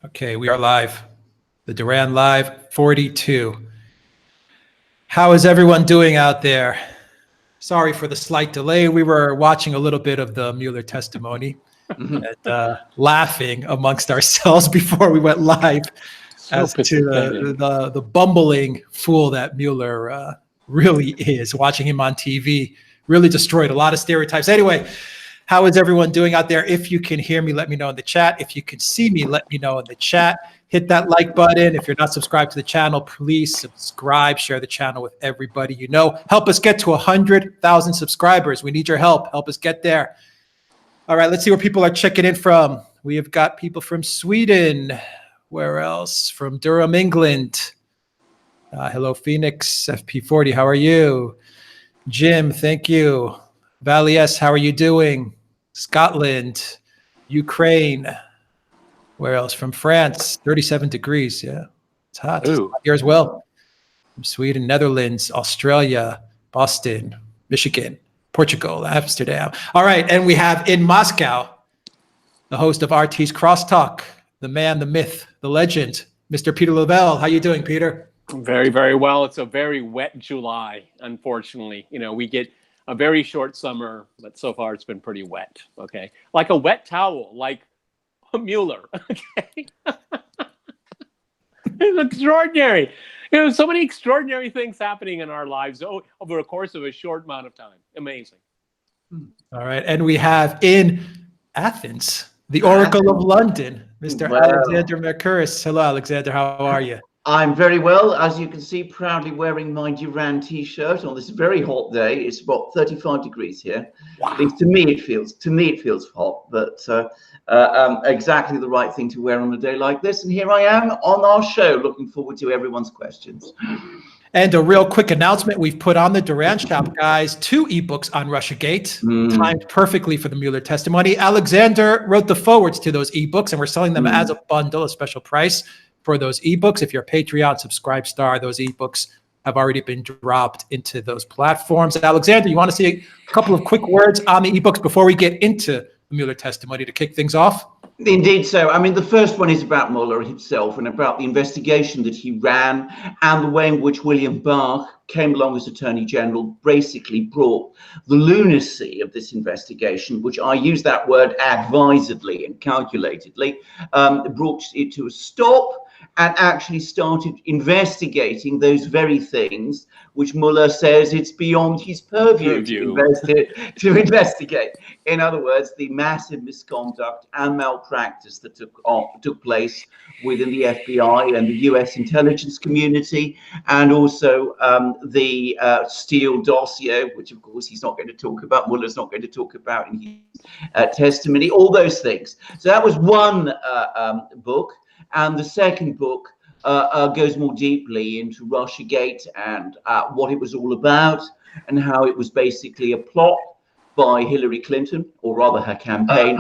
Okay, we are live. The Duran Live 42. How is everyone doing out there? Sorry for the slight delay. We were watching a little bit of the Mueller testimony and laughing amongst ourselves before we went live as to the bumbling fool that Mueller really is. Watching him on TV really destroyed a lot of stereotypes. Anyway, how is everyone doing out there? If you can hear me, let me know in the chat. If you can see me, let me know in the chat. Hit that like button. If you're not subscribed to the channel, please subscribe. Share the channel with everybody you know. Help us get to 100,000 subscribers. We need your help. Help us get there. All right, let's see where people are checking in from. We have got people from Sweden. Where else? From Durham, England. Hello, Phoenix, FP40. How are you? Jim, thank you. Valley S, how are you doing? Scotland, Ukraine. Where else? From France, 37 degrees. Yeah, it's hot. It's hot here as well. From Sweden, Netherlands, Australia, Boston, Michigan, Portugal, Amsterdam. All right, and we have in Moscow, the host of RT's Crosstalk, the man, the myth, the legend, Mr. Peter Lavelle. How you doing, Peter? Very, very well. It's a very wet July, unfortunately. You know, we get a very short summer, but so far it's been pretty wet, okay? Like a wet towel, like Mueller, okay? It's extraordinary. You know, so many extraordinary things happening in our lives over the course of a short amount of time. Amazing. All right, and we have in Athens, the Oracle of London, Mr. Alexander Mercouris. Hello, Alexander, how are you? I'm very well. As you can see, proudly wearing my Duran t-shirt on this very hot day. It's about 35 degrees here. Wow. At least to me it feels hot, but exactly the right thing to wear on a day like this. And here I am on our show, looking forward to everyone's questions. And a real quick announcement. We've put on the Duran Shop, guys, 2 ebooks on Russiagate, timed perfectly for the Mueller testimony. Alexander wrote the forwards to those ebooks, and we're selling them as a bundle, a special price for those ebooks. If you're a Patreon subscribe star, those ebooks have already been dropped into those platforms. Alexander, you want to say a couple of quick words on the ebooks before we get into the Mueller testimony to kick things off? Indeed so. I mean, the first one is about Mueller himself and about the investigation that he ran and the way in which William Barr came along as Attorney General, basically brought the lunacy of this investigation, which I use that word advisedly and calculatedly, brought it to a stop and actually started investigating those very things which Mueller says it's beyond his purview to investigate. In other words, the massive misconduct and malpractice that took place within the FBI and the US intelligence community, and also the Steele dossier, which of course he's not going to talk about, Mueller's not going to talk about in his testimony, all those things. So that was one book. And the second book goes more deeply into Russiagate and what it was all about, and how it was basically a plot by Hillary Clinton, or rather her campaign.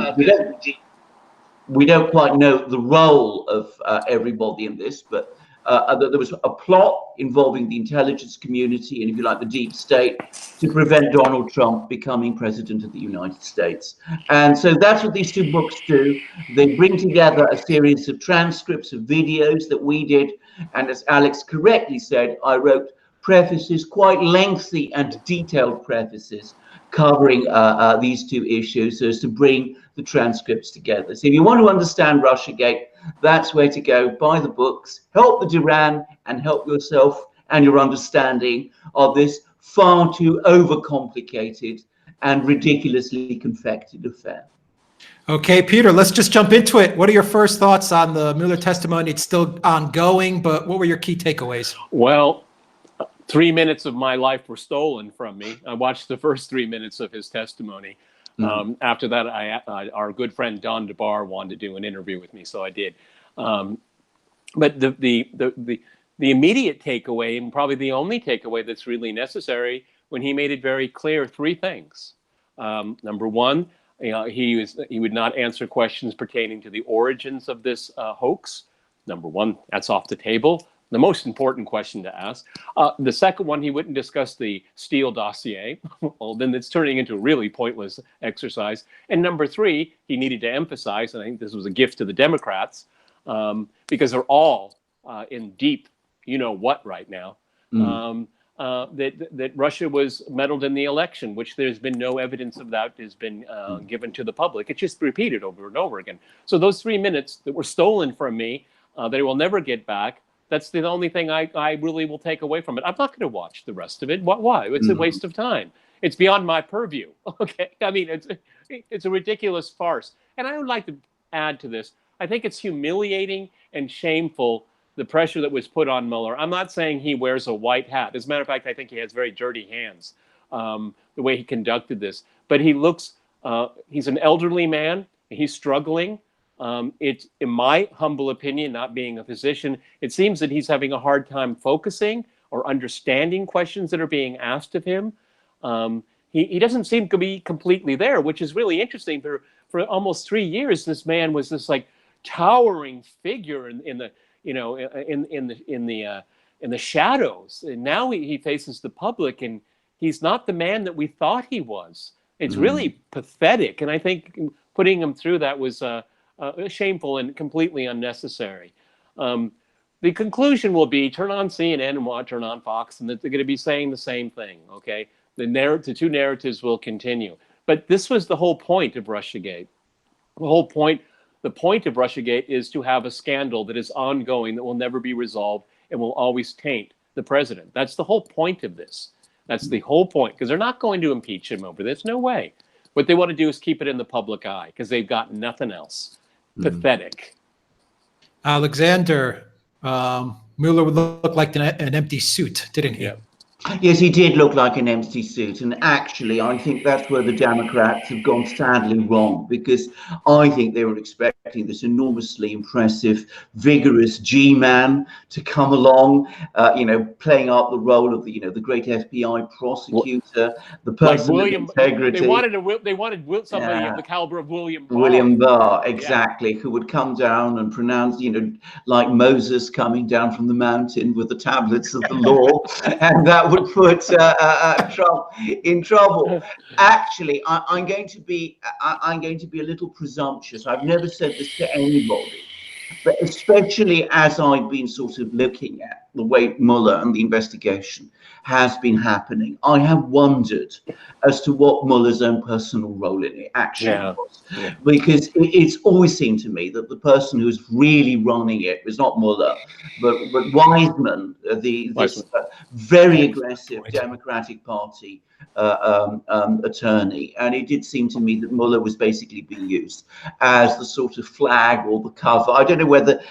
We don't quite know the role of everybody in this, but that there was a plot involving the intelligence community and, if you like, the deep state, to prevent Donald Trump becoming president of the United States. And so that's what these 2 books do. They bring together a series of transcripts of videos that we did. And as Alex correctly said, I wrote prefaces, quite lengthy and detailed prefaces, covering these 2 issues so as to bring the transcripts together. So if you want to understand Russiagate, that's where to go. Buy the books, help the Duran, and help yourself and your understanding of this far too overcomplicated and ridiculously confected affair. Okay, Peter, let's just jump into it. What are your first thoughts on the Mueller testimony? It's still ongoing, but what were your key takeaways? Well, 3 minutes of my life were stolen from me. I watched the first 3 minutes of his testimony. After that, our good friend Don DeBar wanted to do an interview with me, so I did. But the immediate takeaway, and probably the only takeaway that's really necessary, when he made it very clear 3 things. Number one, he would not answer questions pertaining to the origins of this hoax. Number one, that's off the table. The most important question to ask. The second one, he wouldn't discuss the Steele dossier. Well, then it's turning into a really pointless exercise. And number 3, he needed to emphasize, and I think this was a gift to the Democrats, because they're all in deep, you know what, right now. That Russia was meddled in the election, which there's been no evidence of that has been given to the public. It's just repeated over and over again. So those 3 minutes that were stolen from me, that I will never get back, that's the only thing I really will take away from it. I'm not going to watch the rest of it. Why? It's a waste of time. It's beyond my purview. Okay, I mean, it's a ridiculous farce. And I would like to add to this. I think it's humiliating and shameful, the pressure that was put on Mueller. I'm not saying he wears a white hat. As a matter of fact, I think he has very dirty hands, the way he conducted this. But he looks, he's an elderly man. He's struggling. It's, in my humble opinion, not being a physician, it seems that he's having a hard time focusing or understanding questions that are being asked of him. He doesn't seem to be completely there, which is really interesting. For almost 3 years, this man was this like towering figure in the, you know, in the shadows. And now he faces the public, and he's not the man that we thought he was. It's really pathetic, and I think putting him through that was shameful and completely unnecessary. The conclusion will be turn on CNN and turn on Fox, and that they're going to be saying the same thing. Okay, the two narratives will continue. But this was the whole point of Russiagate. The point of Russiagate is to have a scandal that is ongoing, that will never be resolved, and will always taint the president. That's the whole point of this. That's the whole point, because they're not going to impeach him over this. No way. What they want to do is keep it in the public eye, because they've got nothing else. Pathetic. Alexander, Mueller would look like an empty suit, didn't he? Yeah. Yes, he did look like an empty suit. And actually, I think that's where the Democrats have gone sadly wrong, because I think they were expecting this enormously impressive, vigorous G-man to come along, you know, playing up the role of the, you know, the great FBI prosecutor, the person of integrity. They wanted somebody of the caliber of William Barr. William Barr, exactly, who would come down and pronounce, you know, like Moses coming down from the mountain with the tablets of the law, and that would put Trump in trouble. Actually, I'm going to be a little presumptuous. I've never said this to anybody, but especially as I've been sort of looking at the way Mueller and the investigation has been happening, I have wondered as to what Mueller's own personal role in it actually was. Yeah. Because it's always seemed to me that the person who's really running it was not Mueller, but Wiseman, this very aggressive Democratic Party attorney. And it did seem to me that Mueller was basically being used as the sort of flag or the cover. I don't know whether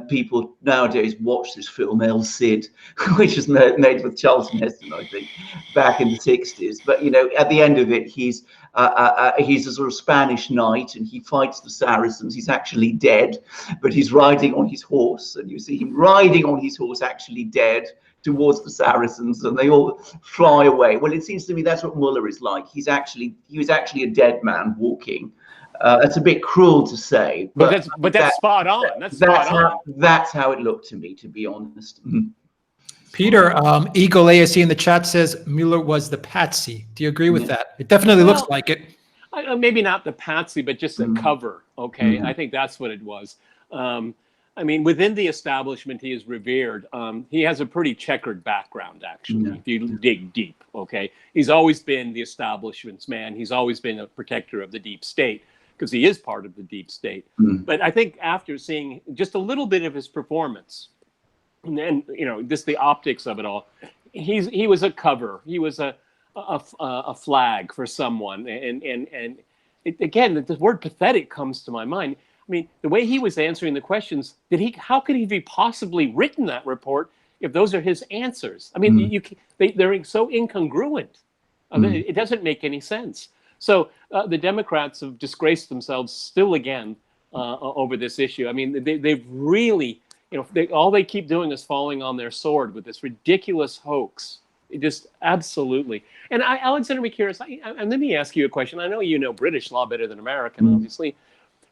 people nowadays watch this film El Cid, which was made with Charlton Heston, I think, back in the 60s. But you know, at the end of it, he's a sort of Spanish knight, and he fights the Saracens. He's actually dead, but he's riding on his horse, and you see him riding on his horse, actually dead, towards the Saracens, and they all fly away. Well, it seems to me that's what Mueller is like. He was actually a dead man walking. That's a bit cruel to say, but that's spot on. That's how it looked to me, to be honest. Peter, Eagle ASC in the chat says Mueller was the patsy. Do you agree with that? It definitely looks like it. Maybe not the patsy, but just a cover. Okay, I think that's what it was. I mean, within the establishment, he is revered. He has a pretty checkered background, actually, if you dig deep. Okay, he's always been the establishment's man. He's always been a protector of the deep state, because he is part of the deep state. But I think after seeing just a little bit of his performance, and then, you know, just the optics of it all, he was a cover. He was a flag for someone. And again, the word pathetic comes to my mind. I mean, the way he was answering the questions, how could he have possibly written that report if those are his answers? I mean, they're so incongruent. It doesn't make any sense. So the Democrats have disgraced themselves still again over this issue. I mean, they've really, you know, all they keep doing is falling on their sword with this ridiculous hoax. It just absolutely. And Alexander McCurious, and let me ask you a question. I know you know British law better than American, obviously.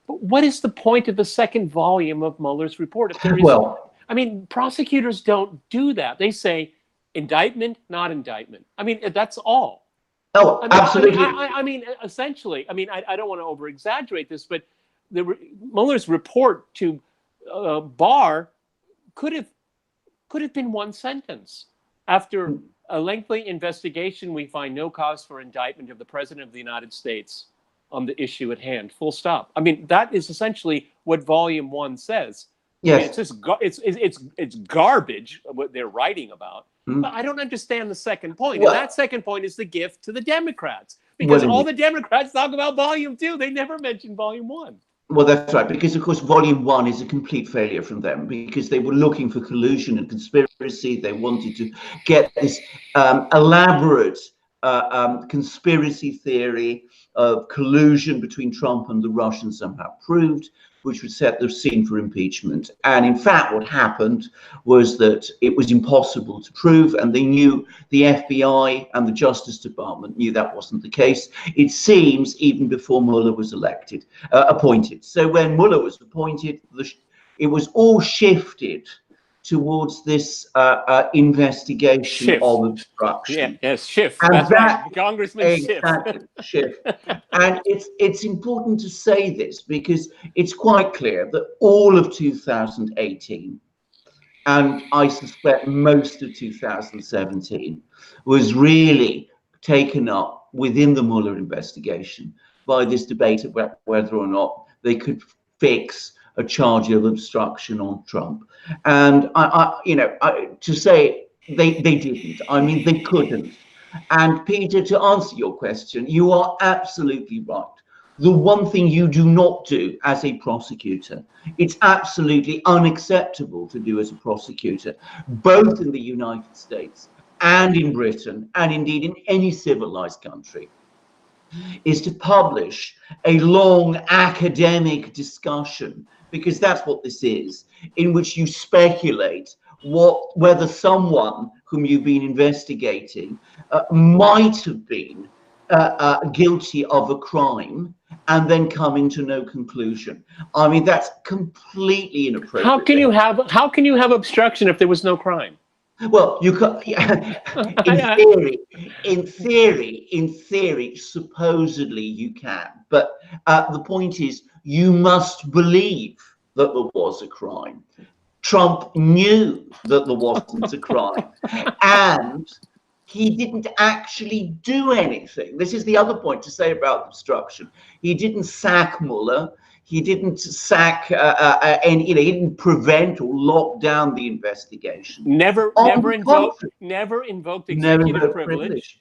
But what is the point of the second volume of Mueller's report? If there is, I mean, prosecutors don't do that. They say indictment, not indictment. I mean, that's all. Oh, absolutely. I mean, essentially, I mean, I don't want to over-exaggerate this, but Mueller's report to Barr could have been one sentence. After a lengthy investigation, we find no cause for indictment of the President of the United States on the issue at hand. Full stop. I mean, that is essentially what Volume 1 says. Yes. I mean, it's garbage what they're writing about. But I don't understand the second point. Well, and that second point is the gift to the Democrats. Because all the Democrats talk about Volume 2. They never mention Volume 1. Well, that's right, because of course Volume 1 is a complete failure from them, because they were looking for collusion and conspiracy. They wanted to get this elaborate conspiracy theory of collusion between Trump and the Russians somehow proved, which would set the scene for impeachment. And in fact, what happened was that it was impossible to prove, and they knew, the FBI and the Justice Department knew that wasn't the case. It seems even before Mueller was appointed. So when Mueller was appointed, it was all shifted towards this investigation of obstruction. Schiff. And that's that, right. Congressman Schiff. And it's important to say this, because it's quite clear that all of 2018, and I suspect most of 2017, was really taken up within the Mueller investigation by this debate about whether or not they could fix a charge of obstruction on Trump. And to say they didn't, I mean, they couldn't. And Peter, to answer your question, you are absolutely right. The one thing you do not do as a prosecutor, it's absolutely unacceptable to do as a prosecutor, both in the United States and in Britain, and indeed in any civilized country, is to publish a long academic discussion, because that's what this is, in which you speculate whether someone whom you've been investigating might have been guilty of a crime, and then coming to no conclusion. I mean, that's completely inappropriate. How can you have obstruction if there was no crime? Well, you can, in theory, supposedly you can. But the point is, you must believe that there was a crime. Trump knew that there wasn't a crime, and he didn't actually do anything. This is the other point to say about obstruction. He didn't sack Mueller. He didn't sack he didn't prevent or lock down the investigation. Never invoked executive privilege.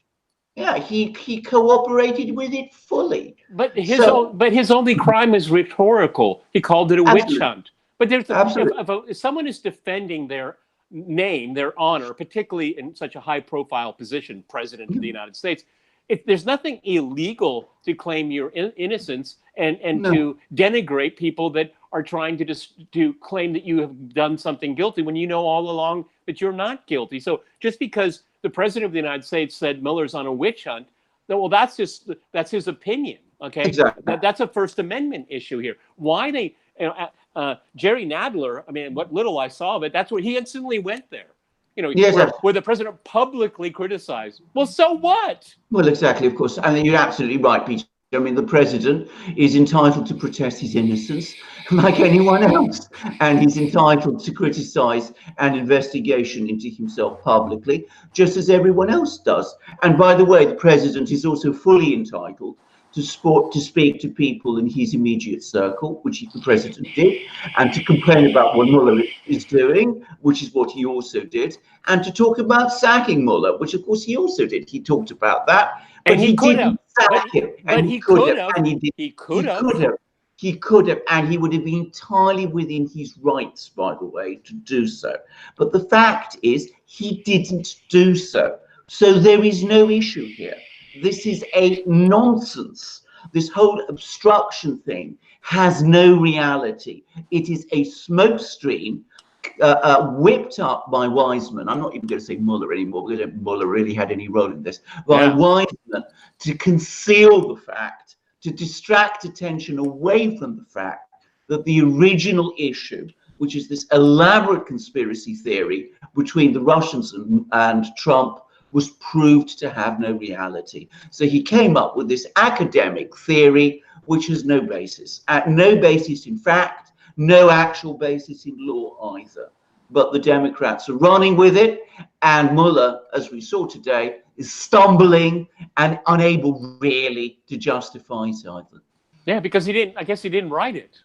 Yeah, he cooperated with it fully. But his only crime is rhetorical. He called it a witch hunt. But if someone is defending their name, their honor, particularly in such a high-profile position, President of the United States, if there's nothing illegal to claim your innocence and to denigrate people that are trying to claim that you have done something guilty when you know all along that you're not guilty. So just because the President of the United States said Mueller's on a witch hunt, well, that's his opinion. Okay, exactly. That's a First Amendment issue here. Why they? Jerry Nadler, I mean, what little I saw of it, that's where he instantly went there. Where the president publicly criticized. Well, so what? Well, exactly, of course. I mean, you're absolutely right, Peter. I mean, the president is entitled to protest his innocence like anyone else. And he's entitled to criticize an investigation into himself publicly, just as everyone else does. And by the way, the president is also fully entitled to speak to people in his immediate circle, which the president did, and to complain about what Mueller is doing, which is what he also did, and to talk about sacking Mueller, which of course he also did. He talked about that, but he didn't sack him. But he could have. He could have, and he would have been entirely within his rights, by the way, to do so. But the fact is, he didn't do so. So there is no issue here. This is a nonsense. This whole obstruction thing has no reality. It is a smokescreen whipped up by Wiseman. I'm not even going to say Mueller anymore, because Mueller really had any role in this. By Wiseman, to conceal the fact, to distract attention away from the fact that the original issue, which is this elaborate conspiracy theory between the Russians and Trump, was proved to have no reality. So he came up with this academic theory, which has no basis. No basis in fact, no actual basis in law either. But the Democrats are running with it, and Mueller, as we saw today, is stumbling and unable really to justify it either. Yeah, because I guess he didn't write it.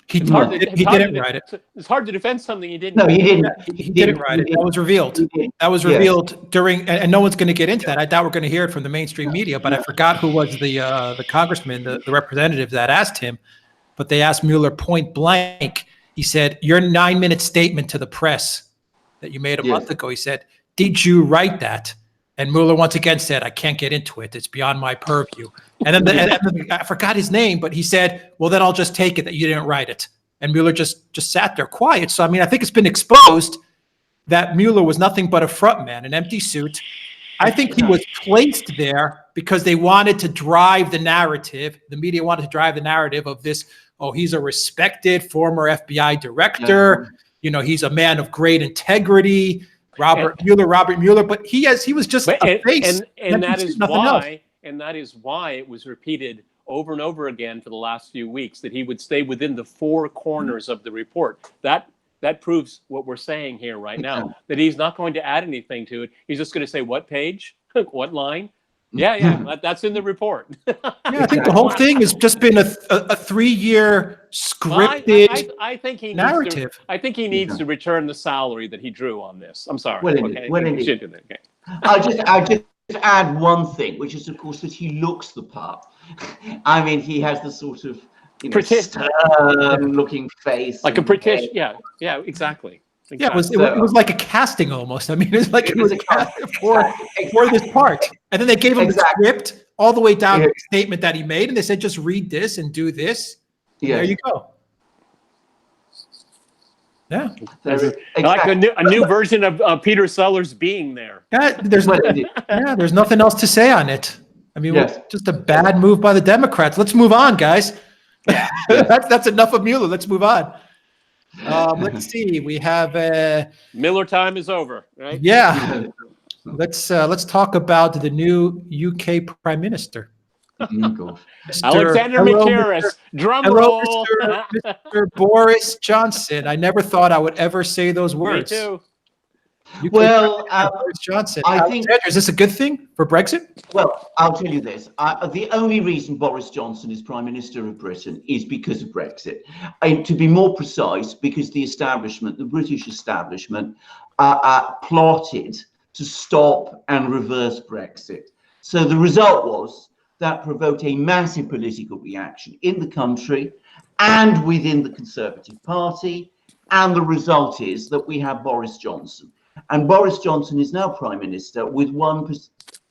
He didn't write it. It's hard to defend something he didn't. No, he didn't. He didn't write it. That was revealed. That was revealed during, and no one's going to get into that. I doubt we're going to hear it from the mainstream media, but I forgot who was the congressman, the representative that asked him. But they asked Mueller point blank. He said, your 9-minute statement to the press that you made a month ago, he said, did you write that? And Mueller once again said, I can't get into it. It's beyond my purview. And then I forgot his name, but he said, well, then I'll just take it that you didn't write it. And Mueller just sat there quiet. So, I mean, I think it's been exposed that Mueller was nothing but a front man, an empty suit. I think he was placed there because they wanted to drive the narrative. The media wanted to drive the narrative of this. Oh, he's a respected former FBI director. You know, he's a man of great integrity. Robert Mueller, but he was just a face. And that is why it was repeated over and over again for the last few weeks that he would stay within the four corners of the report. That proves what we're saying here right now, that he's not going to add anything to it. He's just going to say what page, what line. Yeah, that's in the report. I think the whole thing has just been a 3-year scripted I think he narrative. I think he needs to return the salary that he drew on this. I'm sorry. I'll just add one thing, which is, of course, that he looks the part. I mean, he has the sort of stern-looking face, like a British. Yeah, exactly. Yeah, it was like a casting almost. I mean, it was a casting for this part. And then they gave him the script all the way down to the statement that he made, and they said, just read this and do this. Yeah. There you go. Yeah. Like a new version of Peter Sellers being there. There's nothing else to say on it. I mean, just a bad move by the Democrats. Let's move on, guys. That's enough of Mueller. Let's move on. Let's see. We have Miller time is over, right? Yeah. Let's talk about the new UK Prime Minister. Alexander McCarris. Drum roll. Mr. Boris Johnson. I never thought I would ever say those words. Me too. Well, Boris Johnson. I think, is this a good thing for Brexit? Well, I'll tell you this. The only reason Boris Johnson is Prime Minister of Britain is because of Brexit. And to be more precise, because the establishment, the British establishment, plotted to stop and reverse Brexit. So the result was that provoked a massive political reaction in the country and within the Conservative Party. And the result is that we have Boris Johnson. And Boris Johnson is now Prime Minister with one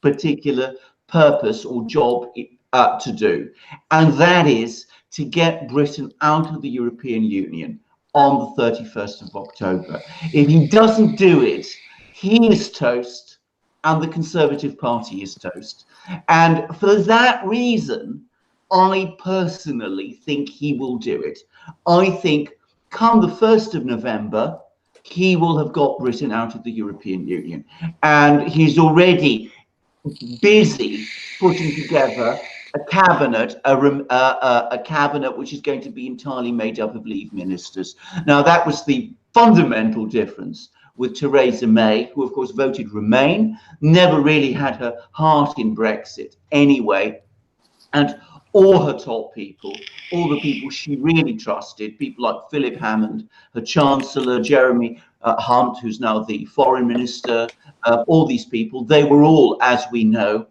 particular purpose or job to do. And that is to get Britain out of the European Union on the 31st of October. If he doesn't do it, he is toast and the Conservative Party is toast. And for that reason, I personally think he will do it. I think come the 1st of November, he will have got Britain out of the European Union. And he's already busy putting together a cabinet, a cabinet which is going to be entirely made up of Leave ministers. Now, that was the fundamental difference with Theresa May, who, of course, voted Remain, never really had her heart in Brexit anyway. And all her top people, all the people she really trusted, people like Philip Hammond, her Chancellor, Jeremy Hunt, who's now the Foreign Minister, all these people, they were all, as we know,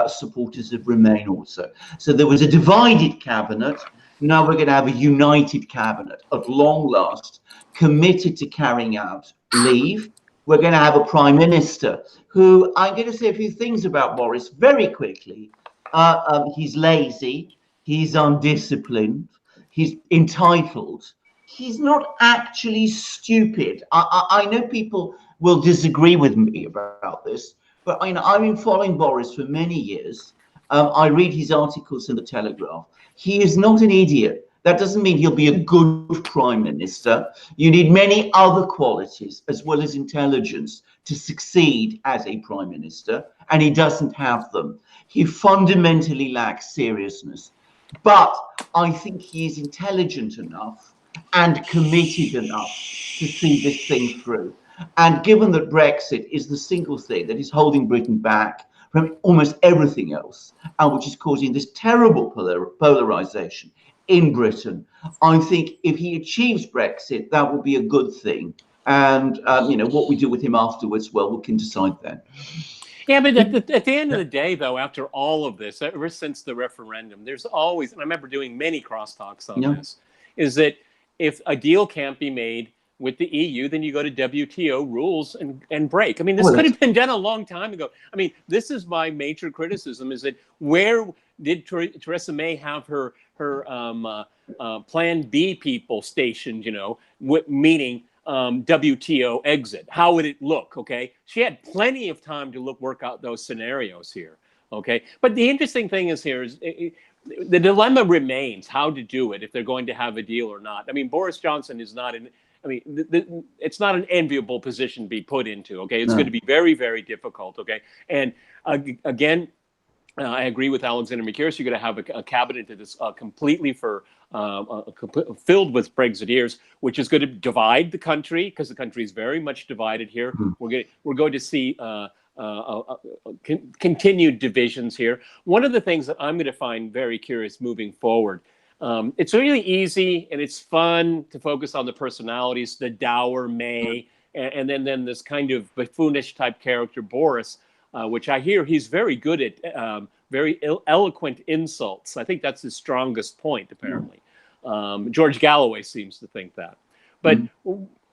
supporters of Remain also. So there was a divided cabinet. Now we're going to have a united cabinet at long last, committed to carrying out Leave. We're going to have a Prime Minister who, I'm going to say a few things about Boris very quickly. He's lazy, he's undisciplined, he's entitled. He's not actually stupid. I know people will disagree with me about this, but I've been following Boris for many years. I read his articles in the Telegraph. He is not an idiot. That doesn't mean he'll be a good Prime Minister. You need many other qualities as well as intelligence to succeed as a Prime Minister, and he doesn't have them. He fundamentally lacks seriousness. But I think he is intelligent enough and committed enough to see this thing through. And given that Brexit is the single thing that is holding Britain back from almost everything else, and which is causing this terrible polarization in Britain, I think if he achieves Brexit, that will be a good thing. And what we do with him afterwards, well, we can decide then. Yeah, but at the end of the day, though, after all of this, ever since the referendum, there's always, and I remember doing many crosstalks on this, is that if a deal can't be made with the EU, then you go to WTO rules and break. I mean, this could have been done a long time ago. I mean, this is my major criticism, is that where did Theresa May have her Plan B people stationed, meaning WTO exit? How would it look? Okay, she had plenty of time to work out those scenarios here. Okay, but the interesting thing is the dilemma remains how to do it if they're going to have a deal or not. I mean, Boris Johnson is not in. I mean, it's not an enviable position to be put into. Okay, it's going to be very, very difficult. Okay, and again, I agree with Alexander Maciris. You're going to have a cabinet that is completely filled with Brexiteers, which is going to divide the country, because the country is very much divided here. We're going to see continued divisions here. One of the things that I'm going to find very curious moving forward, it's really easy and it's fun to focus on the personalities, the dour May, and then this kind of buffoonish type character Boris, which I hear he's very good at, very eloquent insults. I think that's his strongest point, apparently. George Galloway seems to think that. But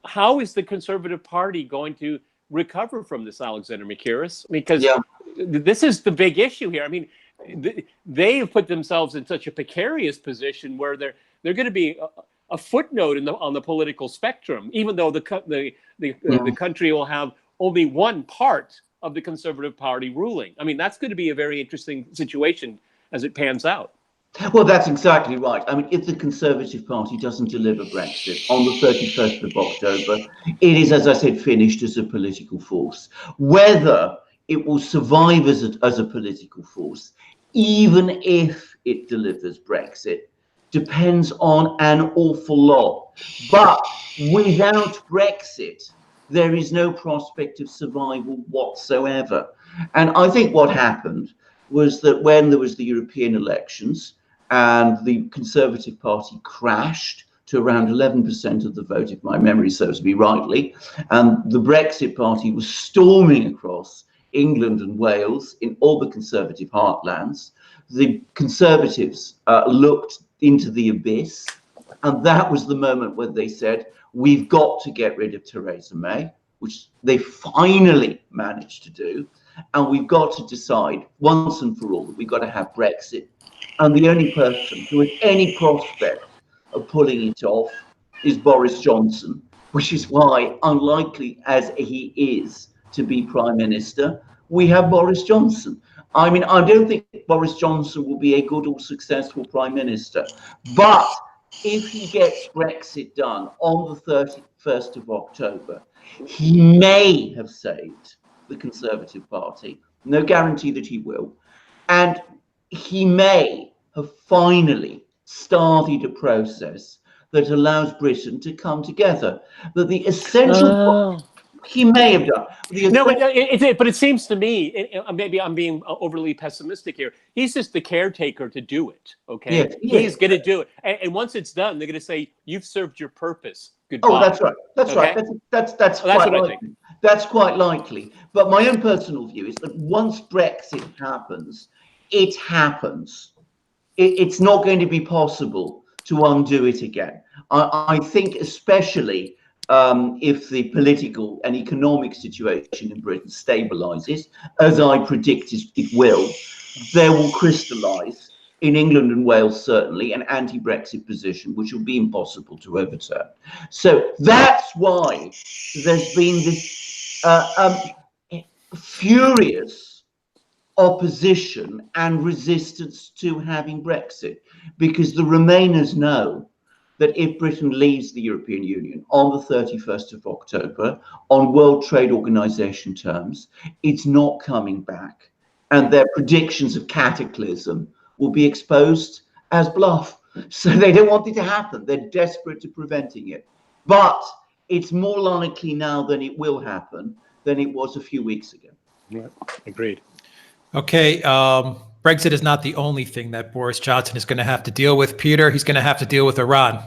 how is the Conservative Party going to recover from this, Alexander Maciris? Because this is the big issue here. I mean, they have put themselves in such a precarious position where they're going to be a footnote on the political spectrum, even though the country will have only one part of the Conservative Party ruling. I mean, that's going to be a very interesting situation as it pans out. Well, that's exactly right. I mean, if the Conservative Party doesn't deliver Brexit on the 31st of October, it is, as I said, finished as a political force. Whether it will survive as a political force, even if it delivers Brexit, depends on an awful lot. But without Brexit, there is no prospect of survival whatsoever. And I think what happened was that when there was the European elections and the Conservative Party crashed to around 11% of the vote, if my memory serves me rightly, and the Brexit Party was storming across England and Wales in all the Conservative heartlands, the Conservatives looked into the abyss, and that was the moment when they said, we've got to get rid of Theresa May, which they finally managed to do. And we've got to decide once and for all that we've got to have Brexit. And the only person who has any prospect of pulling it off is Boris Johnson, which is why, unlikely as he is to be Prime Minister, we have Boris Johnson. I mean, I don't think Boris Johnson will be a good or successful Prime Minister, but if he gets Brexit done on the 31st of October, he may have saved the Conservative Party. No guarantee that he will. And he may have finally started a process that allows Britain to come together. That the essential... He may have done. No, but it seems to me, maybe I'm being overly pessimistic here. He's just the caretaker to do it. Okay, he's going to do it, and once it's done, they're going to say, "You've served your purpose. Goodbye." Oh, that's right. That's right. That's quite likely. That's quite likely. But my own personal view is that once Brexit happens, it happens. It's not going to be possible to undo it again. I think, especially. If the political and economic situation in Britain stabilizes, as I predict it will, there will crystallize in England and Wales, certainly, an anti-Brexit position, which will be impossible to overturn. So that's why there's been this furious opposition and resistance to having Brexit, because the Remainers know that if Britain leaves the European Union on the 31st of October on World Trade Organization terms, it's not coming back. And their predictions of cataclysm will be exposed, as bluff. So they don't want it to happen. They're desperate to preventing it. But it's more likely now than it will happen than it was a few weeks ago. Yeah, agreed. Okay, Brexit is not the only thing that Boris Johnson is going to have to deal with, Peter. He's going to have to deal with Iran.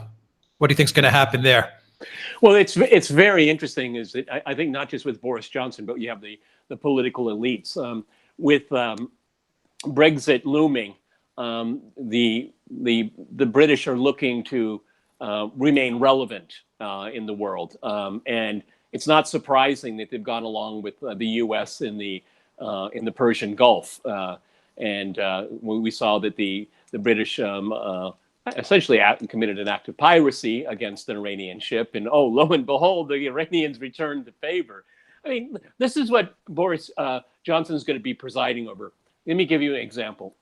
What do you think is going to happen there? Well, it's very interesting. Is that I think not just with Boris Johnson, but you have the political elites with Brexit looming. The British are looking to remain relevant in the world, and it's not surprising that they've gone along with the U.S. in the Persian Gulf, and we saw that the British essentially committed an act of piracy against an Iranian ship, and oh, lo and behold, the Iranians returned the favor. I mean, this is what Boris Johnson is going to be presiding over. Let me give you an example.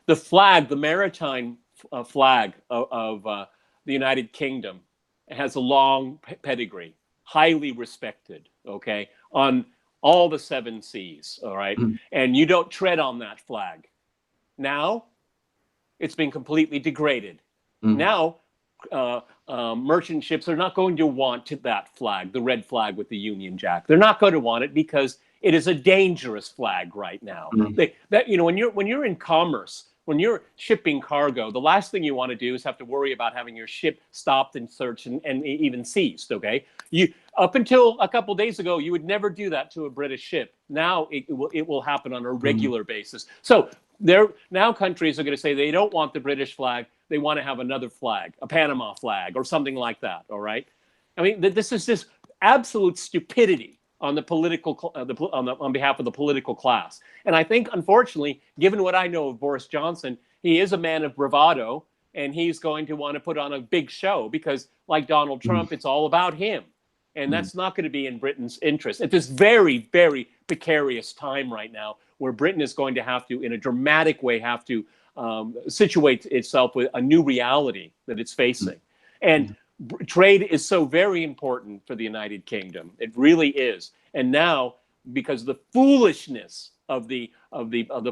The flag, the maritime flag of the United Kingdom, has a long pedigree, highly respected, okay, on all the 7 seas, all right? And you don't tread on that flag. Now, it's been completely degraded. Now, merchant ships are not going to want that flag, the red flag with the Union Jack. They're not going to want it because it is a dangerous flag right now. When you're in commerce, when you're shipping cargo, the last thing you want to do is have to worry about having your ship stopped and searched and even seized. Okay, up until a couple of days ago, you would never do that to a British ship. Now it will happen on a regular basis. So now countries are going to say they don't want the British flag. They want to have another flag, a Panama flag or something like that. All right. I mean, this is just absolute stupidity on the political on behalf of the political class. And I think, unfortunately, given what I know of Boris Johnson, he is a man of bravado, and he's going to want to put on a big show because, like Donald Trump, it's all about him. And that's not going to be in Britain's interest at this very, very precarious time right now, where Britain is going to have to, in a dramatic way, have to situate itself with a new reality that it's facing. And trade is so very important for the United Kingdom. It really is. And now, because of the foolishness of the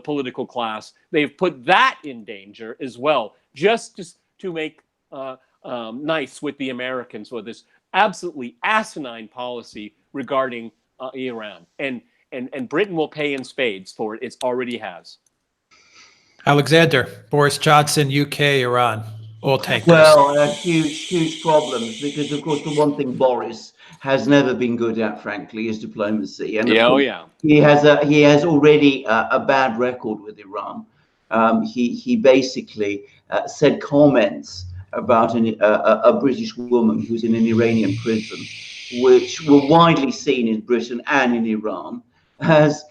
political class, they've put that in danger as well, just to make nice with the Americans with this absolutely asinine policy regarding Iran. And Britain will pay in spades for it. It already has. Alexander, Boris Johnson, UK, Iran. All tankers. Well, huge problems because, of course, the one thing Boris has never been good at, frankly, is diplomacy. And he has already a bad record with Iran. He basically said comments about a British woman who's in an Iranian prison, which were widely seen in Britain and in Iran as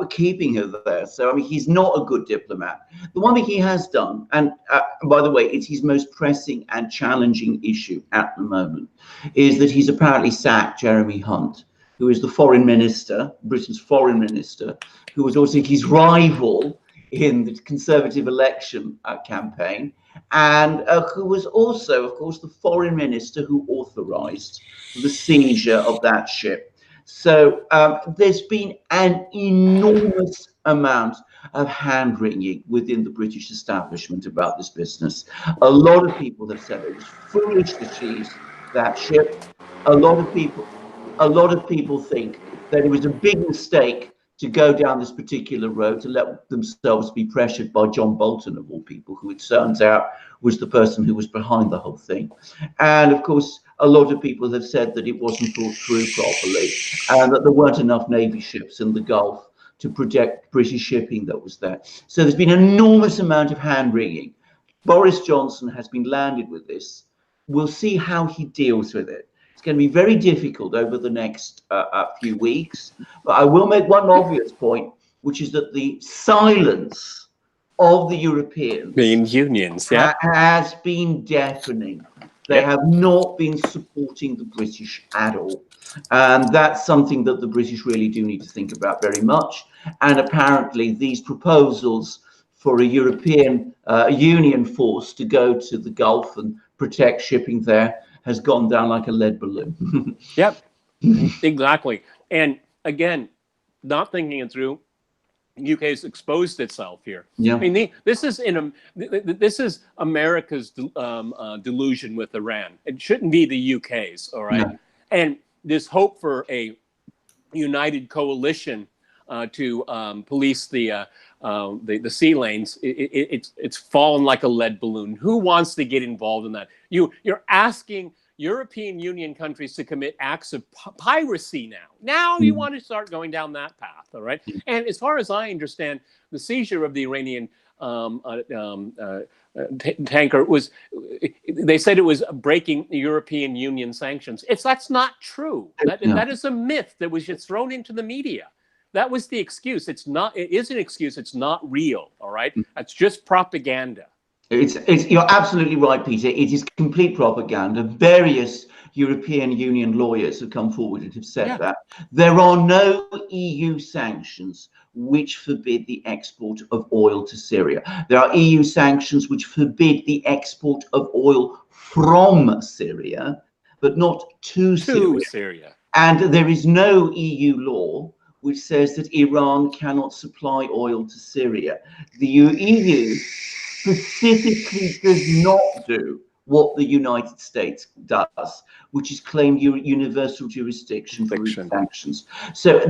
keeping her there. So, I mean, he's not a good diplomat. The one thing he has done, and by the way, it's his most pressing and challenging issue at the moment, is that he's apparently sacked Jeremy Hunt, who is the foreign minister, Britain's foreign minister, who was also his rival in the Conservative election campaign, and who was also, of course, the foreign minister who authorized the seizure of that ship. So there's been an enormous amount of hand-wringing within the British establishment about this business. A lot of people have said it was foolish to seize that ship. A lot of people think that it was a big mistake to go down this particular road, to let themselves be pressured by John Bolton, of all people, who it turns out was the person who was behind the whole thing. And of course, a lot of people have said that it wasn't thought through properly and that there weren't enough Navy ships in the Gulf to protect British shipping that was there. So there's been an enormous amount of hand-wringing. Boris Johnson has been landed with this. We'll see how he deals with it. It's going to be very difficult over the next few weeks. But I will make one obvious point, which is that the silence of the Europeans unions has been deafening. They have not been supporting the British at all. And that's something that the British really do need to think about very much. And apparently these proposals for a European Union force to go to the Gulf and protect shipping there has gone down like a lead balloon. Yep, exactly. And again, not thinking it through, UK has exposed itself here. Yeah. I mean, this is America's delusion with Iran. It shouldn't be the UK's, all right? No. And this hope for a united coalition to police the sea lanes, it's fallen like a lead balloon. Who wants to get involved in that? You're asking European Union countries to commit acts of piracy now. Now you want to start going down that path, all right? And as far as I understand, the seizure of the Iranian tanker was, they said it was breaking European Union sanctions. That's not true. That is a myth that was just thrown into the media. That was the excuse. It is an excuse. It's not real, all right? That's just propaganda. You're absolutely right, Peter. It is complete propaganda. Various European Union lawyers have come forward and have said that. There are no EU sanctions which forbid the export of oil to Syria. There are EU sanctions which forbid the export of oil from Syria, but not to Syria. And there is no EU law which says that Iran cannot supply oil to Syria. The EU specifically does not do what the United States does, which is claim universal jurisdiction for its sanctions. So,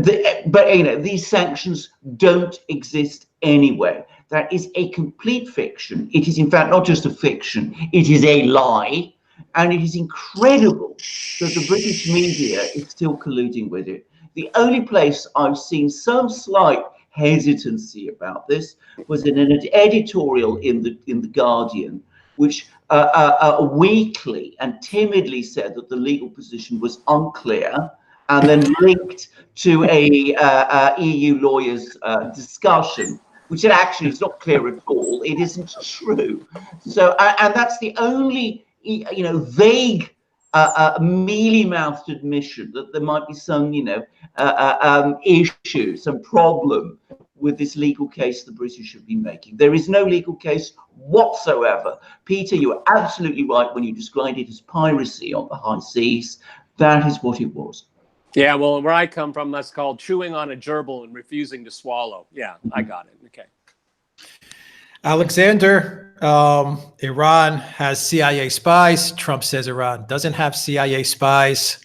but you know, these sanctions don't exist anyway. That is a complete fiction. It is in fact not just a fiction, it is a lie. And it is incredible that the British media is still colluding with it. The only place I've seen some slight hesitancy about this was in an editorial in the Guardian, which weakly and timidly said that the legal position was unclear, and then linked to a EU lawyer's discussion, which actually is not clear at all. It isn't true. So, and that's the only vague, mealy-mouthed admission that there might be some, issue, some problem with this legal case the British should be making. There is no legal case whatsoever. Peter, you are absolutely right when you described it as piracy on the high seas. That is what it was. Yeah, well, where I come from, that's called chewing on a gerbil and refusing to swallow. Yeah, I got it. Okay. Alexander, Iran has CIA spies. Trump says Iran doesn't have CIA spies.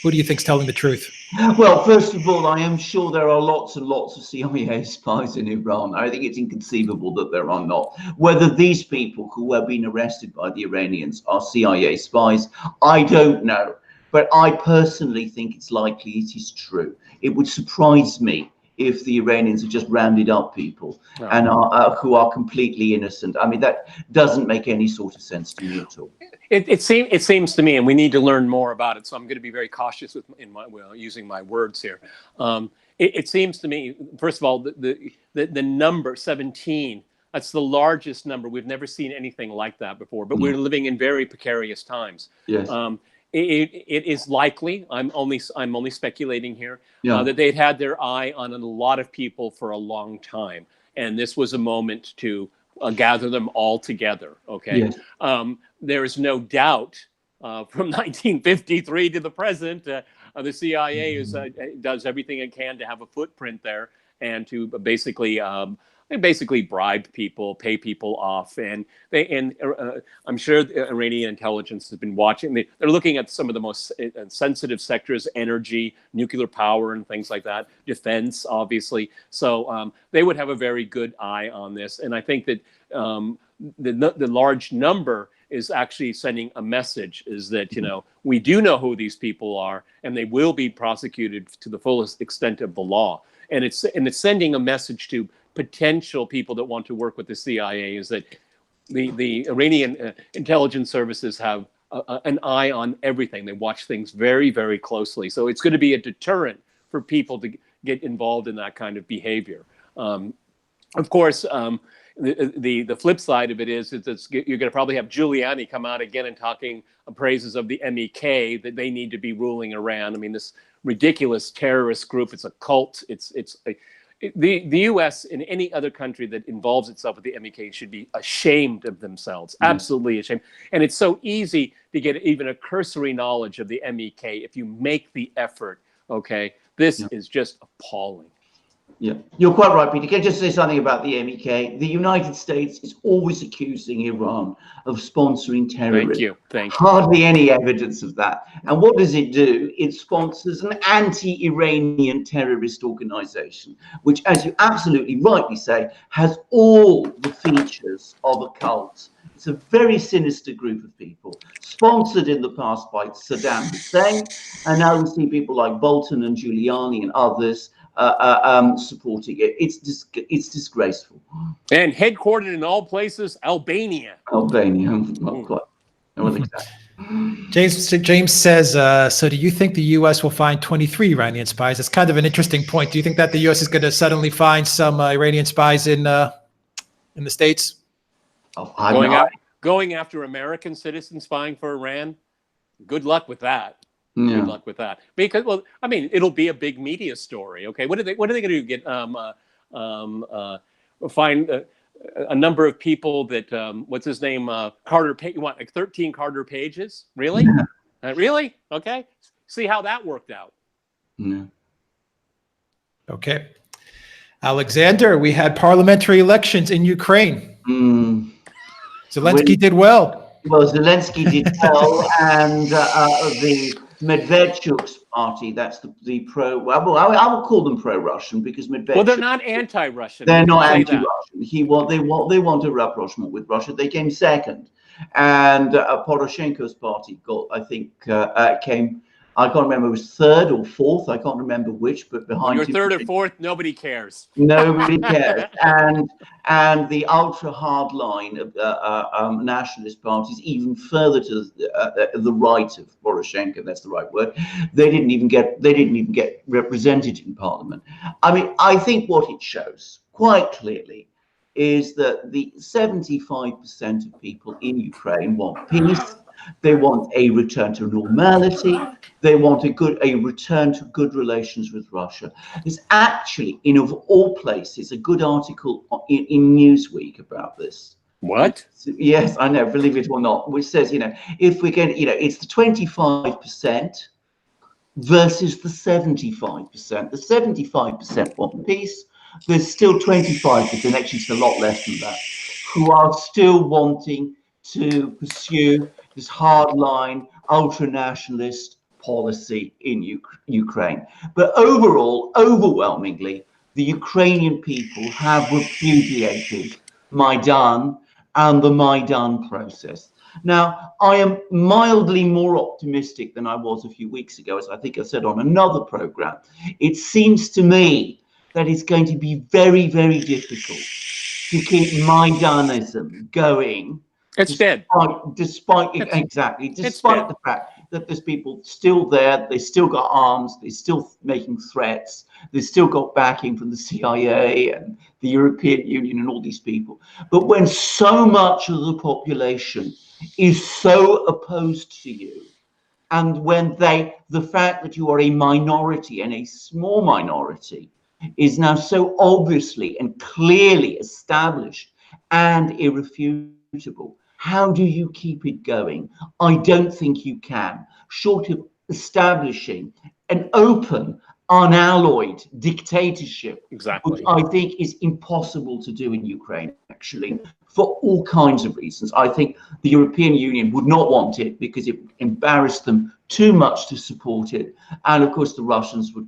Who do you think's telling the truth? Well, first of all, I am sure there are lots and lots of CIA spies in Iran. I think it's inconceivable that there are not. Whether these people who have been arrested by the Iranians are CIA spies, I don't know. But I personally think it's likely it is true. It would surprise me if the Iranians have just rounded up people and who are completely innocent. I mean, that doesn't make any sort of sense to me at all. It seems to me, and we need to learn more about it, so I'm going to be very cautious using my words here. It seems to me, first of all, the number 17, that's the largest number. We've never seen anything like that before, but we're living in very precarious times. Yes. It is likely, I'm only speculating here, that they'd had their eye on a lot of people for a long time. And this was a moment to gather them all together, okay? Yes. There is no doubt from 1953 to the present, the CIA does everything it can to have a footprint there and to basically bribe people, pay people off, and I'm sure the Iranian intelligence has been watching. They're looking at some of the most sensitive sectors: energy, nuclear power, and things like that. Defense, obviously. So they would have a very good eye on this, and I think that the large number is actually sending a message: is that we do know who these people are, and they will be prosecuted to the fullest extent of the law. And it's sending a message to potential people that want to work with the CIA, is that the Iranian intelligence services have an eye on everything. They watch things very, very closely. So it's going to be a deterrent for people to get involved in that kind of behavior. Of course, the flip side of it is that you're going to probably have Giuliani come out again and talking praises of the MEK, that they need to be ruling Iran. I mean, this ridiculous terrorist group, it's a cult. The U.S. and any other country that involves itself with the MEK should be ashamed of themselves, absolutely ashamed. And it's so easy to get even a cursory knowledge of the MEK if you make the effort, okay? This is just appalling. Yeah, you're quite right, Peter. Can I just say something about the MEK? The United States is always accusing Iran of sponsoring terrorism. Thank you. Hardly any evidence of that. And what does it do? It sponsors an anti-Iranian terrorist organization, which, as you absolutely rightly say, has all the features of a cult. It's a very sinister group of people, sponsored in the past by Saddam Hussein, and now we see people like Bolton and Giuliani and others supporting it. It's disgraceful. And headquartered in all places, Albania. Albania, not quite. No, well, exactly. James says, so do you think the U.S. will find 23 Iranian spies? It's kind of an interesting point. Do you think that the U.S. is going to suddenly find some Iranian spies in the States? Oh, going after American citizens spying for Iran? Good luck with that. Yeah. Good luck with that. Because, well, I mean, it'll be a big media story. Okay, what are they going to do? Get find a number of people that what's his name? Carter Page. You want like 13 Carter Pages? Really? Really? Okay. See how that worked out. Yeah. Okay. Alexander, we had parliamentary elections in Ukraine. Zelensky did well. Well, Zelensky did well, and the Medvedchuk's party, that's the pro, well, I will call them pro-Russian because Medvedchuk... Well, they're not anti-Russian. They're not anti-Russian. They want a rapprochement with Russia. They came second. And Poroshenko's party got, I think, came... I can't remember, it was third or fourth. I can't remember which, but behind you're third or fourth, nobody cares. Nobody cares. And the ultra hardline nationalist parties, even further to the right of Poroshenko, that's the right word. They didn't even get represented in parliament. I mean, I think what it shows quite clearly is that the 75% of people in Ukraine want peace. They want a return to normality. They want a return to good relations with Russia. There's actually, in of all places, a good article in Newsweek about this. What? Yes, I know, believe it or not, which says, if we're going to, it's the 25% versus the 75%. The 75% want peace. There's still 25%, actually it's a lot less than that, who are still wanting to pursue this hardline, ultra-nationalist policy in Ukraine. But overall, overwhelmingly, the Ukrainian people have repudiated Maidan and the Maidan process. Now, I am mildly more optimistic than I was a few weeks ago, as I think I said on another program. It seems to me that it's going to be very, very difficult to keep Maidanism going. It's dead. Despite the fact that there's people still there, they still got arms, they're still making threats, they still got backing from the CIA and the European Union and all these people. But when so much of the population is so opposed to you, and when the fact that you are a minority and a small minority is now so obviously and clearly established and irrefutable, how do you keep it going? I don't think you can, short of establishing an open, unalloyed dictatorship, exactly, which I think is impossible to do in Ukraine, actually, for all kinds of reasons. I think the European Union would not want it because it embarrassed them too much to support it. And of course, the Russians would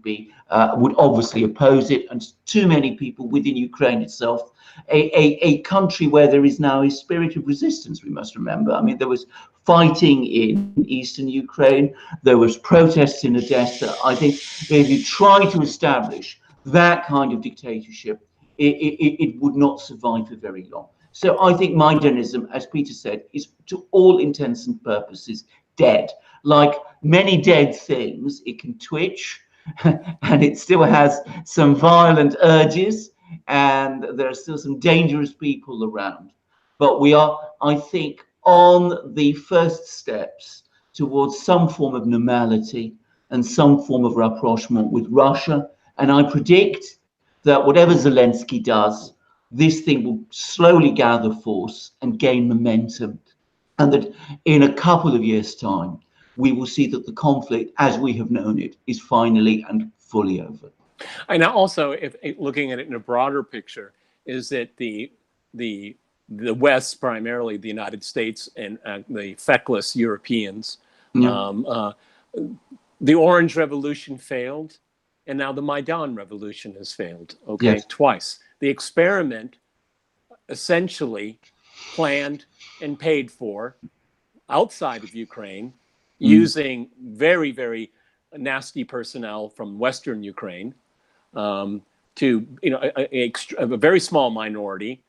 obviously oppose it, and too many people within Ukraine itself, a country where there is now a spirit of resistance, we must remember. I mean, there was fighting in eastern Ukraine, there was protests in Odessa. I think if you try to establish that kind of dictatorship, it would not survive for very long. So I think Maidanism, as Peter said, is to all intents and purposes dead. Like many dead things, it can twitch and it still has some violent urges, and there are still some dangerous people around. But we are, I think, on the first steps towards some form of normality and some form of rapprochement with Russia. And I predict that whatever Zelensky does, this thing will slowly gather force and gain momentum. And that in a couple of years' time, we will see that the conflict, as we have known it, is finally and fully over. And also, if looking at it in a broader picture, is that the West, primarily the United States and the feckless Europeans, the Orange Revolution failed, and now the Maidan Revolution has failed. Okay, twice. The experiment, essentially planned and paid for outside of Ukraine, using very, very nasty personnel from Western Ukraine, to a very small minority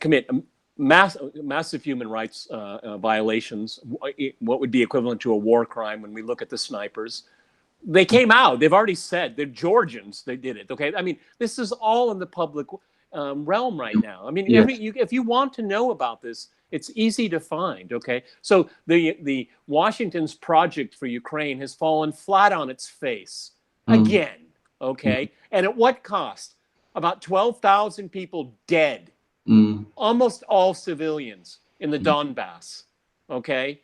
commit massive human rights violations, what would be equivalent to a war crime when we look at the snipers. They came out. They've already said they're Georgians. They did it. Okay, I mean, this is all in the public realm right now. I mean, if you want to know about this, it's easy to find. Okay, so the Washington's project for Ukraine has fallen flat on its face again. Okay, and at what cost? About 12,000 people dead, almost all civilians in the Donbass. Okay,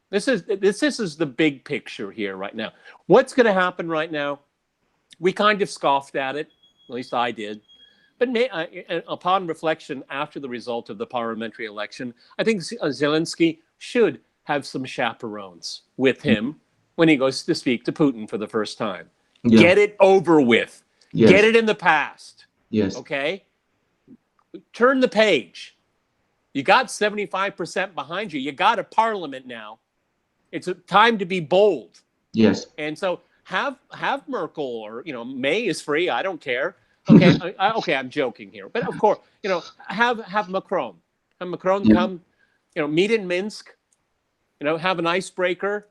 this is the big picture here right now. What's going to happen right now? We kind of scoffed at it, at least I did. But upon reflection, after the result of the parliamentary election, I think Zelensky should have some chaperones with him when he goes to speak to Putin for the first time. Get it over with. Get it in the past. Okay? Turn the page. You got 75% behind you. You got a parliament now. It's a time to be bold. And so have Merkel, or May is free. I don't care. Okay, okay, I'm joking here, but of course, have Macron. Have Macron come, meet in Minsk. Have an icebreaker,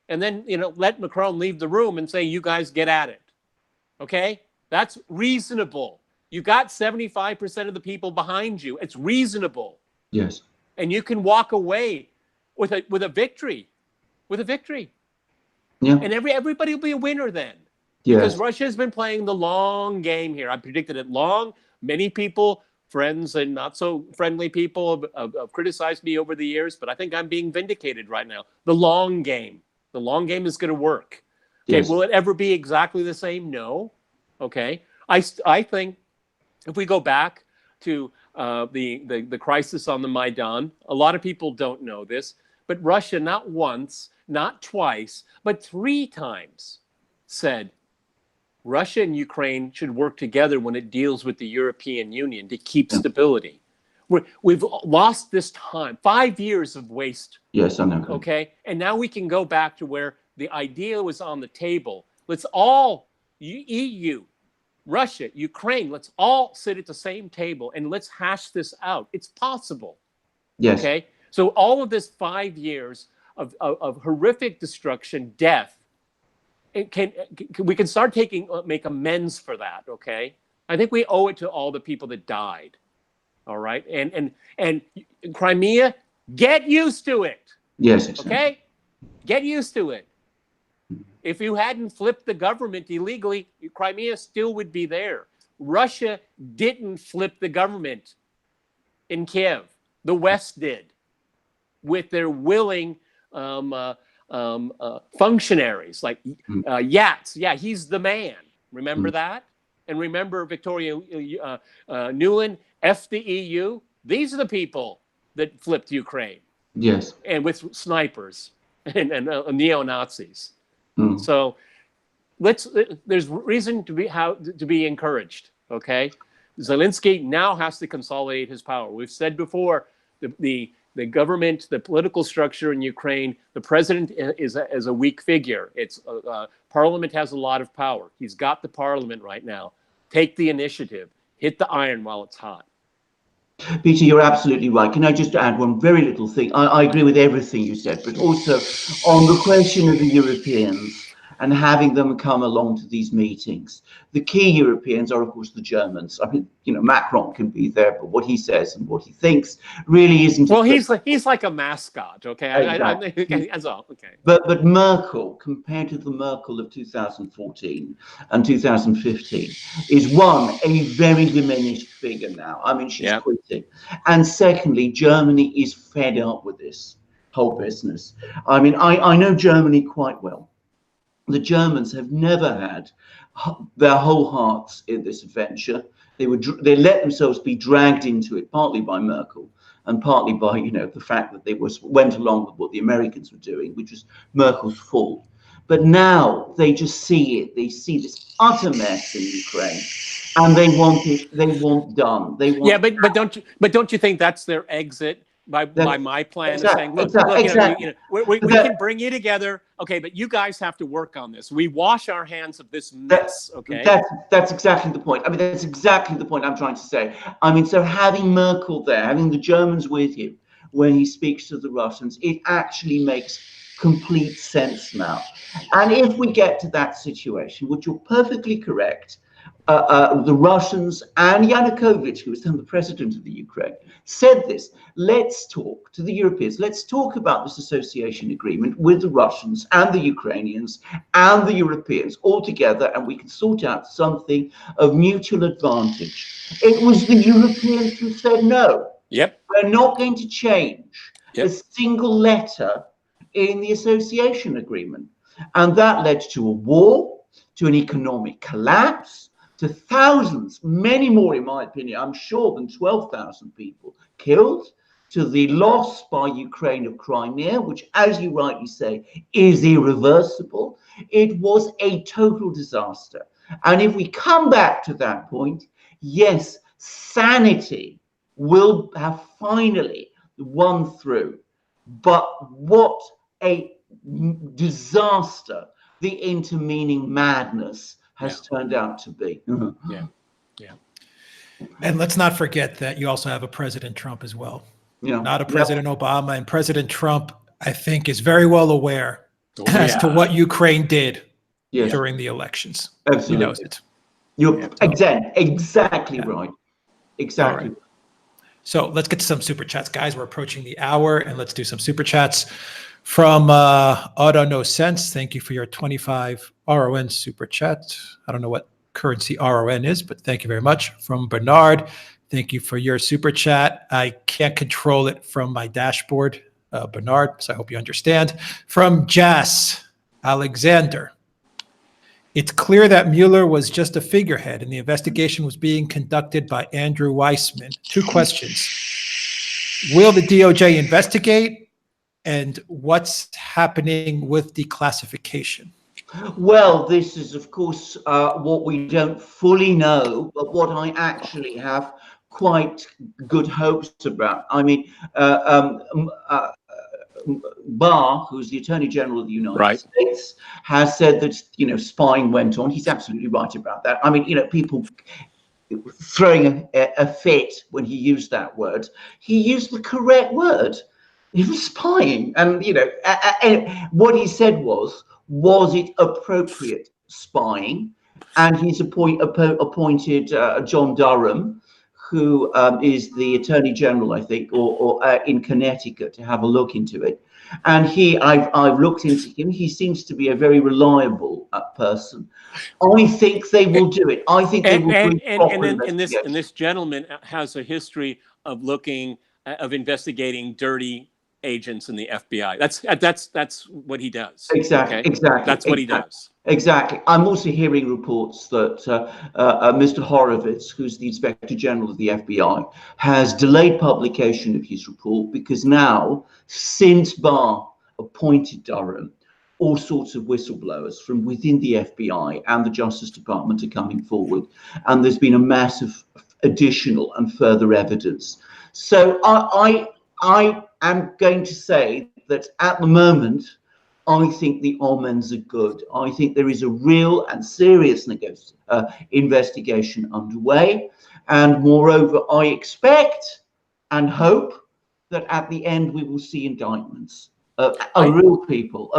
and then let Macron leave the room and say, "You guys get at it." Okay, that's reasonable. You got 75% of the people behind you. It's reasonable. And you can walk away with a victory, and everybody will be a winner then. Because Russia has been playing the long game here. I predicted it long. Many people, friends and not so friendly people, have criticized me over the years, but I think I'm being vindicated right now. The long game. The long game is going to work. Okay, will it ever be exactly the same? No. Okay. I think if we go back to the crisis on the Maidan, a lot of people don't know this, but Russia not once, not twice, but 3 times said, Russia and Ukraine should work together when it deals with the European Union to keep stability. We've lost this time, 5 years of waste. I know. Okay, and now we can go back to where the idea was on the table. Let's all, EU, Russia, Ukraine, let's all sit at the same table and let's hash this out. It's possible. Okay, so all of this 5 years of horrific destruction, death, we can start make amends for that. Okay, I think we owe it to all the people that died. All right, and Crimea, get used to it. Okay, get used to it. If you hadn't flipped the government illegally, Crimea still would be there. Russia didn't flip the government in Kiev. The West did, with their willing functionaries like Yats. Yeah, he's the man. Remember that? And remember Victoria Nuland, F the EU. These are the people that flipped Ukraine. And with snipers and neo-Nazis. So there's reason to be encouraged. Okay, Zelensky now has to consolidate his power. We've said before, the government, the political structure in Ukraine, the president is a weak figure. It's parliament has a lot of power. He's got the parliament right now. Take the initiative. Hit the iron while it's hot. Peter, you're absolutely right. Can I just add one very little thing? I agree with everything you said, but also on the question of the Europeans and having them come along to these meetings. The key Europeans are, of course, the Germans. I mean, Macron can be there, but what he says and what he thinks really isn't. Well, he's like a mascot, okay? Exactly. That's all, okay. But Merkel, compared to the Merkel of 2014 and 2015, is a very diminished figure now. I mean, she's quitting. And secondly, Germany is fed up with this whole business. I mean, I know Germany quite well. the Germans have never had their whole hearts in this adventure. They let themselves be dragged into it, partly by Merkel and partly by the fact that they went along with what the Americans were doing, which was Merkel's fault. But now they just see it. They see this utter mess in Ukraine, and they want it. They want done. They want. Yeah, but don't you think that's their exit by my plan of saying, look, exactly. we can bring you together, okay, but you guys have to work on this. We wash our hands of this mess, okay? That's exactly the point. I mean, that's exactly the point I'm trying to say. I mean, so having Merkel there, having the Germans with you when he speaks to the Russians, it actually makes complete sense now. And if we get to that situation, which you're perfectly correct, the Russians and Yanukovych, who was then the president of the Ukraine, said this: let's talk to the Europeans. Let's talk about this association agreement with the Russians and the Ukrainians and the Europeans all together, and we can sort out something of mutual advantage. It was the Europeans who said no. Yep. We're not going to change a single letter in the association agreement. And that led to a war, to an economic collapse, to thousands, many more, in my opinion, I'm sure, than 12,000 people killed, to the loss by Ukraine of Crimea, which, as you rightly say, is irreversible. It was a total disaster. And if we come back to that point, yes, sanity will have finally won through. But what a disaster the intervening madness has turned out to be. Yeah. And let's not forget that you also have a President Trump as well. Not a President Obama. And President Trump, I think, is very well aware as to what Ukraine did during the elections. Absolutely. He knows it. You're exactly right. Exactly. Right. So let's get to some super chats, guys. We're approaching the hour, and let's do some super chats. From Auto No Sense, thank you for your 25 RON super chat. I don't know what currency RON is, but thank you very much. From Bernard, thank you for your super chat. I can't control it from my dashboard, Bernard, so I hope you understand. From Jas Alexander, it's clear that Mueller was just a figurehead and the investigation was being conducted by Andrew Weissman. Two questions. Will the DOJ investigate? And what's happening with declassification? Well, this is, of course, what we don't fully know, but what I actually have quite good hopes about. I mean, Barr, who's the Attorney General of the United States, has said that, spying went on. He's absolutely right about that. I mean, people throwing a fit when he used that word. He used the correct word. He was spying, and what he said was it appropriate spying? And he's appointed John Durham, who is the Attorney General, I think, or in Connecticut, to have a look into it. And I've looked into him. He seems to be a very reliable person. I think they will do it. I think they will do it. And this gentleman has a history of investigating dirty agents in the FBI. That's what he does. Exactly. That's what he does. Exactly. I'm also hearing reports that Mr. Horowitz, who's the Inspector General of the FBI, has delayed publication of his report because now, since Barr appointed Durham, all sorts of whistleblowers from within the FBI and the Justice Department are coming forward, and there's been a massive additional and further evidence. So I am going to say that at the moment, I think the omens are good. I think there is a real and serious investigation underway. And moreover, I expect and hope that at the end we will see indictments of real people,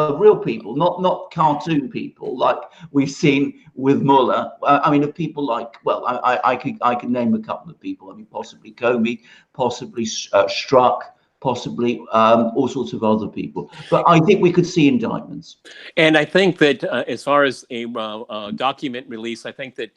not cartoon people like we've seen with Mueller. I mean, of people like, well, I could name a couple of people. I mean, possibly Comey, possibly Strzok, possibly all sorts of other people. But I think we could see indictments. And I think that as far as a document release, I think that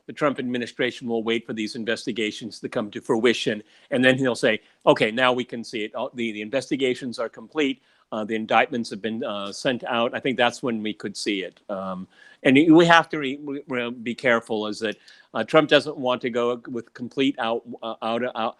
the Trump administration will wait for these investigations to come to fruition. And then he'll say, okay, now we can see it. The investigations are complete. the indictments have been sent out, I think that's when we could see it. And we have to be careful, is that Trump doesn't want to go with complete all-out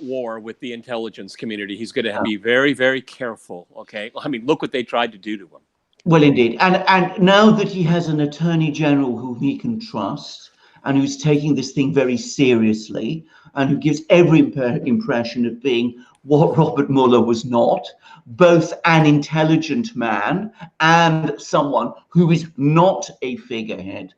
war with the intelligence community. He's going to be very, very careful. Okay, I mean, look what they tried to do to him. Well, indeed, and now that he has an attorney general whom he can trust and who's taking this thing very seriously and who gives every impression of being what Robert Mueller was not, both an intelligent man and someone who is not a figurehead,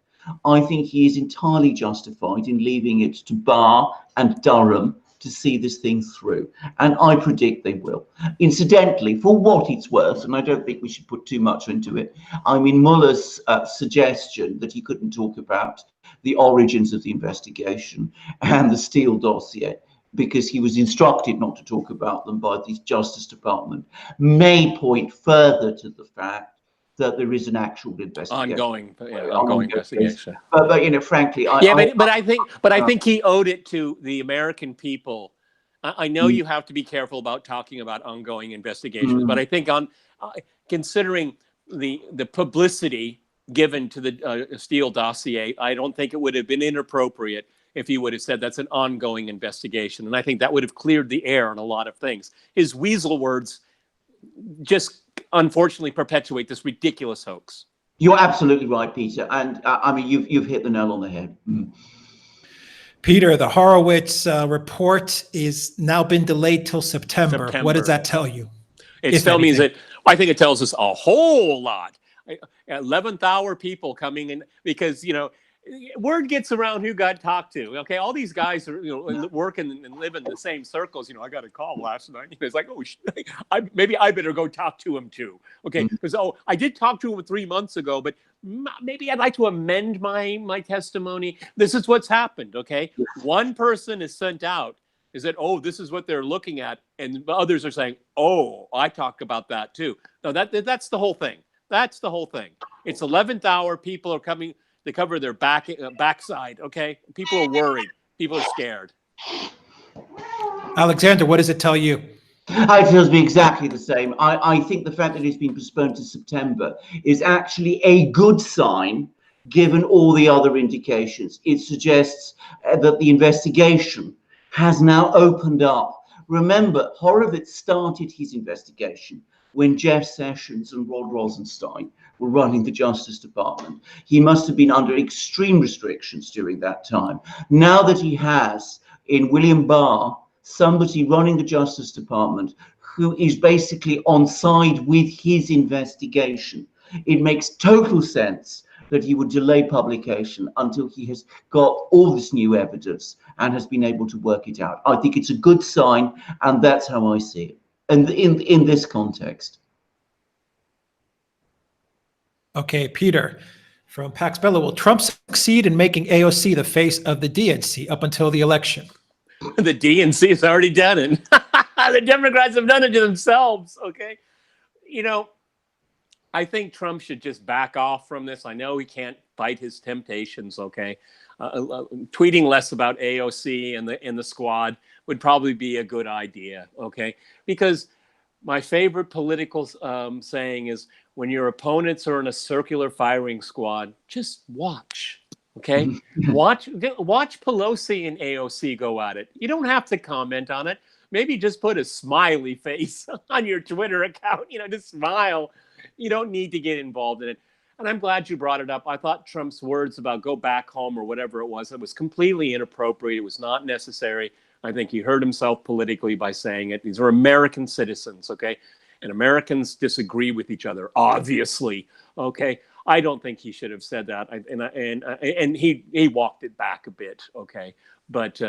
I think he is entirely justified in leaving it to Barr and Durham to see this thing through. And I predict they will. Incidentally, for what it's worth, and I don't think we should put too much into it, I mean, Mueller's suggestion that he couldn't talk about the origins of the investigation and the Steele dossier because he was instructed not to talk about them by the Justice Department may point further to the fact that there is an actual investigation, ongoing investigation. But you know, frankly, I think he owed it to the American people. I know you have to be careful about talking about ongoing investigations, but I think considering the publicity given to the Steele dossier, I don't think it would have been inappropriate if he would have said that's an ongoing investigation, and I think that would have cleared the air on a lot of things. His weasel words just unfortunately perpetuate this ridiculous hoax. You're absolutely right, Peter. And I mean, you've hit the nail on the head. Peter, the Horowitz report is now been delayed till September. What does that tell you? It still means that I think it tells us a whole lot. 11th hour people coming in because, you know, word gets around who got talked to. Okay, all these guys are, you know, working and live in the same circles. You know, I got a call last night. It's like, oh, maybe I better go talk to him too. Okay, because I did talk to him 3 months ago, but maybe I'd like to amend my testimony. This is what's happened. Okay, one person is sent out. Is that, oh, this is what they're looking at, and others are saying, oh, I talk about that too. No, that's the whole thing. That's the whole thing. It's 11th hour. People are coming. They cover their backside, okay? People are worried. People are scared. Alexander, what does it tell you? It tells me exactly the same. I think the fact that it's been postponed to September is actually a good sign, given all the other indications. It suggests that the investigation has now opened up. Remember, Horowitz started his investigation when Jeff Sessions and Rod Rosenstein were running the Justice Department. He must have been under extreme restrictions during that time. Now that he has, in William Barr, somebody running the Justice Department who is basically on side with his investigation, it makes total sense that he would delay publication until he has got all this new evidence and has been able to work it out. I think it's a good sign, and that's how I see it. And in this context. Okay, Peter, from Pax Bella, will Trump succeed in making AOC the face of the DNC up until the election? The DNC has already done it. The Democrats have done it to themselves, okay? You know, I think Trump should just back off from this. I know he can't fight his temptations, okay? Tweeting less about AOC and the squad would probably be a good idea, okay? Because my favorite political saying is, when your opponents are in a circular firing squad, just watch, okay? Watch Pelosi and AOC go at it. You don't have to comment on it. Maybe just put a smiley face on your Twitter account, you know, just smile. You don't need to get involved in it. And I'm glad you brought it up. I thought Trump's words about go back home or whatever it was completely inappropriate. It was not necessary. I think he hurt himself politically by saying it. These are American citizens, okay? And Americans disagree with each other, obviously, okay? I don't think he should have said that. And he walked it back a bit, okay? But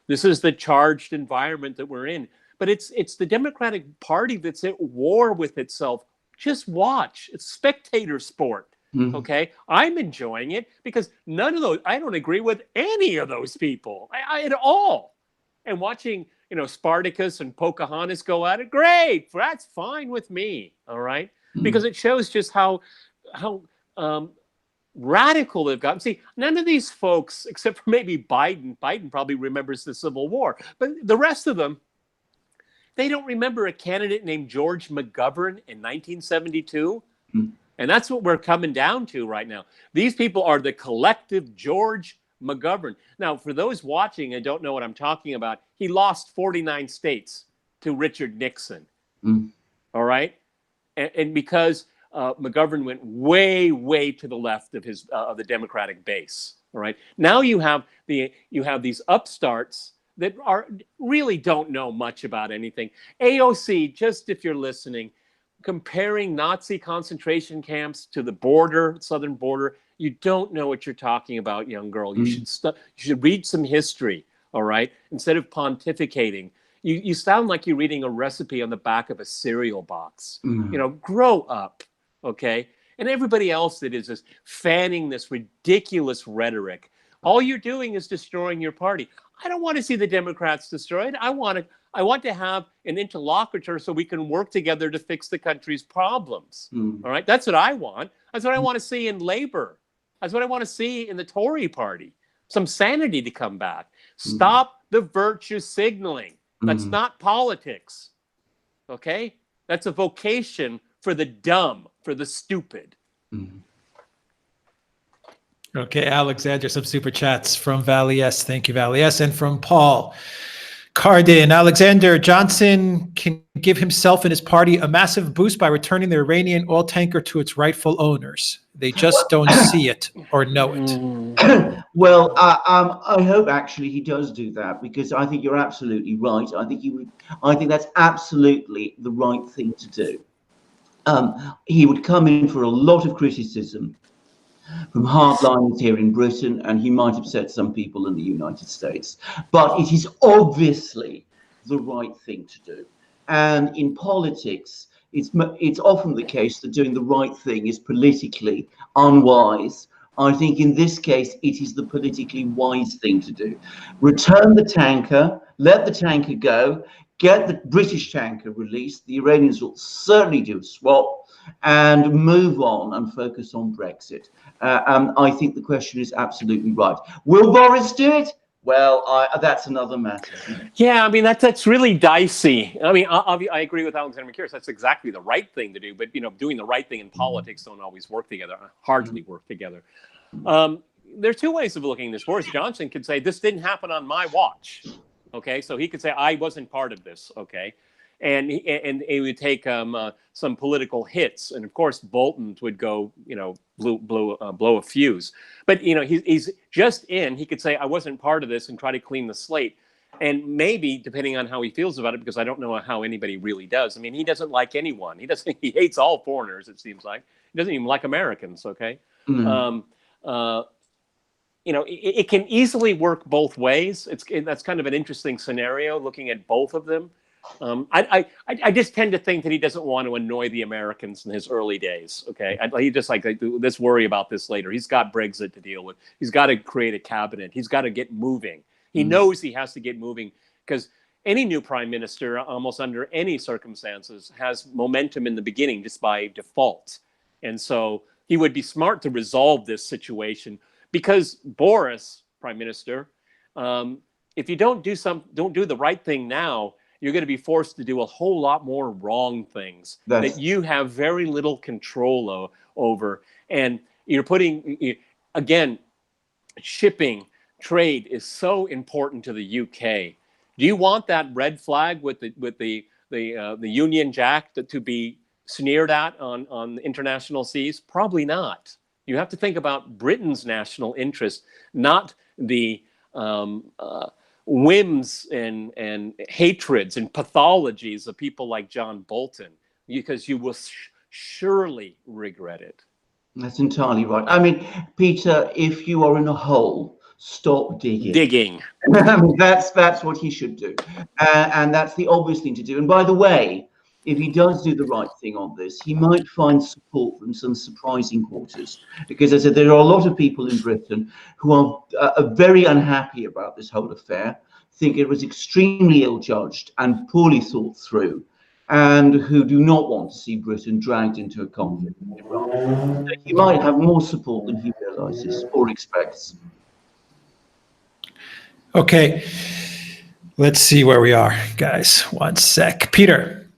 this is the charged environment that we're in. But it's the Democratic Party that's at war with itself. Just watch. It's spectator sport. Okay, I'm enjoying it because none of those. I don't agree with any of those people at all. And watching, you know, Spartacus and Pocahontas go at it, great. That's fine with me. All right, because it shows just how radical they've gotten. See, none of these folks, except for maybe Biden. Biden probably remembers the Civil War, but the rest of them. They don't remember a candidate named George McGovern in 1972. And that's what we're coming down to right now. These people are the collective George McGovern. Now, for those watching and don't know what I'm talking about, he lost 49 states to Richard Nixon. All right? And because McGovern went way, way to the left of his of the Democratic base. All right? Now you have these upstarts that really don't know much about anything. AOC, just if you're listening, comparing Nazi concentration camps to the border, southern border, you don't know what you're talking about, young girl. You should read some history, all right? Instead of pontificating. You sound like you're reading a recipe on the back of a cereal box. You know, grow up, okay? And everybody else that is just fanning this ridiculous rhetoric, all you're doing is destroying your party. I don't want to see the Democrats destroyed. I want to have an interlocutor so we can work together to fix the country's problems. All right, that's what I want. That's what I want to see in Labor. That's what I want to see in the Tory party. Some sanity to come back. Stop the virtue signaling. That's not politics. Okay, that's a vocation for the dumb, for the stupid. Okay, Alexander, some super chats from Valley S. Thank you, Valley S. And from Paul Cardin. Alexander, Johnson can give himself and his party a massive boost by returning the Iranian oil tanker to its rightful owners. They just don't see it or know it. Well, I hope actually he does do that, because I think you're absolutely right. I think that's absolutely the right thing to do. He would come in for a lot of criticism from hardliners here in Britain, and he might upset some people in the United States. But it is obviously the right thing to do. And in politics, it's often the case that doing the right thing is politically unwise. I think in this case, it is the politically wise thing to do. Return the tanker, let the tanker go, get the British tanker released. The Iranians will certainly do a swap, and move on and focus on Brexit. I think the question is absolutely right. Will Boris do it? Well, that's another matter. Yeah, I mean, that's really dicey. I mean, I agree with Alexander McKeers. That's exactly the right thing to do. But, you know, doing the right thing in politics don't always work together, hardly work together. There are two ways of looking at this. Boris Johnson could say, this didn't happen on my watch. Okay, so he could say, I wasn't part of this. Okay. And he would take some political hits, and of course Bolton would go, you know, blow a fuse. But you know, he's just in. He could say, "I wasn't part of this," and try to clean the slate. And maybe, depending on how he feels about it, because I don't know how anybody really does. I mean, he doesn't like anyone. He hates all foreigners. It seems like he doesn't even like Americans. Okay. You know, it can easily work both ways. That's kind of an interesting scenario, looking at both of them. I just tend to think that he doesn't want to annoy the Americans in his early days. Okay, he just like let's worry about this later. He's got Brexit to deal with. He's got to create a cabinet. He's got to get moving. He knows he has to get moving, because any new prime minister, almost under any circumstances, has momentum in the beginning just by default. And so he would be smart to resolve this situation, because Boris, prime minister, if you don't do the right thing now, you're going to be forced to do a whole lot more wrong things that you have very little control over. And you're putting, again, shipping, trade is so important to the UK. Do you want that red flag with the Union Jack to be sneered at on international seas? Probably not. You have to think about Britain's national interest, not the whims and hatreds and pathologies of people like John Bolton, because you will surely regret it. That's entirely right. I mean, Peter, if you are in a hole, stop digging. That's what he should do, and that's the obvious thing to do. And by the way, if he does do the right thing on this, he might find support from some surprising quarters, because as I said, there are a lot of people in Britain who are very unhappy about this whole affair, think it was extremely ill-judged and poorly thought through, and who do not want to see Britain dragged into a conflict with Iran. So he might have more support than he realizes or expects. Okay. Let's see where we are, guys. One sec. Peter,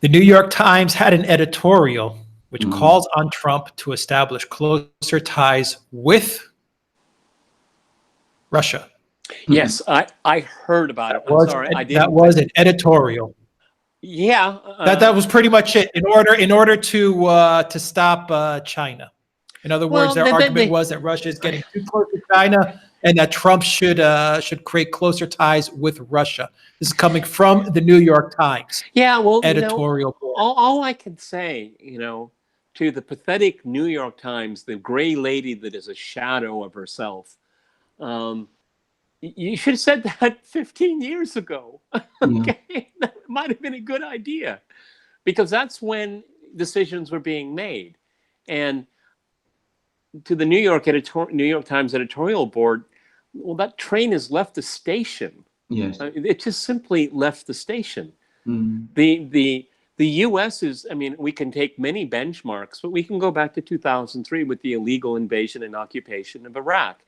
the New York Times had an editorial which calls on Trump to establish closer ties with Russia. Yes, I heard about it. I'm sorry, I didn't. That was an editorial. Yeah, That was pretty much it. In order to stop China. In other words, their argument was that Russia is getting too close to China, and that Trump should create closer ties with Russia. This is coming from the New York Times. Yeah, well, editorial. All I can say, to the pathetic New York Times, the gray lady that is a shadow of herself, you should have said that 15 years ago. Okay, that might have been a good idea, because that's when decisions were being made. And to the New York Times editorial board, well, that train has left the station. Yes, it just simply left the station. The U.S. is, we can take many benchmarks, but we can go back to 2003 with the illegal invasion and occupation of Iraq.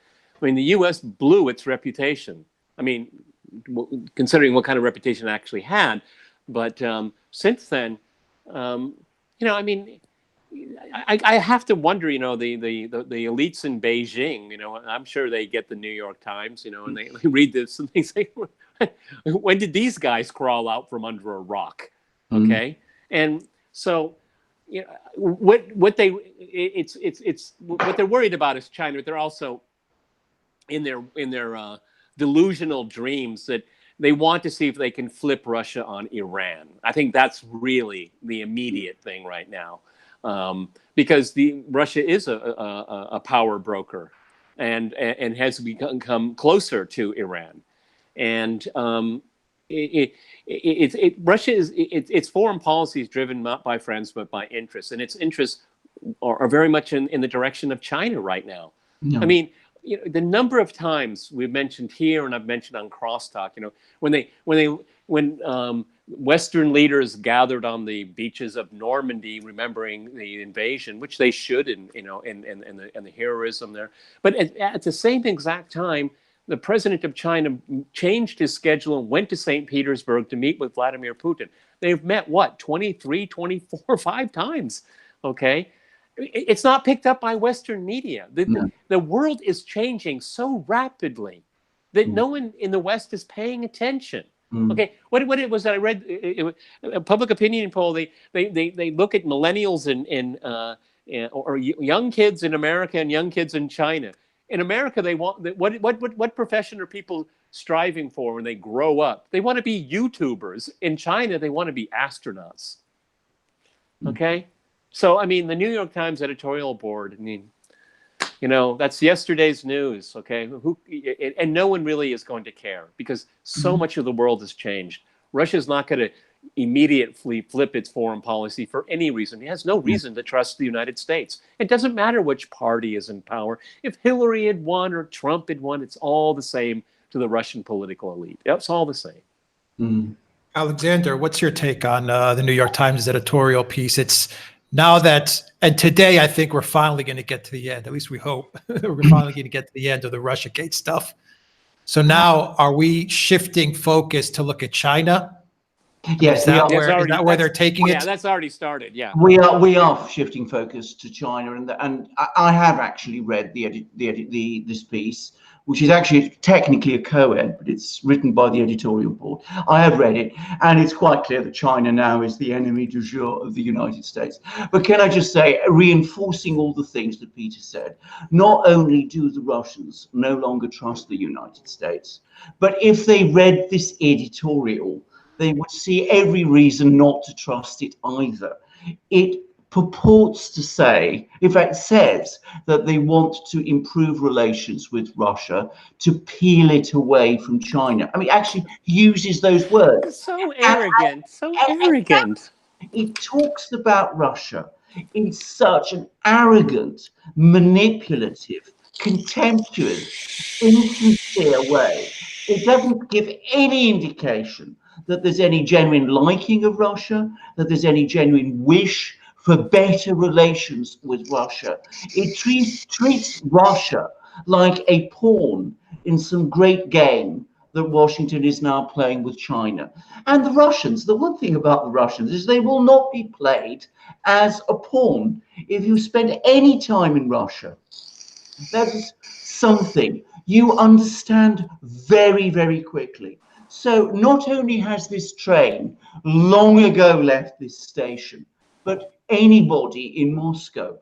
The U.S. blew its reputation. Considering what kind of reputation it actually had. But since then, I have to wonder, the elites in Beijing, I'm sure they get the New York Times, and they read this and they say, when did these guys crawl out from under a rock? Okay. And so, what they're worried about is China. They're also in their delusional dreams that they want to see if they can flip Russia on Iran. I think that's really the immediate thing right now, because Russia is a power broker, and has become closer to Iran, and Russia is its foreign policy is driven not by friends but by interests, and its interests are very much in the direction of China right now. No. The number of times we've mentioned here, and I've mentioned on Crosstalk, when Western leaders gathered on the beaches of Normandy, remembering the invasion, which they should, and the heroism there. But at the same exact time, the president of China changed his schedule and went to St. Petersburg to meet with Vladimir Putin. They've met, 23, 24, 5 times, okay? It's not picked up by Western media. The world is changing so rapidly that no one in the West is paying attention. Okay, what it was that I read, a public opinion poll. They look at millennials or young kids in America and young kids in China. In America, they want what profession are people striving for when they grow up? They want to be YouTubers. In China, they want to be astronauts. Okay. So, the New York Times editorial board, that's yesterday's news, okay? And no one really is going to care, because so much of the world has changed. Russia's not going to immediately flip its foreign policy for any reason. It has no reason to trust the United States. It doesn't matter which party is in power. If Hillary had won or Trump had won, it's all the same to the Russian political elite. It's all the same. Alexander, what's your take on the New York Times editorial piece? It's now and today, I think we're finally going to get to the end. At least we hope. We're finally going to get to the end of the Russiagate stuff. So now, are we shifting focus to look at China? Yes, is that where they're taking it? Yeah, that's already started. Yeah, we are shifting focus to China, and I have actually read this piece, which is actually technically a co-ed, but it's written by the editorial board. I have read it, and it's quite clear that China now is the enemy du jour of the United States. But can I just say, reinforcing all the things that Peter said, not only do the Russians no longer trust the United States, but if they read this editorial, they would see every reason not to trust it either. It purports to say, in fact says, that they want to improve relations with Russia, to peel it away from China. Actually uses those words. So arrogant, arrogant. It talks about Russia in such an arrogant, manipulative, contemptuous, insincere way. It doesn't give any indication that there's any genuine liking of Russia, that there's any genuine wish for better relations with Russia. It treats Russia like a pawn in some great game that Washington is now playing with China. And the Russians, the one thing about the Russians is they will not be played as a pawn. If you spend any time in Russia, that's something you understand very, very quickly. So not only has this train long ago left this station, but anybody in Moscow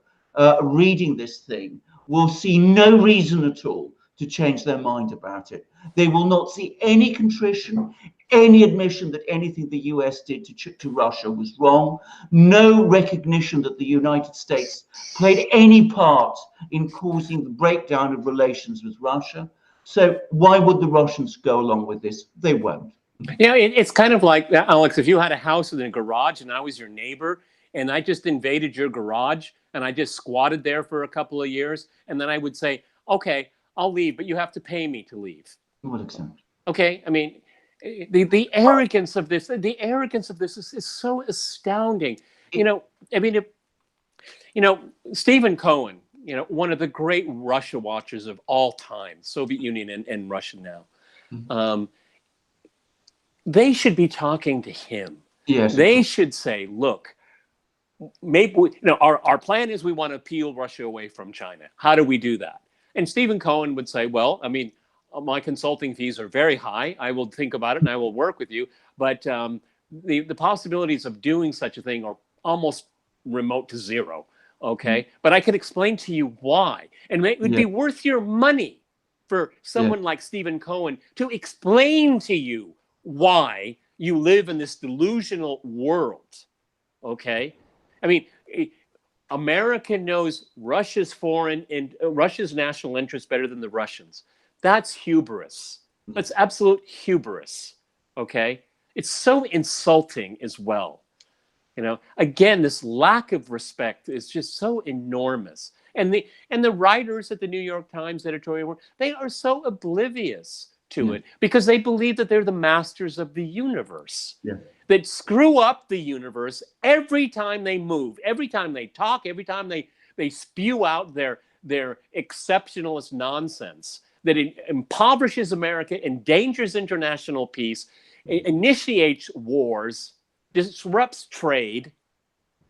reading this thing will see no reason at all to change their mind about it. They will not see any contrition, any admission that anything the US did to Russia was wrong, no recognition that the United States played any part in causing the breakdown of relations with Russia. So why would the Russians go along with this? They won't. It's kind of like, Alex, if you had a house with a garage and I was your neighbor and I just invaded your garage and I just squatted there for a couple of years, and then I would say, okay, I'll leave, but you have to pay me to leave. To what extent? Okay, I mean, the arrogance of this, is so astounding. Stephen Cohen, one of the great Russia watchers of all time, Soviet Union and Russia now. Mm-hmm. They should be talking to him. Yes. They should say, look, maybe our plan is we want to peel Russia away from China. How do we do that? And Stephen Cohen would say, well, I mean, my consulting fees are very high. I will think about it and I will work with you. But the possibilities of doing such a thing are almost remote to zero. Okay. Mm-hmm. But I can explain to you why. And it would be worth your money for someone like Stephen Cohen to explain to you why you live in this delusional world. Okay. I mean, America knows Russia's foreign and Russia's national interest better than the Russians. That's hubris. That's absolute hubris. Okay. It's so insulting as well. Again, this lack of respect is just so enormous. And the writers at the New York Times editorial, they are so oblivious to it because they believe that they're the masters of the universe. Yeah. That screw up the universe every time they move, every time they talk, every time they spew out their exceptionalist nonsense that impoverishes America, endangers international peace, initiates wars, disrupts trade,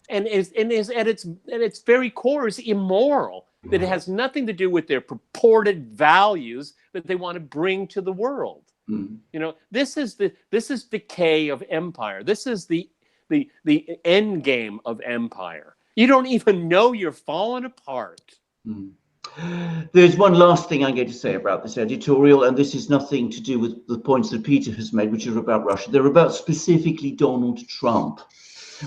and is at its very core is immoral. That it has nothing to do with their purported values that they want to bring to the world. Mm-hmm. This is decay of empire. This is the end game of empire. You don't even know you're falling apart. Mm. There's one last thing I'm going to say about this editorial, and this is nothing to do with the points that Peter has made, which are about Russia. They're about specifically Donald Trump,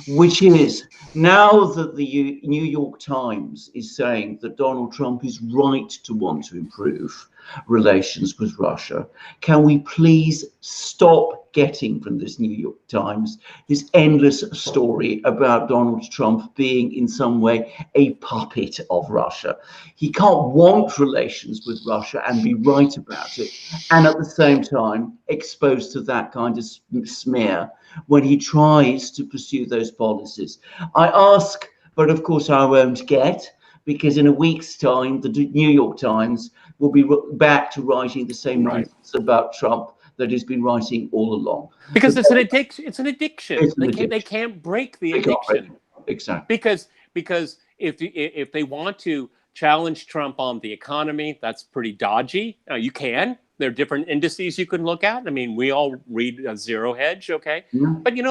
which is now that the New York Times is saying that Donald Trump is right to want to improve relations with Russia. Can we please stop getting from this New York Times this endless story about Donald Trump being in some way a puppet of Russia? He can't want relations with Russia and be right about it, and at the same time exposed to that kind of smear when he tries to pursue those policies. I ask, but of course I won't get, because in a week's time, the New York Times will be back to writing the same nonsense about Trump that he's been writing all along. Because it's an addiction. It's an addiction. They can't break the addiction. Exactly. Because if they want to challenge Trump on the economy, that's pretty dodgy. You can. There are different indices you can look at. I mean, we all read Zero Hedge, okay? Yeah. But you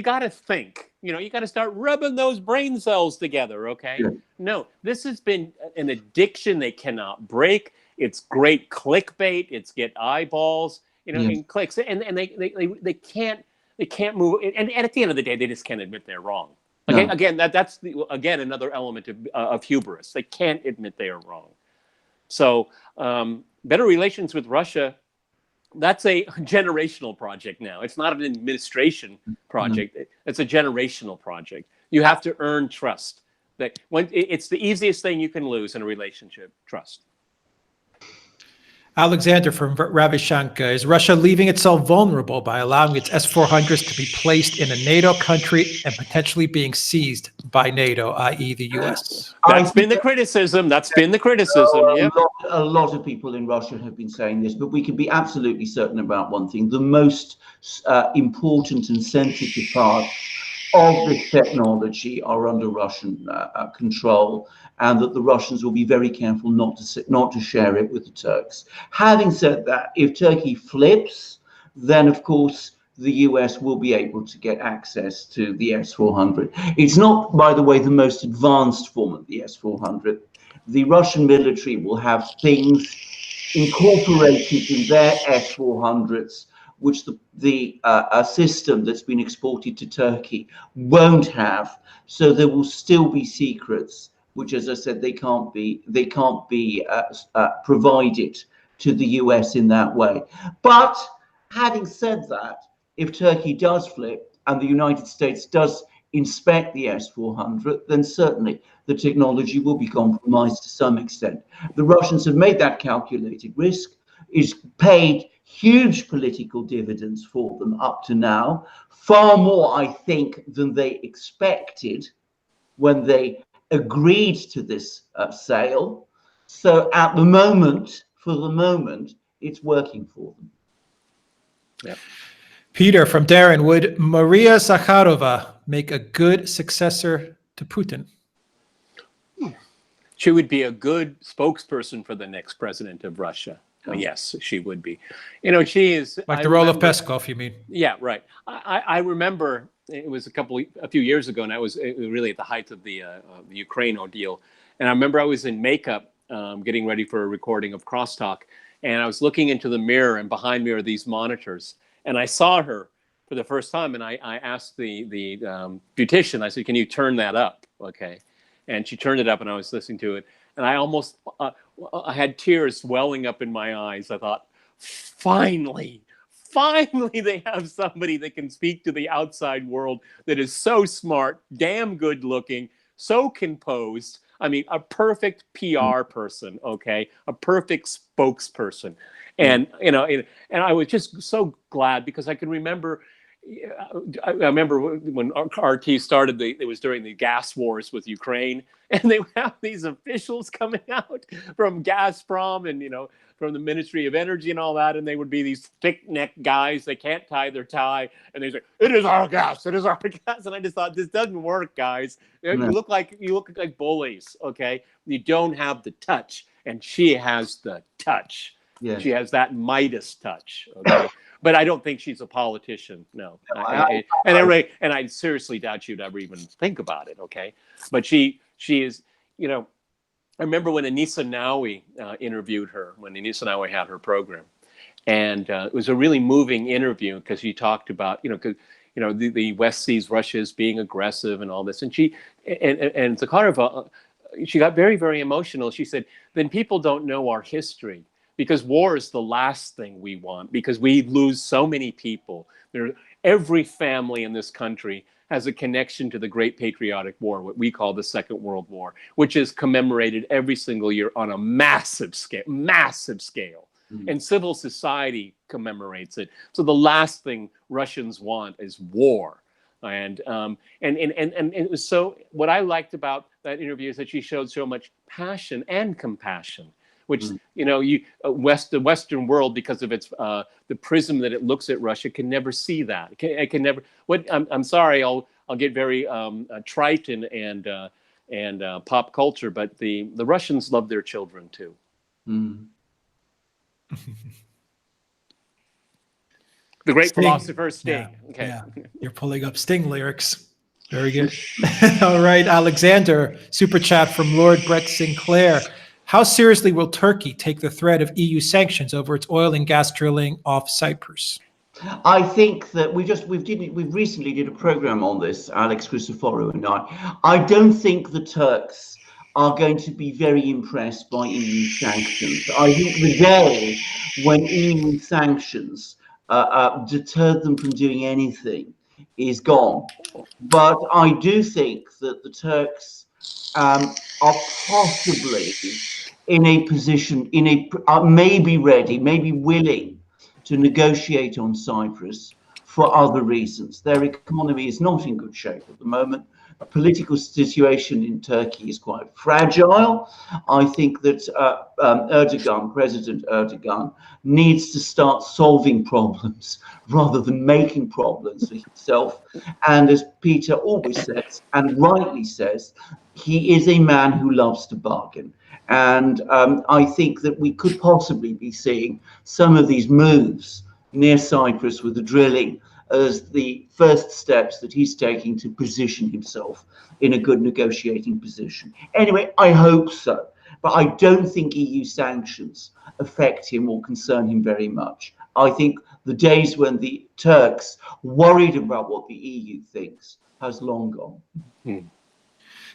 got to think. You got to start rubbing those brain cells together, okay? Yeah. No, this has been an addiction they cannot break. It's great clickbait. It's get eyeballs, and clicks, and they can't move. And at the end of the day, they just can't admit they're wrong. Okay, no. Again, that's another element of hubris. They can't admit they are wrong. So better relations with Russia, that's a generational project now. It's not an administration project. Mm-hmm. It's a generational project. You have to earn trust. It's the easiest thing you can lose in a relationship, trust. Alexander from Ravishanka, is Russia leaving itself vulnerable by allowing its S-400s to be placed in a NATO country and potentially being seized by NATO, i.e. the US? That's been the criticism. That's been the criticism. Yep. A lot of people in Russia have been saying this, but we can be absolutely certain about one thing. The most important and sensitive parts of this technology are under Russian control, and that the Russians will be very careful not to share it with the Turks. Having said that, if Turkey flips, then of course the US will be able to get access to the S-400. It's not, by the way, the most advanced form of the S-400. The Russian military will have things incorporated in their S-400s, which the system that's been exported to Turkey won't have. So there will still be secrets, which, as I said, they can't be provided to the US in that way. But having said that, if Turkey does flip and the United States does inspect the S-400, then certainly the technology will be compromised to some extent. The Russians have made that calculated risk, is paid huge political dividends for them up to now, far more, I think, than they expected when they agreed to this sale. So at the moment, for the moment, it's working for them. Yep. Peter from Darren, would Maria Zakharova make a good successor to Putin? She would be a good spokesperson for the next president of Russia. Oh, yes, she would be. You know, she is like the role of Peskov, you mean? Yeah, right. I remember it was a few years ago, and it was really at the height of the Ukraine ordeal. And I remember I was in makeup, getting ready for a recording of Crosstalk, and I was looking into the mirror, and behind me are these monitors, and I saw her for the first time, and I asked the beautician, I said, "Can you turn that up?" Okay, and she turned it up, and I was listening to it, and I almost I had tears welling up in my eyes. I thought, finally they have somebody that can speak to the outside world that is so smart, damn good looking, so composed. I mean, a perfect PR person, okay? A perfect spokesperson. And, you know, and I was just so glad because I can remember, I remember when RT started, it was during the gas wars with Ukraine, and they would have these officials coming out from Gazprom and, you know, from the Ministry of Energy and all that, and they would be these thick-necked guys. They can't tie their tie, and they say, "It is our gas, it is our gas." And I just thought, this doesn't work, guys. You look like bullies, okay? You don't have the touch, and she has the touch. Yeah. She has that Midas touch, okay? But I don't think she's a politician, no. And I seriously doubt she'd ever even think about it, okay? But she is, you know, I remember when Anissa Nawi interviewed her, when Anissa Nawi had her program. And it was a really moving interview because she talked about, the West sees Russia as being aggressive and all this. And Zakharova, she got very, very emotional. She said, then people don't know our history, because war is the last thing we want, because we lose so many people. Every family in this country has a connection to the Great Patriotic War, what we call the Second World War, which is commemorated every single year on a massive scale. Mm-hmm. And civil society commemorates it. So the last thing Russians want is war. And it was so, what I liked about that interview is that she showed so much passion and compassion, which, the Western world, because of its the prism that it looks at Russia, can never see that. It can never. I'm sorry, I'll get very trite and pop culture, but the Russians love their children too. Mm. The great Sting. Philosopher Sting. Yeah. Okay, yeah. You're pulling up Sting lyrics. Very good. All right, Alexander, super chat from Lord Brett Sinclair. How seriously will Turkey take the threat of EU sanctions over its oil and gas drilling off Cyprus? I think that we recently did a program on this, Alex Christoforou and I don't think the Turks are going to be very impressed by EU sanctions. I think the day when EU sanctions deterred them from doing anything is gone. But I do think that the Turks are possibly in a position, may be ready, may be willing to negotiate on Cyprus for other reasons. Their economy is not in good shape at the moment. The political situation in Turkey is quite fragile. I think that President Erdogan, needs to start solving problems rather than making problems for himself. And as Peter always says, and rightly says, he is a man who loves to bargain. And I think that we could possibly be seeing some of these moves near Cyprus with the drilling as the first steps that he's taking to position himself in a good negotiating position. Anyway, I hope so, but I don't think EU sanctions affect him or concern him very much. I think the days when the Turks worried about what the EU thinks has long gone.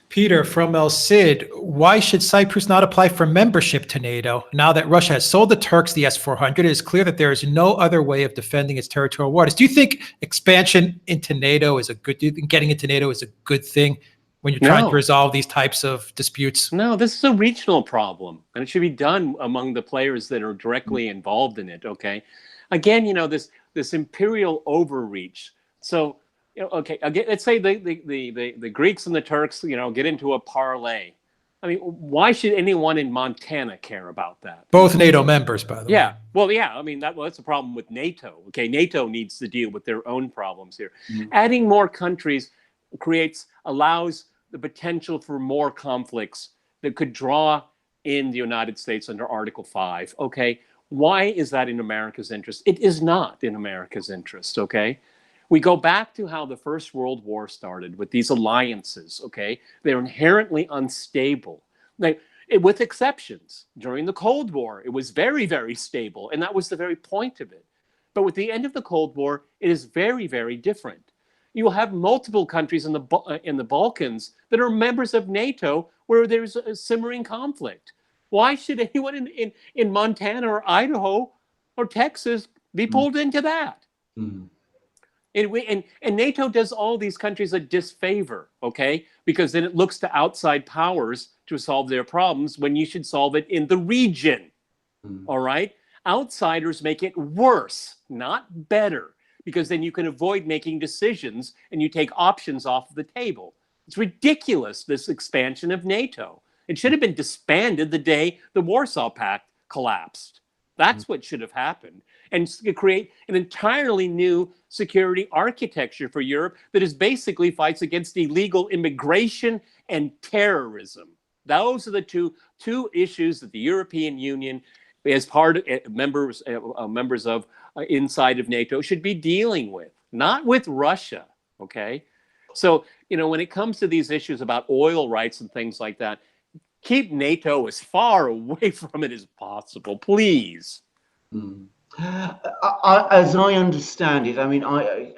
Peter from El Cid, why should Cyprus not apply for membership to NATO? Now that Russia has sold the Turks the S-400, it is clear that there is no other way of defending its territorial waters. Do you think expansion into NATO is getting into NATO is a good thing when you're trying to resolve these types of disputes? No, this is a regional problem, and it should be done among the players that are directly involved in it, okay? Again, this imperial overreach. So, okay, again, let's say the Greeks and the Turks, get into a parlay. I mean, why should anyone in Montana care about that? Both NATO members, by the way. Yeah, well, yeah. I mean, that's a problem with NATO. Okay, NATO needs to deal with their own problems here. Adding more countries allows the potential for more conflicts that could draw in the United States under Article 5. Okay, why is that in America's interest? It is not in America's interest. Okay. We go back to how the First World War started with these alliances, okay? They're inherently unstable. With exceptions. During the Cold War, it was very, very stable, and that was the very point of it. But with the end of the Cold War, it is very, very different. You will have multiple countries in the Balkans that are members of NATO where there's a simmering conflict. Why should anyone in Montana or Idaho or Texas be pulled into that? And NATO does all these countries a disfavor, okay? Because then it looks to outside powers to solve their problems when you should solve it in the region, all right? Outsiders make it worse, not better, because then you can avoid making decisions and you take options off the table. It's ridiculous, this expansion of NATO. It should have been disbanded the day the Warsaw Pact collapsed. That's what should have happened. And create an entirely new security architecture for Europe that is basically fights against illegal immigration and terrorism. Those are the two issues that the European Union, as part of members of inside of NATO, should be dealing with, not with Russia. Okay, so when it comes to these issues about oil rights and things like that, keep NATO as far away from it as possible, please. As I understand it, I mean,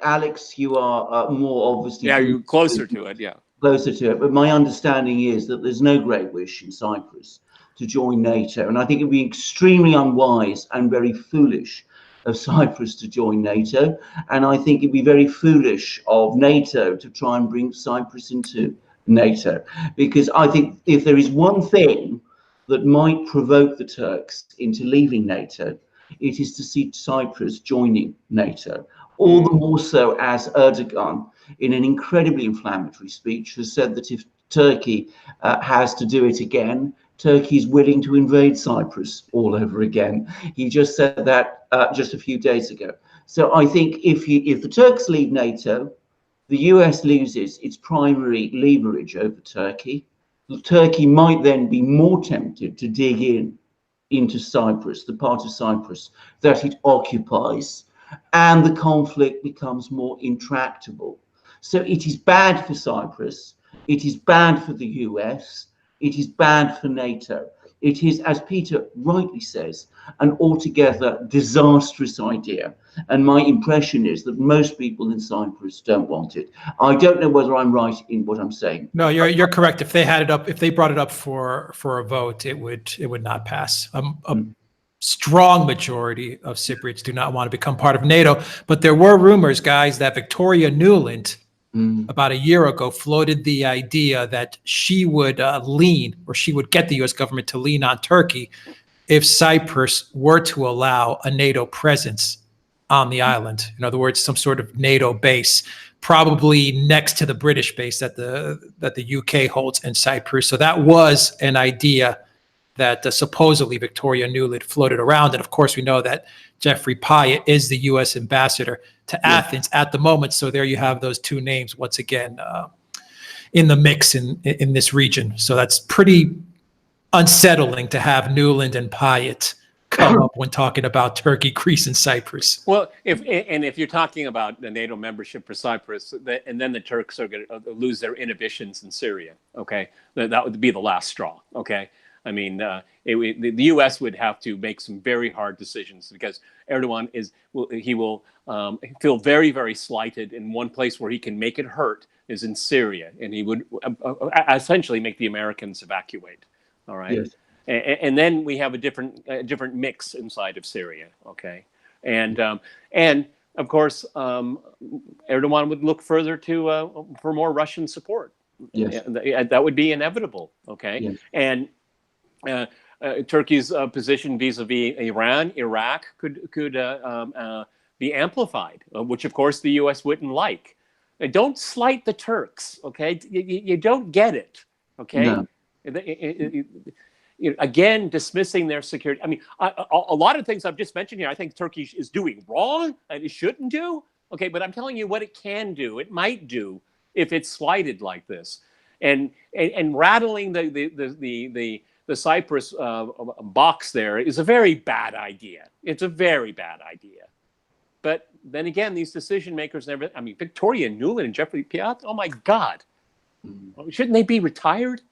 Alex, you are more obviously... Yeah, you're closer to it, yeah. Closer to it, but my understanding is that there's no great wish in Cyprus to join NATO, and I think it would be extremely unwise and very foolish of Cyprus to join NATO, and I think it'd be very foolish of NATO to try and bring Cyprus into NATO, because I think if there is one thing that might provoke the Turks into leaving NATO, it is to see Cyprus joining NATO. All the more so as Erdogan, in an incredibly inflammatory speech, has said that if Turkey has to do it again, Turkey is willing to invade Cyprus all over again. He just said that just a few days ago. So I think if the Turks leave NATO, the US loses its primary leverage over Turkey. Turkey might then be more tempted to dig into Cyprus, the part of Cyprus that it occupies, and the conflict becomes more intractable. So it is bad for Cyprus, it is bad for the US, it is bad for NATO. It is, as Peter rightly says, an altogether disastrous idea. And my impression is that most people in Cyprus don't want it. I don't know whether I'm right in what I'm saying. No, you're correct. If they brought it up for a vote, it would not pass. A strong majority of Cypriots do not want to become part of NATO. But there were rumors, guys, that Victoria Nuland about a year ago, floated the idea that she would she would get the U.S. government to lean on Turkey if Cyprus were to allow a NATO presence on the island. In other words, some sort of NATO base, probably next to the British base that the UK holds in Cyprus. So that was an idea that supposedly Victoria Nuland floated around. And of course, we know that Jeffrey Pyatt is the U.S. ambassador to Athens at the moment. So there you have those two names once again in the mix in this region. So that's pretty unsettling to have Nuland and Pyatt come up when talking about Turkey, Greece, and Cyprus. Well, if you're talking about the NATO membership for Cyprus, and then the Turks are going to lose their inhibitions in Syria, okay, that would be the last straw, okay? I mean, the U.S. would have to make some very hard decisions because Erdogan will feel very, very slighted, in one place where he can make it hurt is in Syria, and he would essentially make the Americans evacuate. All right, yes. And then we have a different mix inside of Syria. Okay, and of course Erdogan would look further for more Russian support. Yes, that would be inevitable. Okay, yes. And Turkey's position vis-a-vis Iran, Iraq could be amplified, which of course the U.S. wouldn't like. Don't slight the Turks, okay? You don't get it, okay? No. Again, dismissing their security. I mean, a lot of things I've just mentioned here, I think Turkey is doing wrong and it shouldn't do. Okay, but I'm telling you what it can do. It might do if it's slighted like this, and rattling the Cyprus box there is a very bad idea. It's a very bad idea. But then again, these decision makers never. I mean, Victoria Nuland and Jeffrey Pyatt. Oh my God, shouldn't they be retired?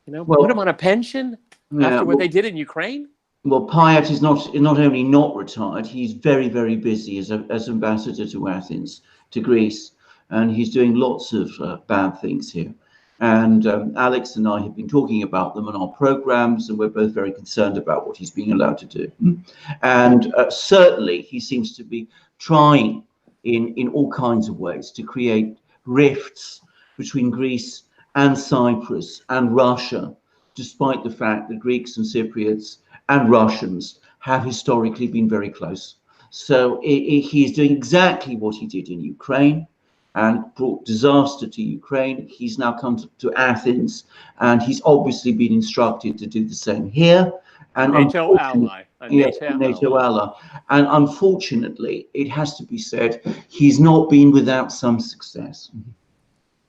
You know, put them on a pension after what they did in Ukraine. Well, Pyatt is not only not retired, he's very, very busy as ambassador to Athens, to Greece, and he's doing lots of bad things here. And Alex and I have been talking about them on our programs, and we're both very concerned about what he's being allowed to do. And certainly he seems to be trying in all kinds of ways to create rifts between Greece and Cyprus and Russia, despite the fact that Greeks and Cypriots and Russians have historically been very close. So he is doing exactly what he did in Ukraine and brought disaster to Ukraine. He's now come to Athens, and he's obviously been instructed to do the same here. And NATO ally. NATO ally. And unfortunately, it has to be said, he's not been without some success.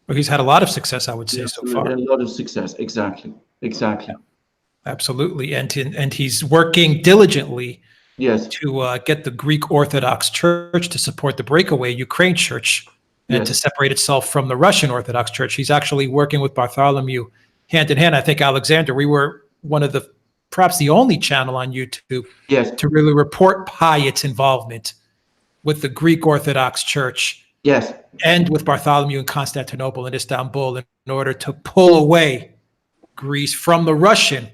Well, he's had a lot of success, I would say, so far. A lot of success, exactly. Yeah, absolutely, and he's working diligently to get the Greek Orthodox Church to support the breakaway Ukraine Church and to separate itself from the Russian Orthodox Church. He's actually working with Bartholomew hand in hand. I think, Alexander, we were one of perhaps the only channel on YouTube to really report Pyatt's involvement with the Greek Orthodox Church. Yes. And with Bartholomew in Constantinople and Istanbul in order to pull away Greece from the Russian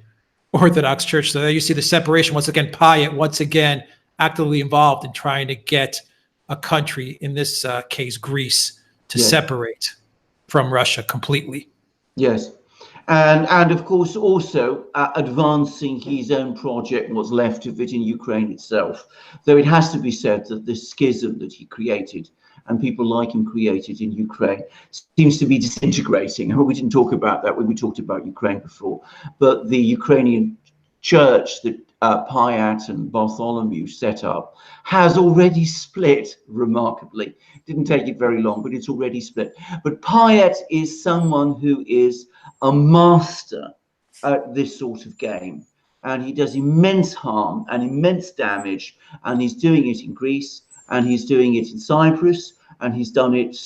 Orthodox Church. So there you see the separation. Once again, Pyatt, once again, actively involved in trying to get a country, in this case, Greece, to separate from Russia completely. Yes. And of course, also advancing his own project, what's left of it in Ukraine itself. Though it has to be said that the schism that he created and people like him created in Ukraine seems to be disintegrating. We didn't talk about that when we talked about Ukraine before, but the Ukrainian church that Pyatt and Bartholomew set up has already split remarkably. Didn't take it very long, but it's already split. But Pyatt is someone who is a master at this sort of game, and he does immense harm and immense damage, and he's doing it in Greece, and he's doing it in Cyprus, and he's done it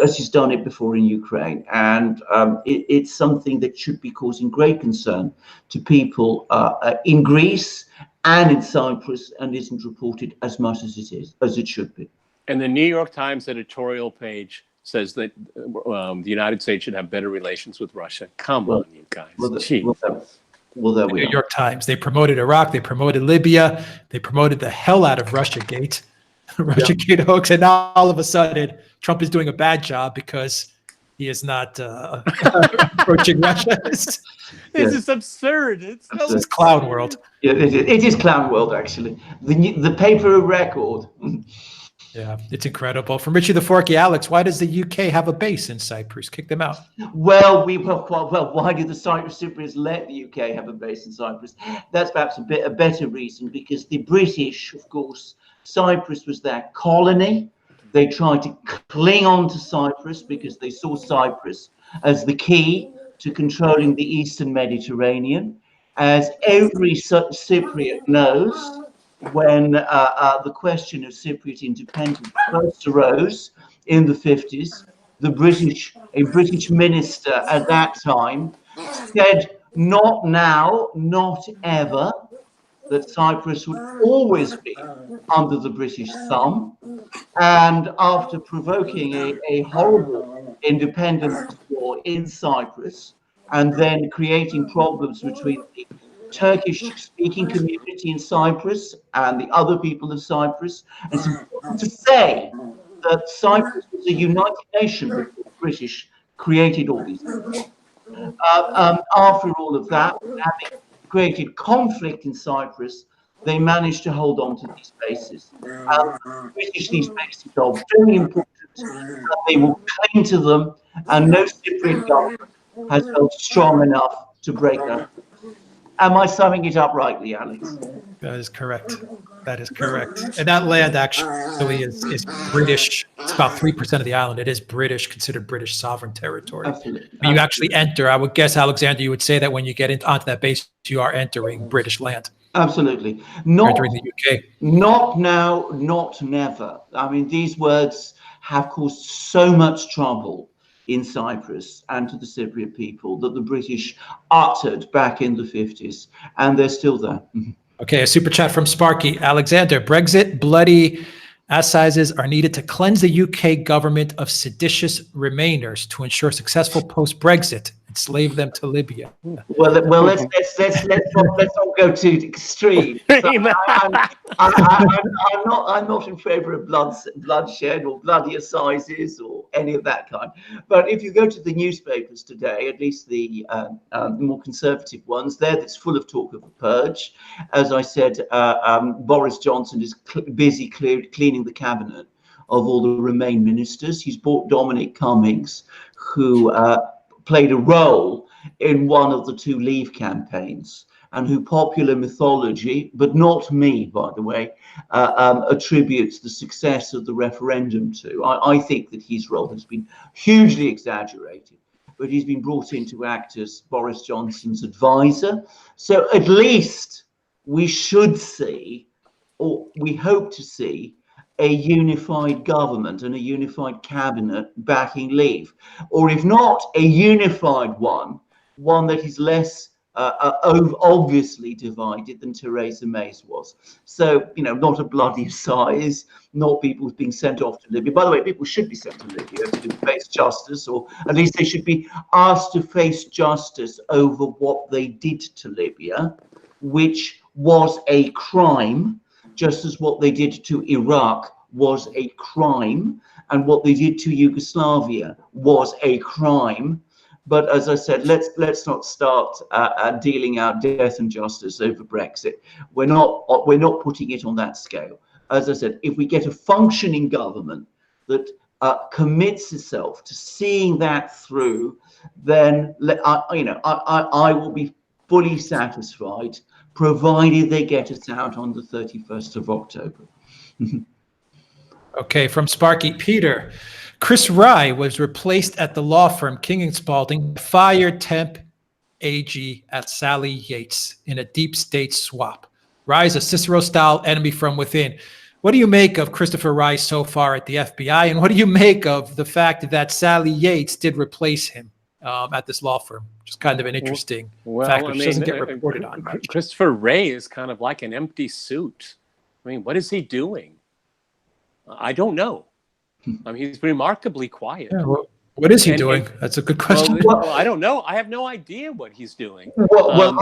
as he's done it before in Ukraine. And it's something that should be causing great concern to people in Greece and in Cyprus, and isn't reported as much as it should be. And the New York Times editorial page says that the United States should have better relations with Russia. Come on, you guys. There we New York Times. They promoted Iraq. They promoted Libya. They promoted the hell out of Russiagate. Russiagate hoax, and now all of a sudden Trump is doing a bad job because he is not approaching Russia. This is absurd. It's This is clown world. Yeah, it is clown world, actually. The paper of record. Yeah, it's incredible. From Richie the Forky, Alex, why does the UK have a base in Cyprus? Kick them out. Well, why did the Cyprus Cypriots let the UK have a base in Cyprus? That's perhaps a better reason, because the British, of course, Cyprus was their colony. They tried to cling on to Cyprus because they saw Cyprus as the key to controlling the Eastern Mediterranean. As every Cypriot knows, when the question of Cypriot independence first arose in the 50s, a British minister at that time said, not now, not ever, that Cyprus would always be under the British thumb. And after provoking a horrible independence war in Cyprus, and then creating problems between the Turkish-speaking community in Cyprus and the other people of Cyprus. And it's important to say that Cyprus was a united nation before the British created all these things. After all of that, having created conflict in Cyprus, they managed to hold on to these bases. These bases are very important, and they will cling to them, and no Cypriot government has felt strong enough to break that. Am I summing it up rightly, Alex? That is correct. That is correct. And that land actually is British. It's about 3% of the island. It is British, considered British sovereign territory. Absolutely. But you actually enter, I would guess, Alexander, you would say that when you get onto that base, you are entering British land. Absolutely. Not entering the UK. Not now, not never. I mean, these words have caused so much trouble in Cyprus and to the Cypriot people that the British uttered back in the 50s, and they're still there. Okay, a super chat from Sparky. Alexander, Brexit, bloody assizes are needed to cleanse the UK government of seditious remainers to ensure successful post-Brexit, enslave them to Libya. Well, let's not go too extreme. I'm not in favour of bloodshed or bloody assizes or any of that kind. But if you go to the newspapers today, at least the more conservative ones, it's full of talk of a purge. As I said, Boris Johnson is busy cleaning the cabinet of all the Remain ministers. He's brought Dominic Cummings, who played a role in one of the two Leave campaigns, and who popular mythology, but not me, by the way, attributes the success of the referendum to. I think that his role has been hugely exaggerated, but he's been brought in to act as Boris Johnson's advisor. So at least we should see, or we hope to see, a unified government and a unified cabinet backing Leave, or if not a unified one that is less obviously divided than Theresa May's was. So, not a bloody size, not people being sent off to Libya. By the way, people should be sent to Libya to face justice, or at least they should be asked to face justice over what they did to Libya, which was a crime, just as what they did to Iraq was a crime, and what they did to Yugoslavia was a crime. But as I said, let's not start dealing out death and justice over Brexit. We're not putting it on that scale. As I said, if we get a functioning government that commits itself to seeing that through, then I will be fully satisfied, provided they get us out on the 31st of October. Okay, from Sparky, Peter. Chris Rye was replaced at the law firm King & Spalding, fired temp AG at Sally Yates in a deep state swap. Rye is a Cicero-style enemy from within. What do you make of Christopher Rye so far at the FBI, and what do you make of the fact that Sally Yates did replace him at this law firm? Just kind of an interesting fact, which doesn't get reported on much. Christopher Wray is kind of like an empty suit. I mean, what is he doing? I don't know. I mean, he's remarkably quiet. Yeah, well, what is he doing? That's a good question. Well, I don't know. I have no idea what he's doing. The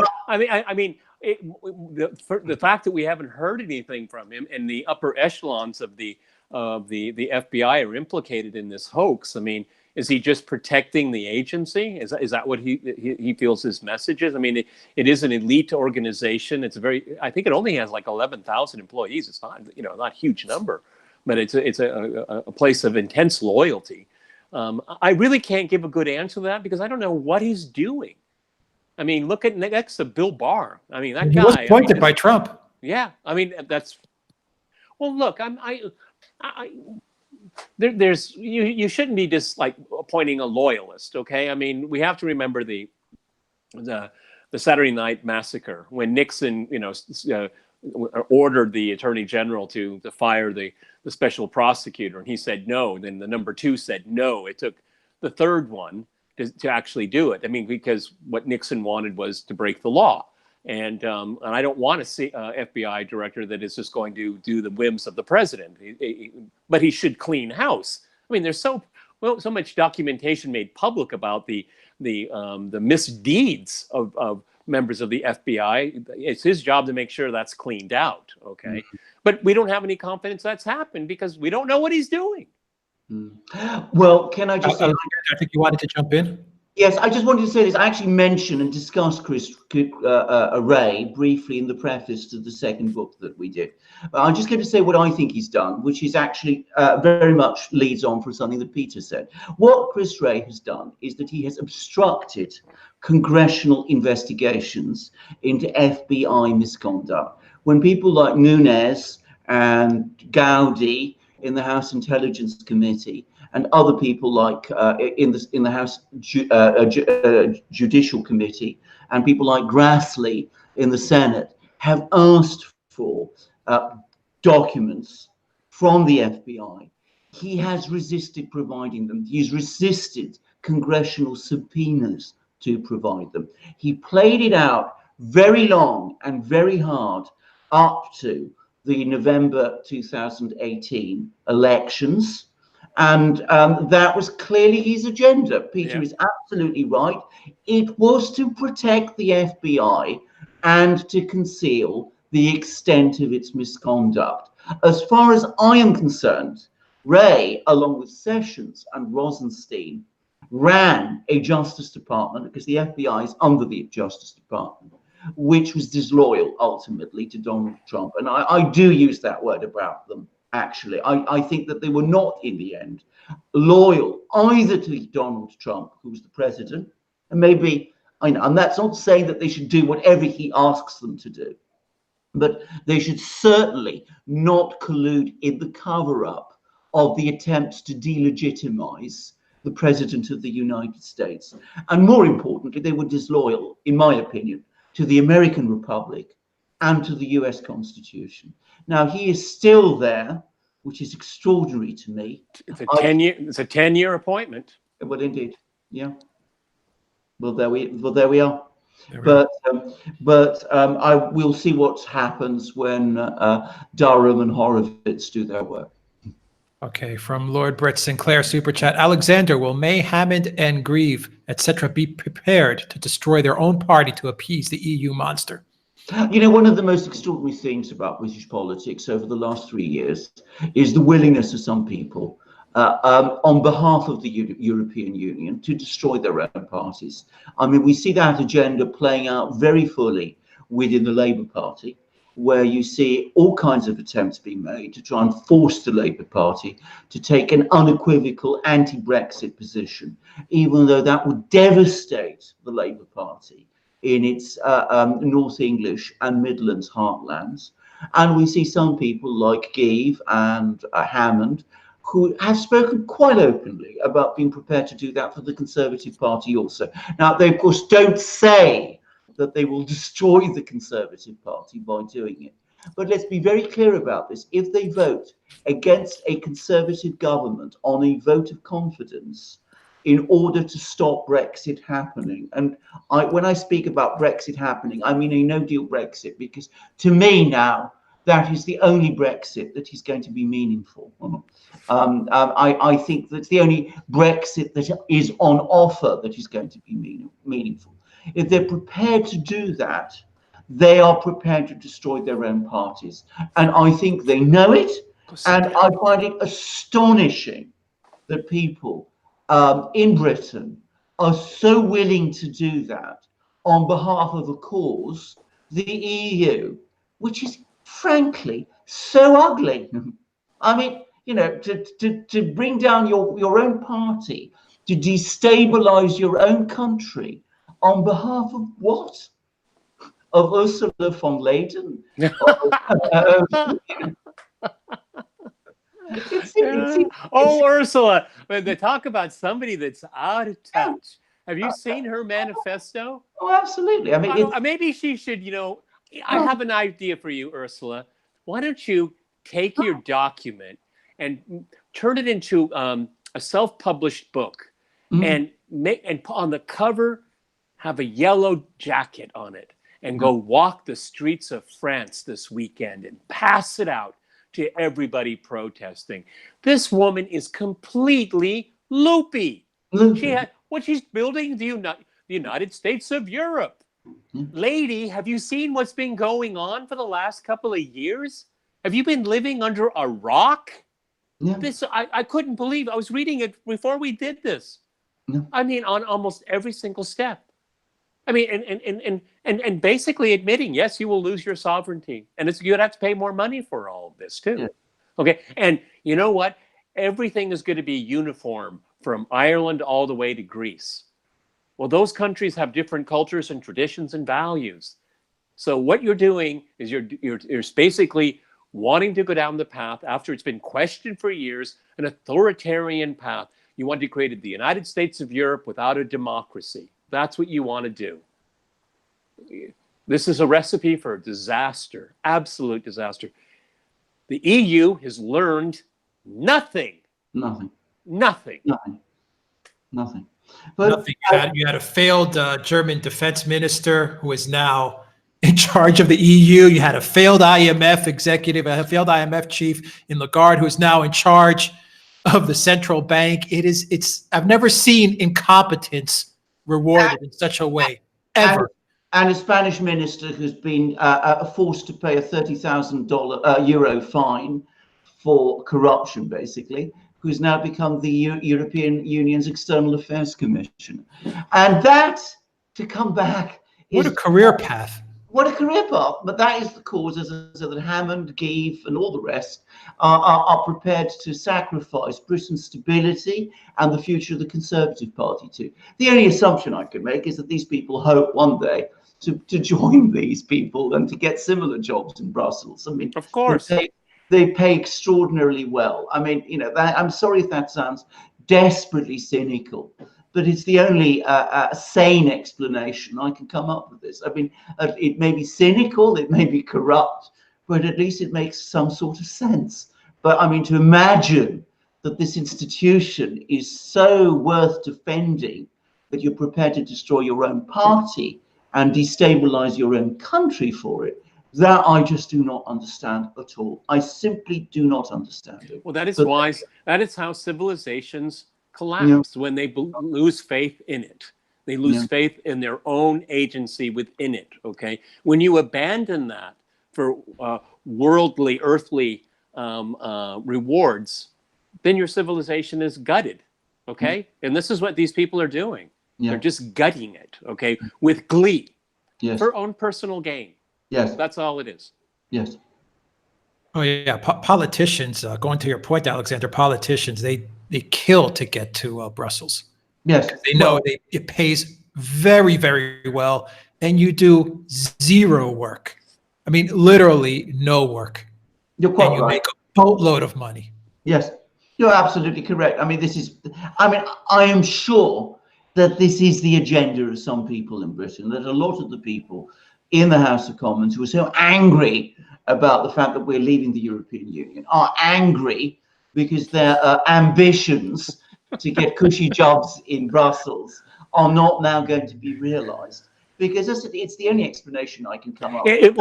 fact that we haven't heard anything from him in the upper echelons of the of the FBI are implicated in this hoax. I mean, is he just protecting the agency? Is that what he feels his message is? I mean, it is an elite organization. It's I think it only has like 11,000 employees. It's not, not a huge number, but it's a place of intense loyalty. I really can't give a good answer to that because I don't know what he's doing. I mean, look at next to Bill Barr. I mean, that guy. He was appointed by Trump. Yeah, I mean that's. Well, look, there's you shouldn't be just like appointing a loyalist, okay? I mean, we have to remember the Saturday Night Massacre when Nixon, ordered the Attorney General to fire the special prosecutor, and he said no. Then the number two said no. It took the third one to actually do it. I mean, because what Nixon wanted was to break the law. And I don't want to see an FBI director that is just going to do the whims of the president, but he should clean house. I mean, there's so much documentation made public about the misdeeds of members of the FBI. It's his job to make sure that's cleaned out. Okay, mm-hmm. But we don't have any confidence that's happened because we don't know what he's doing. Well, can I just? I think you wanted to jump in. Yes, I just wanted to say this. I actually mentioned and discussed Chris Ray briefly in the preface to the second book that we did. But I'm just going to say what I think he's done, which is actually very much leads on from something that Peter said. What Chris Ray has done is that he has obstructed congressional investigations into FBI misconduct. When people like Nunes and Gowdy in the House Intelligence Committee and other people like in the House Judicial Committee and people like Grassley in the Senate have asked for documents from the FBI. He has resisted providing them. He's resisted congressional subpoenas to provide them. He played it out very long and very hard up to the November 2018 elections. And that was clearly his agenda. Peter is absolutely right. It was to protect the FBI and to conceal the extent of its misconduct. As far as I am concerned, Ray, along with Sessions and Rosenstein, ran a Justice Department, because the FBI is under the Justice Department, which was disloyal ultimately to Donald Trump. And I do use that word about them. Actually, I think that they were not, in the end, loyal either to Donald Trump, who was the president, and maybe, and that's not saying that they should do whatever he asks them to do, but they should certainly not collude in the cover-up of the attempts to delegitimize the president of the United States. And more importantly, they were disloyal, in my opinion, to the American Republic and to the US Constitution. Now, he is still there, which is extraordinary to me. It's a 10-year appointment. Well, indeed, yeah. Well, there we are. But I will see what happens when Durham and Horowitz do their work. Okay, from Lord Brett Sinclair, Super Chat. Alexander, will May, Hammond, and Grieve, etc., be prepared to destroy their own party to appease the EU monster? You know, one of the most extraordinary things about British politics over the last 3 years is the willingness of some people on behalf of the European Union to destroy their own parties. I mean, we see that agenda playing out very fully within the Labour Party, where you see all kinds of attempts being made to try and force the Labour Party to take an unequivocal anti-Brexit position, even though that would devastate the Labour Party in its North English and Midlands heartlands. And we see some people like Grieve and Hammond who have spoken quite openly about being prepared to do that for the Conservative Party also. Now, they, of course, don't say that they will destroy the Conservative Party by doing it. But let's be very clear about this. If they vote against a Conservative government on a vote of confidence in order to stop Brexit happening, and when I speak about Brexit happening, I mean a no-deal Brexit, because to me now, that is the only Brexit that is going to be meaningful. I think that's the only Brexit that is on offer that is going to be meaningful. If they're prepared to do that, they are prepared to destroy their own parties. And I think they know it, And I find it astonishing that people in Britain are so willing to do that on behalf of a cause, the EU, which is frankly so ugly. I mean, you know, to bring down your own party, to destabilize your own country on behalf of what? Of Ursula von Leyen? Oh, Ursula, when they talk about somebody that's out of touch. Have you seen her manifesto? Oh, absolutely. I mean, maybe she should, I have an idea for you, Ursula. Why don't you take your document and turn it into a self-published book and on the cover have a yellow jacket on it and go walk the streets of France this weekend and pass it out to everybody protesting. This woman is completely loopy. What she's building the United States of Europe. Lady, have you seen what's been going on for the last couple of years? Have you been living under a rock? Yeah. I couldn't believe. I was reading it before we did this. Yeah. I mean, on almost every single step. I mean, and basically admitting, yes, you will lose your sovereignty, and you'd have to pay more money for all of this too. Yeah. Okay, and you know what? Everything is going to be uniform from Ireland all the way to Greece. Well, those countries have different cultures and traditions and values. So what you're doing is you're basically wanting to go down the path after it's been questioned for years, an authoritarian path. You want to create the United States of Europe without a democracy. That's what you want to do. This is a recipe for disaster, absolute disaster. The EU has learned nothing. Nothing. But nothing. You had a failed German defense minister who is now in charge of the EU. You had a failed IMF executive, a failed IMF chief in Lagarde, who is now in charge of the central bank. I've never seen incompetence rewarded in such a way, ever. And a Spanish minister who's been forced to pay a €30,000 euro fine for corruption, basically, who's now become the European Union's External Affairs Commissioner. And that, to come back, what a career path. What a career path. But that is the cause, so that Hammond, Geeve, and all the rest are prepared to sacrifice Britain's stability and the future of the Conservative Party to. The only assumption I can make is that these people hope one day to join these people and to get similar jobs in Brussels. I mean, of course. They pay extraordinarily well. I mean, I'm sorry if that sounds desperately cynical, but it's the only sane explanation I can come up with this. I mean, it may be cynical, it may be corrupt, but at least it makes some sort of sense. But I mean, to imagine that this institution is so worth defending that you're prepared to destroy your own party and destabilize your own country for it, that I just do not understand at all. I simply do not understand it. Well, that is why. That is how civilizations collapse, when they lose faith in it. They lose faith in their own agency within it. Okay, when you abandon that for worldly, earthly rewards, then your civilization is gutted. Okay, and this is what these people are doing. They're just gutting it. Okay, with glee, for own personal gain. Yes, that's all it is. Yes. Oh yeah, politicians. Going to your point, Alexander. Politicians, they kill to get to Brussels. Yes, they know it pays very, very well, and you do zero work. I mean, literally no work. You're quite right. You make a boatload of money. Yes, you're absolutely correct. I mean, I am sure that this is the agenda of some people in Britain, that a lot of the people in the House of Commons who are so angry about the fact that we're leaving the European Union are angry because their ambitions to get cushy jobs in Brussels are not now going to be realized. Because it's the only explanation I can come up with.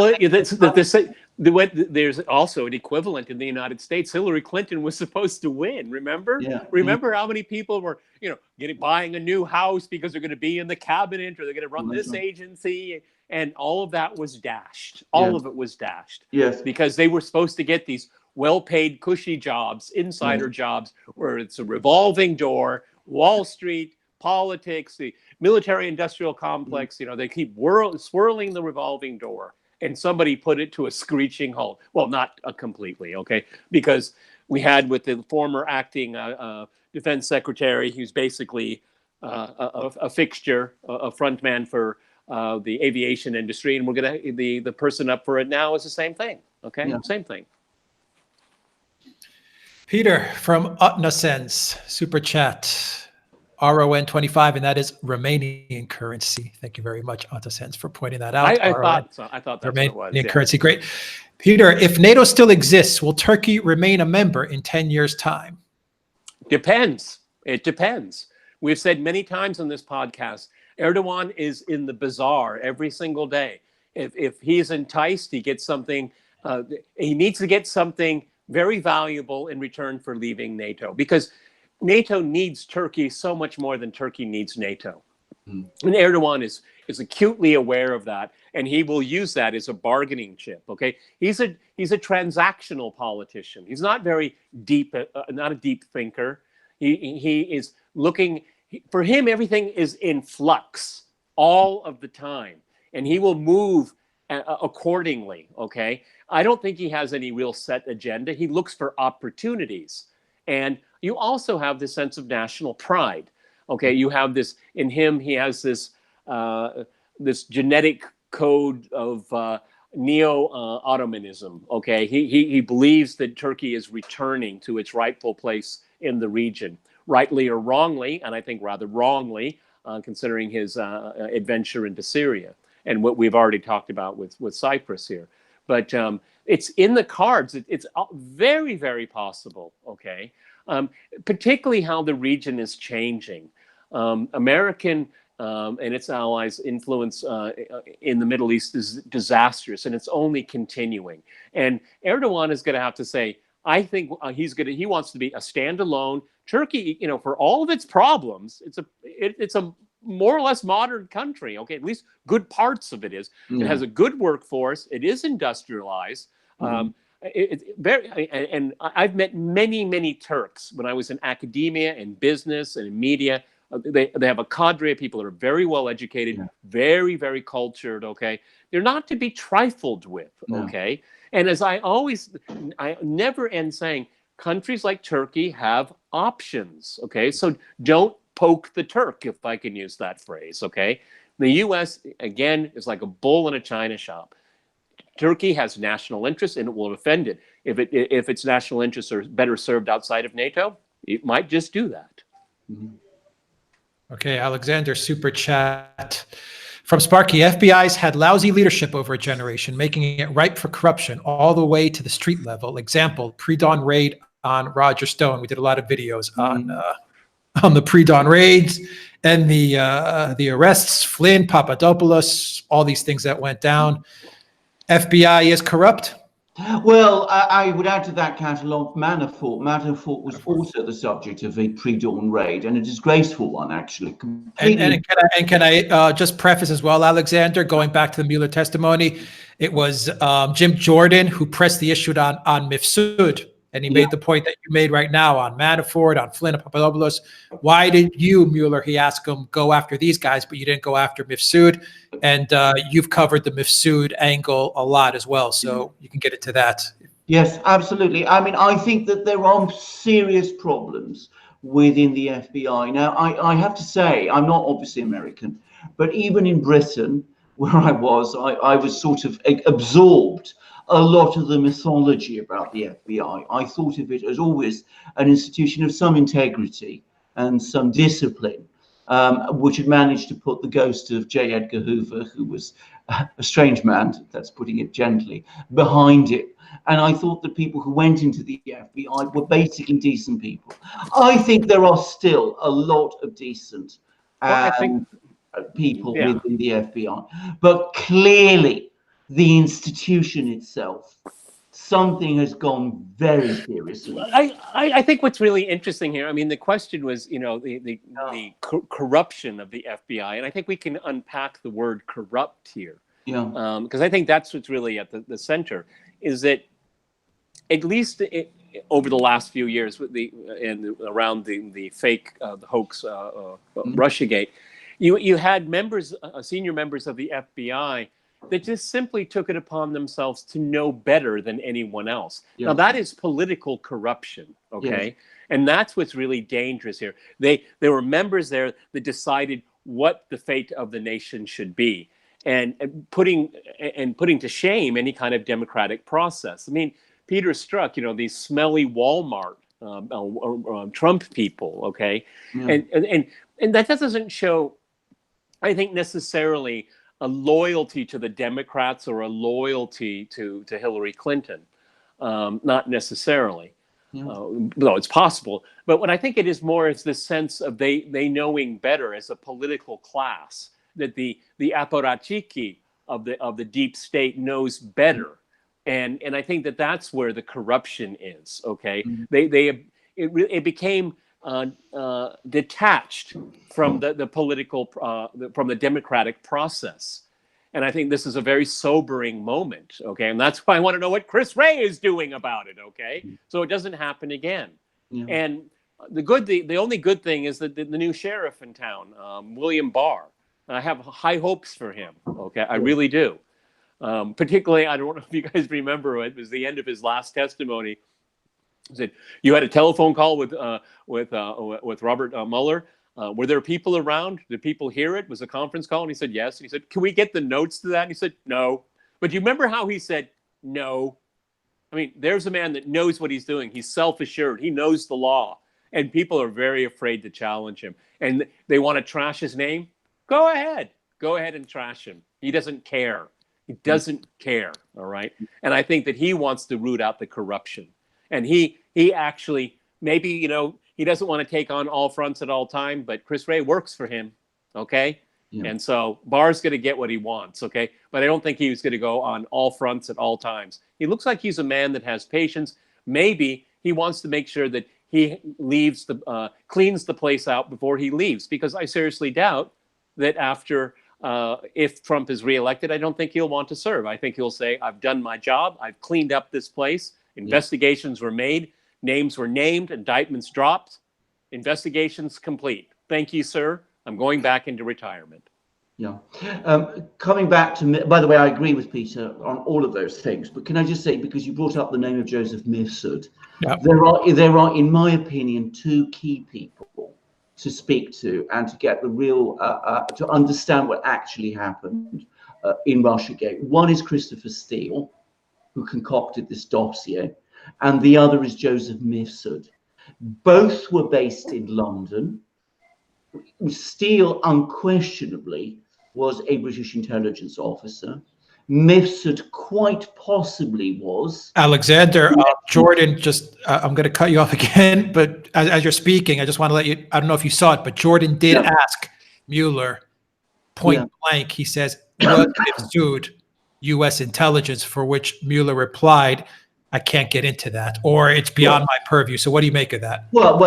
There's also an equivalent in the United States. Hillary Clinton was supposed to win. Remember? Remember how many people were, buying a new house because they're going to be in the cabinet or they're going to run this agency, and all of that was dashed. All of it was dashed. Yes. Because they were supposed to get these well-paid, cushy jobs, insider jobs, where it's a revolving door, Wall Street, politics, the military-industrial complex. You know, they keep swirling the revolving door, and somebody put it to a screeching halt. Well, not completely, okay, because we had with the former acting defense secretary, who's basically a fixture, a front man for the aviation industry, and we're gonna the person up for it now is the same thing. Okay, same thing. Peter from Utnasens, super chat, RON25, and that is Romanian currency. Thank you very much, Utnasens, for pointing that out. I thought so. I thought that's Romanian what it was. currency, great. Peter, if NATO still exists, will Turkey remain a member in 10 years' time? Depends. It depends. We've said many times on this podcast, Erdogan is in the bazaar every single day. If he's enticed, he gets something. He needs to get something very valuable in return for leaving NATO, because NATO needs Turkey so much more than Turkey needs NATO. And Erdogan is acutely aware of that, and he will use that as a bargaining chip. Okay, he's a transactional politician. He's not very deep, not a deep thinker. He is looking. For him, everything is in flux all of the time, and he will move accordingly. Okay, I don't think he has any real set agenda. He looks for opportunities, and you also have this sense of national pride. Okay, you have this in him. He has this this genetic code of neo-Ottomanism. Okay, he believes that Turkey is returning to its rightful place in the region, rightly or wrongly, and I think rather wrongly, considering his adventure into Syria and what we've already talked about with Cyprus here. But it's in the cards. It's very, very possible. Okay, particularly how the region is changing. American and its allies' influence in the Middle East is disastrous, and it's only continuing. And Erdogan is going to have to say, I think he wants to be a standalone Turkey. You know, for all of its problems, it's a more or less modern country. Okay, at least good parts of it is. It has a good workforce. It is industrialized. It's very, and I've met many Turks when I was in academia and business and in media. They have a cadre of people that are very well educated, very cultured. Okay, they're not to be trifled with. Okay, and as I never end saying, countries like Turkey have options. Okay, so don't poke the Turk, if I can use that phrase. Okay, the U.S. again is like a bull in a china shop. Turkey has national interests, and it will defend it. If its national interests are better served outside of NATO, it might just do that. Okay, Alexander, super chat from Sparky. FBI's had lousy leadership over a generation, making it ripe for corruption all the way to the street level. Example, pre-dawn raid on Roger Stone. We did a lot of videos on the pre-dawn raids and the arrests, Flynn, Papadopoulos, all these things that went down. FBI is corrupt? Well, I would add to that catalogue Manafort. Manafort was also the subject of a pre-dawn raid, and a disgraceful one, actually. And can I just preface as well, Alexander, going back to the Mueller testimony, it was Jim Jordan who pressed the issue on Mifsud, and he made the point that you made right now on Manafort, on Flynn, and Papadopoulos. Why did you, Mueller, he asked him, go after these guys, but you didn't go after Mifsud? And you've covered the Mifsud angle a lot as well, so you can get into that. Yes, absolutely. I mean, I think that there are serious problems within the FBI. Now, I have to say, I'm not obviously American, but even in Britain, where I was sort of absorbed a lot of the mythology about the FBI. I thought of it as always an institution of some integrity and some discipline, which had managed to put the ghost of J. Edgar Hoover, who was a strange man, that's putting it gently, behind it. And I thought the people who went into the FBI were basically decent people. I think there are still a lot of decent people within the FBI, but clearly the institution itself, something has gone very seriously. I think what's really interesting here, I mean, the question was, you know, the corruption of the FBI, and I think we can unpack the word corrupt here. Because I think that's what's really at the center, is that at least over the last few years, with around the fake the hoax Russiagate, you had members, senior members of the FBI that just simply took it upon themselves to know better than anyone else. Yeah. Now that is political corruption, okay? Yes. And that's what's really dangerous here. There were members there that decided what the fate of the nation should be, and putting to shame any kind of democratic process. I mean, Peter struck, these smelly Walmart Trump people, okay? Yeah. And that doesn't show, I think, necessarily a loyalty to the Democrats or a loyalty to Hillary Clinton. Not necessarily, though it's possible. But what I think it is more is this sense of they knowing better as a political class, that the apparatchiki of the deep state knows better. And I think that's where the corruption is, okay? It became detached from the political, from the democratic process. And I think this is a very sobering moment, okay? And that's why I want to know what Chris Wray is doing about it, okay? So it doesn't happen again. Yeah. And the only good thing is that the new sheriff in town, William Barr, I have high hopes for him, okay? I really do. Particularly, I don't know if you guys remember, it was the end of his last testimony. He said, "You had a telephone call with Robert Mueller. Were there people around? Did people hear it? Was a conference call?" And he said, "Yes." And he said, "Can we get the notes to that?" And he said, "No." But do you remember how he said, "No"? I mean, there's a man that knows what he's doing. He's self-assured. He knows the law. And people are very afraid to challenge him. And they want to trash his name. Go ahead. Go ahead and trash him. He doesn't care. He doesn't care, all right? And I think that he wants to root out the corruption. And he actually, maybe, he doesn't want to take on all fronts at all time, but Chris Wray works for him, okay? Yeah. And so Barr's going to get what he wants, okay? But I don't think he's going to go on all fronts at all times. He looks like he's a man that has patience. Maybe he wants to make sure that he cleans the place out before he leaves, because I seriously doubt that after, if Trump is reelected, I don't think he'll want to serve. I think he'll say, "I've done my job. I've cleaned up this place. Investigations were made. Names were named. Indictments dropped. Investigations complete. Thank you, sir. I'm going back into retirement." Yeah. Coming back to, by the way, I agree with Peter on all of those things. But can I just say, because you brought up the name of Joseph Mifsud, there are, in my opinion, two key people to speak to and to get the real, to understand what actually happened in Russiagate. One is Christopher Steele, who concocted this dossier, and the other is Joseph Mifsud. Both were based in London. Steele unquestionably was a British intelligence officer. Mifsud quite possibly was. Alexander, Jordan, I'm going to cut you off again, but as you're speaking, I just want to let you, I don't know if you saw it, but Jordan did ask Mueller point blank. He says, "Was Mifsud U.S. intelligence?" For which Mueller replied, "I can't get into that," or "It's beyond my purview." So what do you make of that? Well,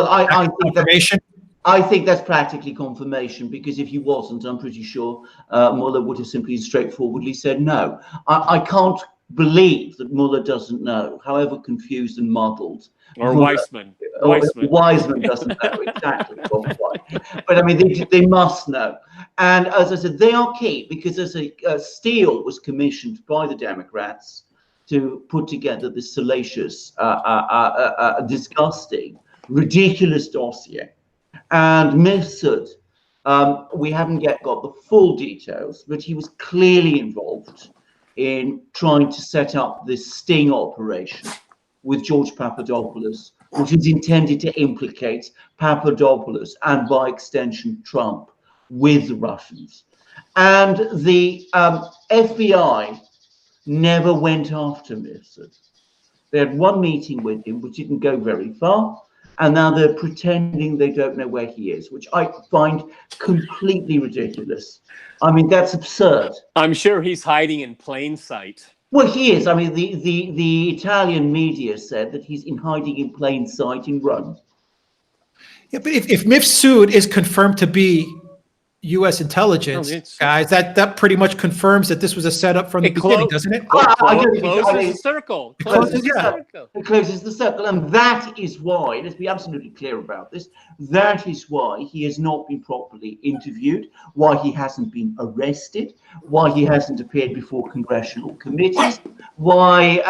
I think that's practically confirmation, because if he wasn't, I'm pretty sure Mueller would have simply straightforwardly said no. I can't believe that Mueller doesn't know, however confused and muddled. Or Weissman. Weissman doesn't know exactly. But I mean, they must know. And as I said, they are key, because Steele was commissioned by the Democrats to put together this salacious, disgusting, ridiculous dossier. And Mifsud, we haven't yet got the full details, but he was clearly involved in trying to set up this sting operation with George Papadopoulos, which is intended to implicate Papadopoulos and, by extension, Trump with the Russians. And the FBI never went after Mifsud. They had one meeting with him, which didn't go very far. And now they're pretending they don't know where he is, which I find completely ridiculous. I mean, that's absurd. I'm sure he's hiding in plain sight. Well, he is. I mean, the Italian media said that he's hiding in plain sight in Rome. Yeah, but if Mifsud is confirmed to be U.S. intelligence it's- guys, that pretty much confirms that this was a setup from the beginning, doesn't it? Closes the circle. Closes the circle. It closes the circle, and that is why, let's be absolutely clear about this, that is why he has not been properly interviewed, why he hasn't been arrested, why he hasn't appeared before congressional committees, why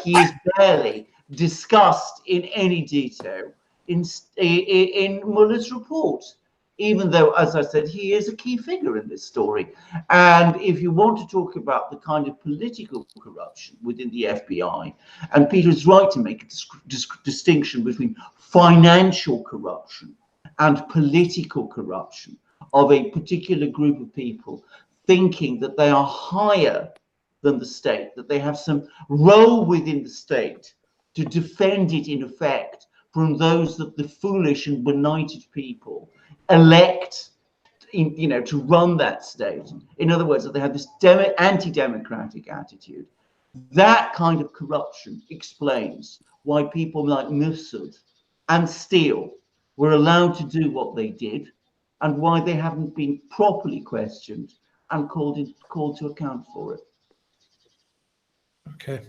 he is barely discussed in any detail in Mueller's report, even though, as I said, he is a key figure in this story. And if you want to talk about the kind of political corruption within the FBI, and Peter is right to make a distinction between financial corruption and political corruption of a particular group of people thinking that they are higher than the state, that they have some role within the state to defend it in effect from those that the foolish and benighted people elect, to run that state. In other words, that they have this anti-democratic attitude. That kind of corruption explains why people like Mifsud and Steele were allowed to do what they did, and why they haven't been properly questioned and called to account for it. Okay.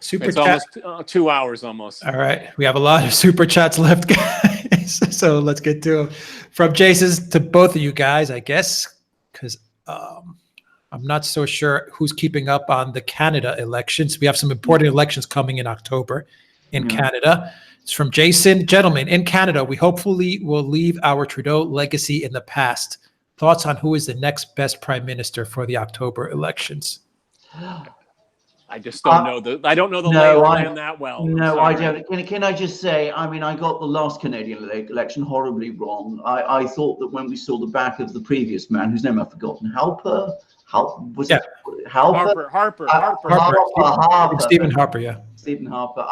Super It's chat. almost 2 hours almost. All right. We have a lot of super chats left, guys. So let's get to them. From Jason's to both of you guys, I guess, because I'm not so sure who's keeping up on the Canada elections. We have some important elections coming in October in Canada. It's from Jason. Gentlemen, in Canada, we hopefully will leave our Trudeau legacy in the past. Thoughts on who is the next best prime minister for the October elections? I just don't know I don't know the lay of the land that well. No, I don't. Can I just say, I mean, I got the last Canadian election horribly wrong. I thought that when we saw the back of the previous man, whose name I've forgotten, Harper. Stephen Harper, yeah. Stephen Harper.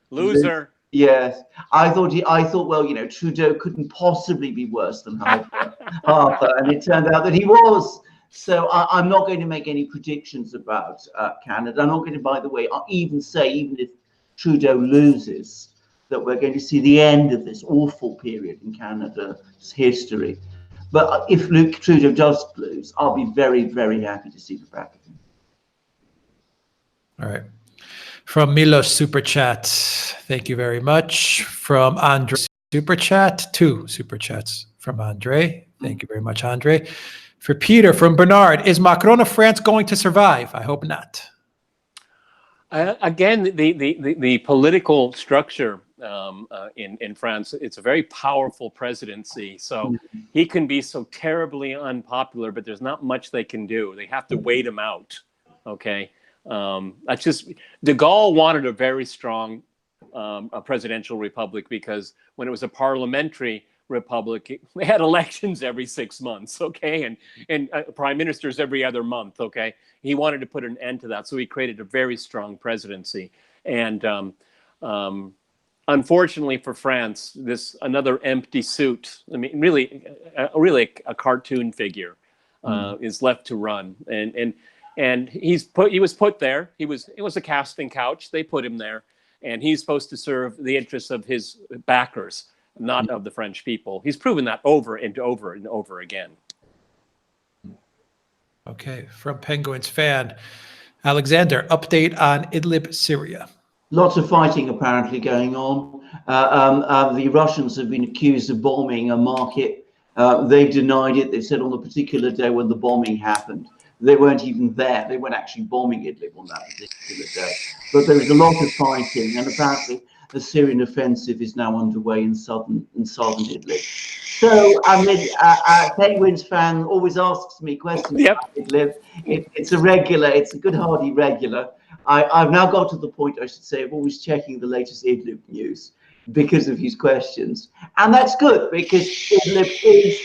Loser. Yes, I thought, well, Trudeau couldn't possibly be worse than Harper, and it turned out that he was. So I'm not going to make any predictions about Canada. I'm not going to, by the way, even if Trudeau loses, that we're going to see the end of this awful period in Canada's history. But if Luke Trudeau does lose, I'll be very, very happy to see the back of him. All right. From Milos, super chat. Thank you very much. From Andre, super chat. 2 super chats from Andre. Thank you very much, Andre. For Peter, from Bernard, is Macron of France going to survive? I hope not. Again, the political structure in France, it's a very powerful presidency. So he can be so terribly unpopular, but there's not much they can do. They have to wait him out. Okay. That's just, de Gaulle wanted a very strong a presidential republic, because when it was a parliamentary republic, they had elections every 6 months, okay, and prime ministers every other month, okay. He wanted to put an end to that, so he created a very strong presidency. And unfortunately for France, this another empty suit. I mean, really a cartoon figure is left to run, and he was put there. It was a casting couch. They put him there, and he's supposed to serve the interests of his backers, not of the French people. He's proven that over and over and over again. Okay, from Penguins fan, Alexander, update on Idlib, Syria. Lots of fighting apparently going on. The Russians have been accused of bombing a market. They've denied it. They said on the particular day when the bombing happened, they weren't even there. They weren't actually bombing Idlib on that particular day. But there was a lot of fighting, and apparently the Syrian offensive is now underway in southern Idlib. So, I mean, Penguins fan always asks me questions about Idlib. It's a regular. It's a good hardy regular. I've now got to the point, I should say, of always checking the latest Idlib news because of his questions. And that's good, because Idlib is,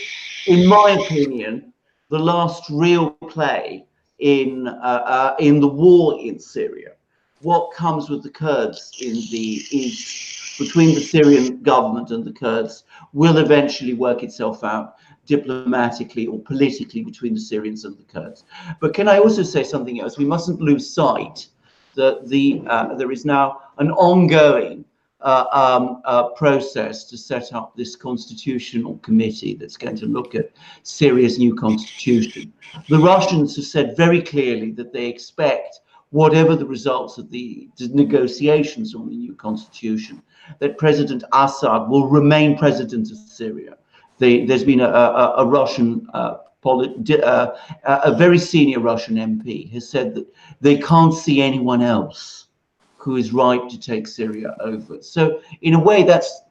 in my opinion, the last real play in the war in Syria. What comes with the Kurds in the east, between the Syrian government and the Kurds, will eventually work itself out diplomatically or politically between the Syrians and the Kurds. But can I also say something else? We mustn't lose sight that there is now an ongoing process to set up this constitutional committee that's going to look at Syria's new constitution. The Russians have said very clearly that they expect, whatever the results of the negotiations on the new constitution, that President Assad will remain president of Syria. There's been a Russian, a very senior Russian MP has said that they can't see anyone else who is right to take Syria over. So in a way, that's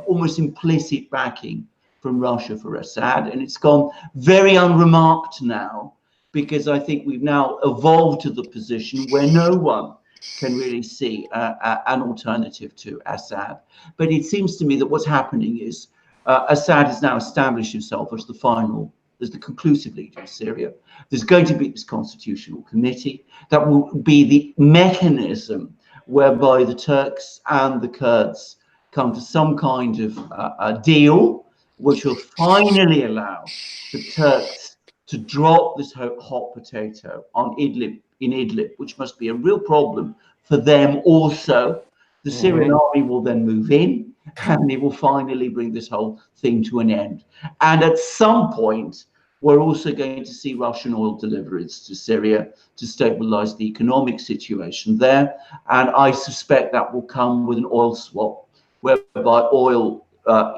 almost implicit backing from Russia for Assad, and it's gone very unremarked now, because I think we've now evolved to the position where no one can really see an alternative to Assad. But it seems to me that what's happening is Assad has now established himself as the conclusive leader of Syria. There's going to be this constitutional committee that will be the mechanism whereby the Turks and the Kurds come to some kind of a deal, which will finally allow the Turks to drop this hot potato on Idlib, which must be a real problem for them also. The Syrian army will then move in, and they will finally bring this whole thing to an end. And at some point, we're also going to see Russian oil deliveries to Syria to stabilize the economic situation there. And I suspect that will come with an oil swap, whereby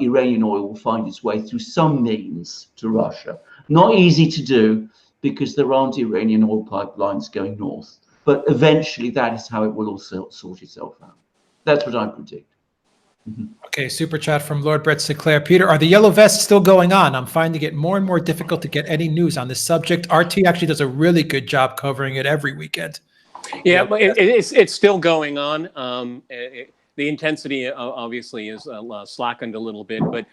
Iranian oil will find its way through some means to Russia. Not easy to do, because there aren't Iranian oil pipelines going north. But eventually, that is how it will also sort itself out. That's what I predict. Okay, super chat from Lord Brett Sinclair. Peter, are the yellow vests still going on? I'm finding it more and more difficult to get any news on this subject. RT actually does a really good job covering it every weekend. Yeah, but it's still going on. The intensity obviously is slackened a little bit, but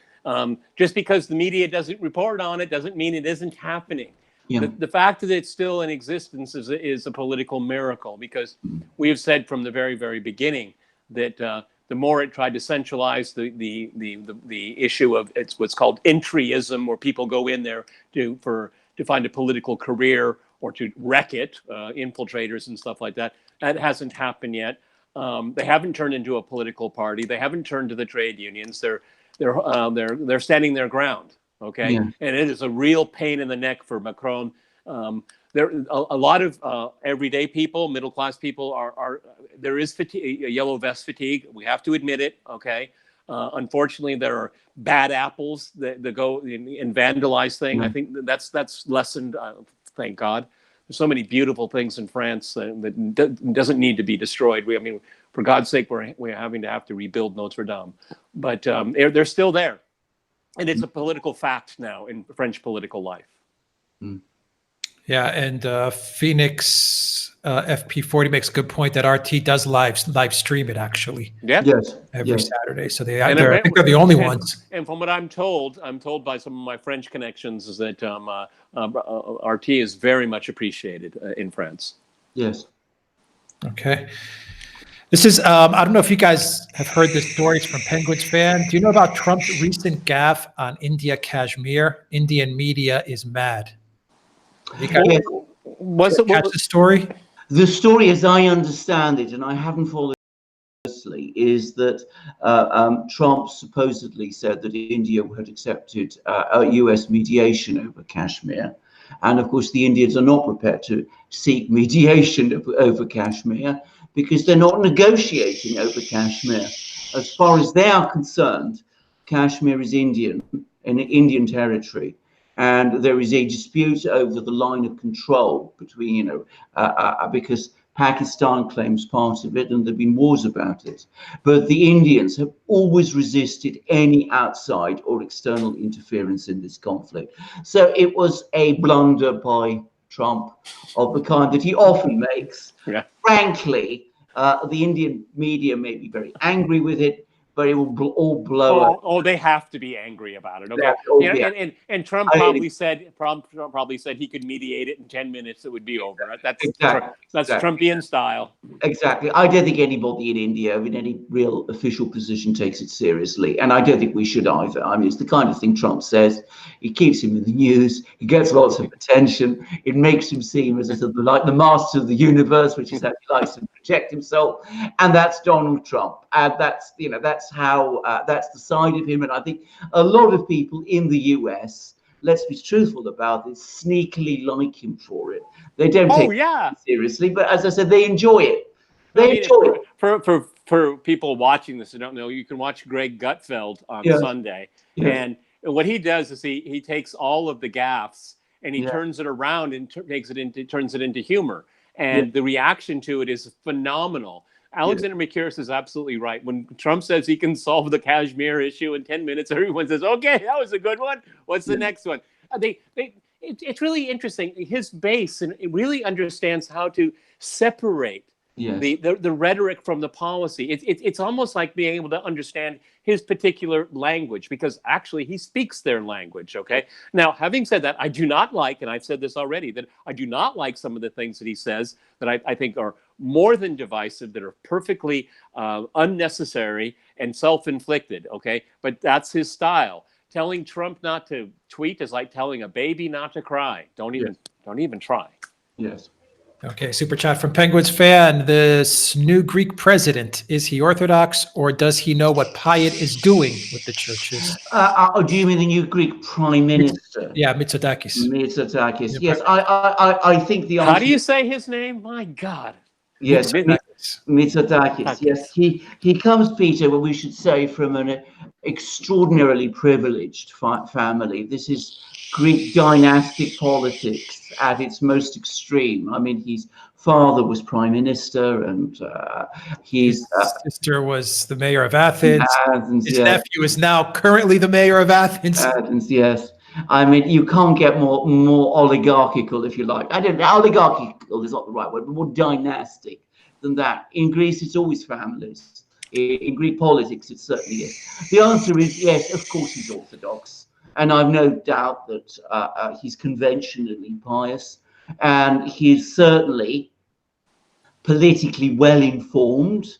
just because the media doesn't report on it doesn't mean it isn't happening. Yeah. The fact that it's still in existence is a political miracle, because we have said from the very, very beginning that the more it tried to centralize the issue of what's called entryism, where people go in there to find a political career or to wreck it, infiltrators and stuff like that. That hasn't happened yet. They haven't turned into a political party. They haven't turned to the trade unions. They're standing their ground. Okay, yeah. And it is a real pain in the neck for Macron. There a lot of everyday people, middle class people there is fatigue, yellow vest fatigue. We have to admit it. Okay, unfortunately, there are bad apples that go and vandalize things. I think that's lessened. Thank God. There's so many beautiful things in France that doesn't need to be destroyed. I mean, for God's sake, we're having to rebuild Notre Dame, but they're still there, and it's a political fact now in French political life. Yeah, and Phoenix FP40 makes a good point that RT does live stream it actually. Yeah. Yes. Every Saturday. So I think they're the only ones. And from what I'm told by some of my French connections, is that RT is very much appreciated in France. Yes. Okay. This is, I don't know if you guys have heard this story. It's from Penguins fan. Do you know about Trump's recent gaffe on India Kashmir? Indian media is mad. You guys catch the story? The story, as I understand it, and I haven't followed it closely, is that Trump supposedly said that India had accepted a US mediation over Kashmir. And of course, the Indians are not prepared to seek mediation over Kashmir, because they're not negotiating over Kashmir. As far as they are concerned, Kashmir is Indian, an Indian territory. And there is a dispute over the line of control between, because Pakistan claims part of it, and there have been wars about it. But the Indians have always resisted any outside or external interference in this conflict. So it was a blunder by Trump of the kind that he often makes. Yeah. Frankly, the Indian media may be very angry with it, but it will all blow up. Oh, they have to be angry about it. Okay, Yeah, oh, you know, yeah. and Trump probably said he could mediate it in 10 minutes. It would be over. That's Exactly. Trumpian style. Exactly. I don't think anybody in India in any real official position takes it seriously. And I don't think we should either. I mean, it's the kind of thing Trump says. It keeps him in the news. He gets lots of attention. It makes him seem as if like the master of the universe, which is how he likes to project himself. And that's Donald Trump. And that's, you know, that's how, that's the side of him. And I think a lot of people in the US, let's be truthful about this, sneakily like him for it. They don't take it seriously, but as I said, they enjoy it. Enjoy it. For people watching this who don't know, you can watch Greg Gutfeld on Sunday. Yes. And what he does is he takes all of the gaffes and he turns it around and turns it into humor. And the reaction to it is phenomenal. Alexander McCurris is absolutely right. When Trump says he can solve the Kashmir issue in 10 minutes, everyone says, okay, that was a good one. What's the next one? It's really interesting. His base and it really understands how to separate the rhetoric from the policy. It's almost like being able to understand his particular language, because actually he speaks their language. Okay. Now, having said that, I do not like, and I've said this already, that I do not like some of the things that he says that I think are more than divisive, that are perfectly unnecessary and self-inflicted. Okay. But that's his style. Telling Trump not to tweet is like telling a baby not to cry. Don't even try. Yes. Okay, super chat from Penguins fan. This new Greek president, is he Orthodox or does he know what Pyatt is doing with the churches? Do you mean the new Greek prime minister? Yeah, Mitsotakis. Mitsotakis. Yes, I think the answer. How do you say his name? My God. Yes, Mitsotakis. Yes, he comes, Peter, what we should say, from an extraordinarily privileged family. This is Greek dynastic politics at its most extreme. I mean, his father was prime minister, and his sister was the mayor of Athens. His nephew is now currently the mayor of Athens. Yes. I mean, you can't get more oligarchical, if you like. I don't know, oligarchical is not the right word, but more dynastic than that. In Greece, it's always families. In Greek politics, it certainly is. The answer is yes, of course he's Orthodox. And I've no doubt that he's conventionally pious. And he's certainly politically well informed.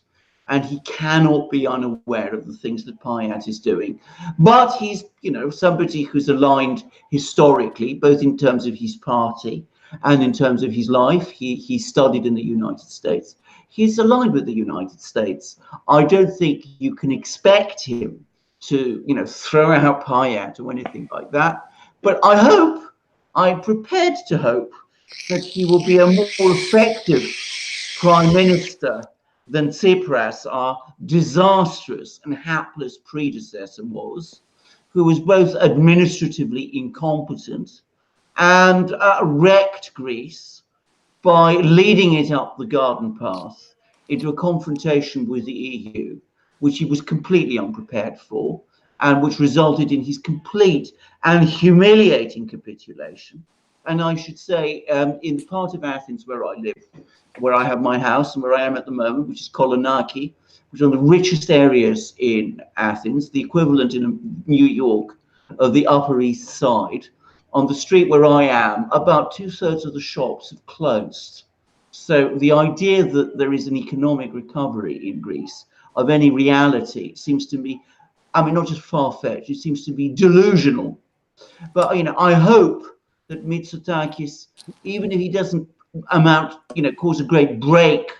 And he cannot be unaware of the things that Pyatt is doing. But he's, you know, somebody who's aligned historically, both in terms of his party and in terms of his life. He studied in the United States. He's aligned with the United States. I don't think you can expect him to, you know, throw out Pyatt or anything like that. But I'm prepared to hope that he will be a more effective prime minister than Tsipras, our disastrous and hapless predecessor was, who was both administratively incompetent and wrecked Greece by leading it up the garden path into a confrontation with the EU, which he was completely unprepared for, and which resulted in his complete and humiliating capitulation. And I should say, in the part of Athens where I live, where I have my house and where I am at the moment, which is Kolonaki, which is one of the richest areas in Athens, the equivalent in New York of the Upper East Side. On the street where I am, about 2/3 of the shops have closed. So the idea that there is an economic recovery in Greece of any reality seems to me, I mean, not just far-fetched, it seems to be delusional. But, you know, I hope that Mitsotakis, even if he doesn't cause a great break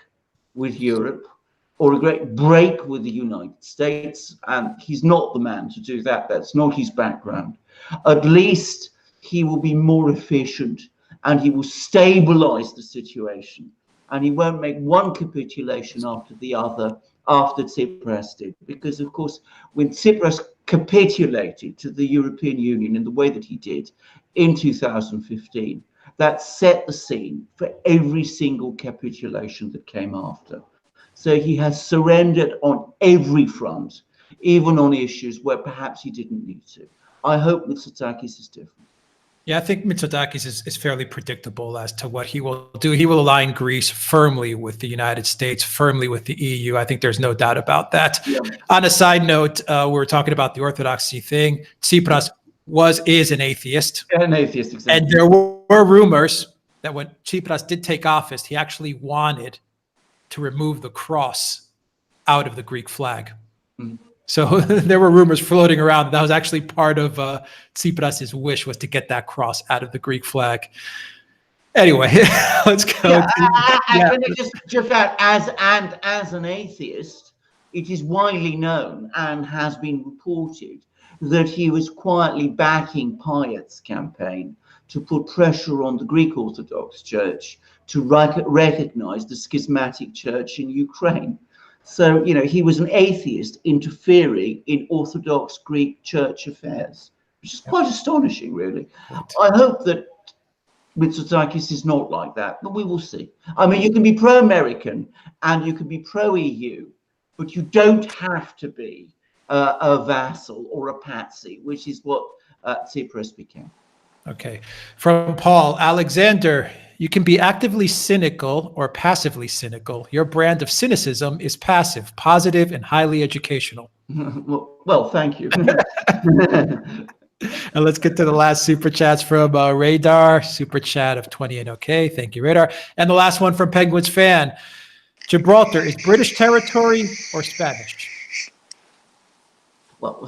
with Europe or a great break with the United States, and he's not the man to do that, that's not his background, at least he will be more efficient and he will stabilize the situation, and he won't make one capitulation after the other after Tsipras did. Because, of course, when Tsipras capitulated to the European Union in the way that he did in 2015, that set the scene for every single capitulation that came after. So he has surrendered on every front, even on issues where perhaps he didn't need to. I hope Mitsotakis is different. Yeah, I think Mitsotakis is fairly predictable as to what he will do. He will align Greece firmly with the United States, firmly with the EU. I think there's no doubt about that. Yeah. On a side note, we were talking about the orthodoxy thing. Tsipras is an atheist. An atheist, exactly. And there were rumors that when Tsipras did take office, he actually wanted to remove the cross out of the Greek flag. Mm. So there were rumors floating around that was actually part of Tsipras' wish, was to get that cross out of the Greek flag. Anyway, let's go. And just that, as an atheist, it is widely known and has been reported that he was quietly backing Payet's campaign to put pressure on the Greek Orthodox Church to recognize the schismatic church in Ukraine. So, he was an atheist interfering in Orthodox Greek church affairs, which is quite astonishing, really. I hope that Mitsotakis is not like that, but we will see. I mean, you can be pro-American and you can be pro-EU, but you don't have to be a vassal or a patsy, which is what Tsipras became. Okay. From Paul, Alexander, you can be actively cynical or passively cynical. Your brand of cynicism is passive, positive, and highly educational. Well, thank you. And let's get to the last super chats from Radar, super chat of 20 and okay. Thank you, Radar. And the last one from Penguins fan. Gibraltar is British territory or Spanish? Well,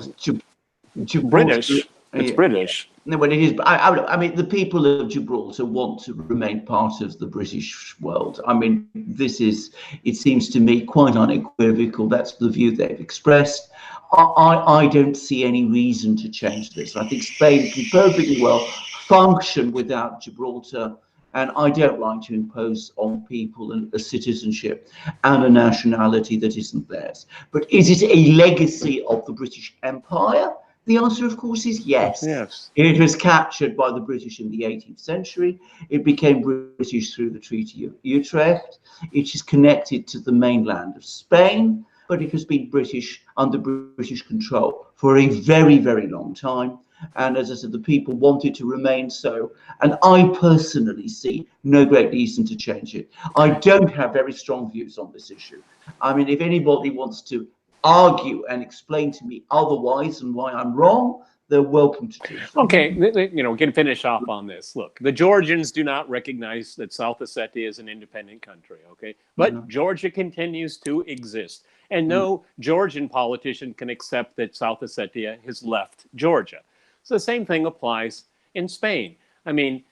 British. It's British. No, well, it is. I mean, the people of Gibraltar want to remain part of the British world. I mean, it seems to me, quite unequivocal. That's the view they've expressed. I don't see any reason to change this. I think Spain can perfectly well function without Gibraltar, and I don't like to impose on people a citizenship and a nationality that isn't theirs. But is it a legacy of the British Empire? The answer, of course, is yes. Yes. It was captured by the British in the 18th century. It became British through the Treaty of Utrecht. It is connected to the mainland of Spain, but it has been British, under British control for a very, very long time. And as I said, the people want it to remain so. And I personally see no great reason to change it. I don't have very strong views on this issue. I mean, if anybody wants to argue and explain to me otherwise and why I'm wrong, they're welcome to do so. Okay, we can finish off on this. Look, the Georgians do not recognize that South Ossetia is an independent country, okay? But Georgia continues to exist. And no Georgian politician can accept that South Ossetia has left Georgia. So the same thing applies in Spain. I mean,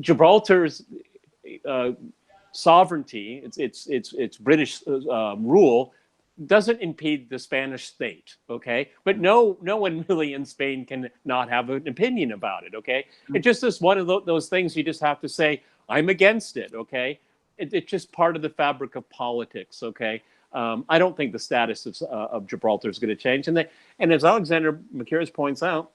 Gibraltar's sovereignty, its British rule, doesn't impede the Spanish state, okay? But no one really in Spain can not have an opinion about it, okay? It just is one of those things you just have to say, I'm against it, okay? It's just part of the fabric of politics, okay? I don't think the status of Gibraltar is going to change. And as Alexander Makiris points out,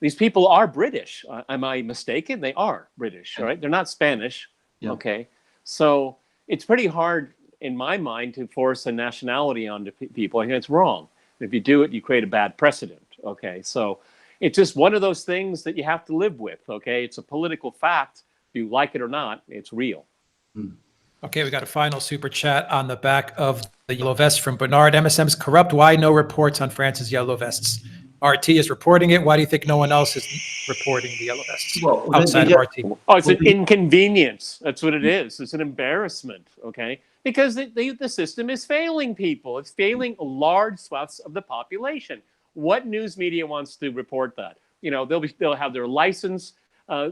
these people are British. Am I mistaken? They are British, right? They're not Spanish, okay? So it's pretty hard, in my mind, to force a nationality onto people. I think it's wrong. If you do it, you create a bad precedent, okay? So it's just one of those things that you have to live with, okay? It's a political fact. If you like it or not, it's real. Okay, we got a final super chat on the back of the yellow vest from Bernard. MSM's corrupt. Why no reports on France's yellow vests? RT is reporting it. Why do you think no one else is reporting the yellow vests outside of RT? Oh, it's an inconvenience. That's what it is. It's an embarrassment, okay? Because the system is failing people. It's failing large swaths of the population. What news media wants to report that? They'll have their license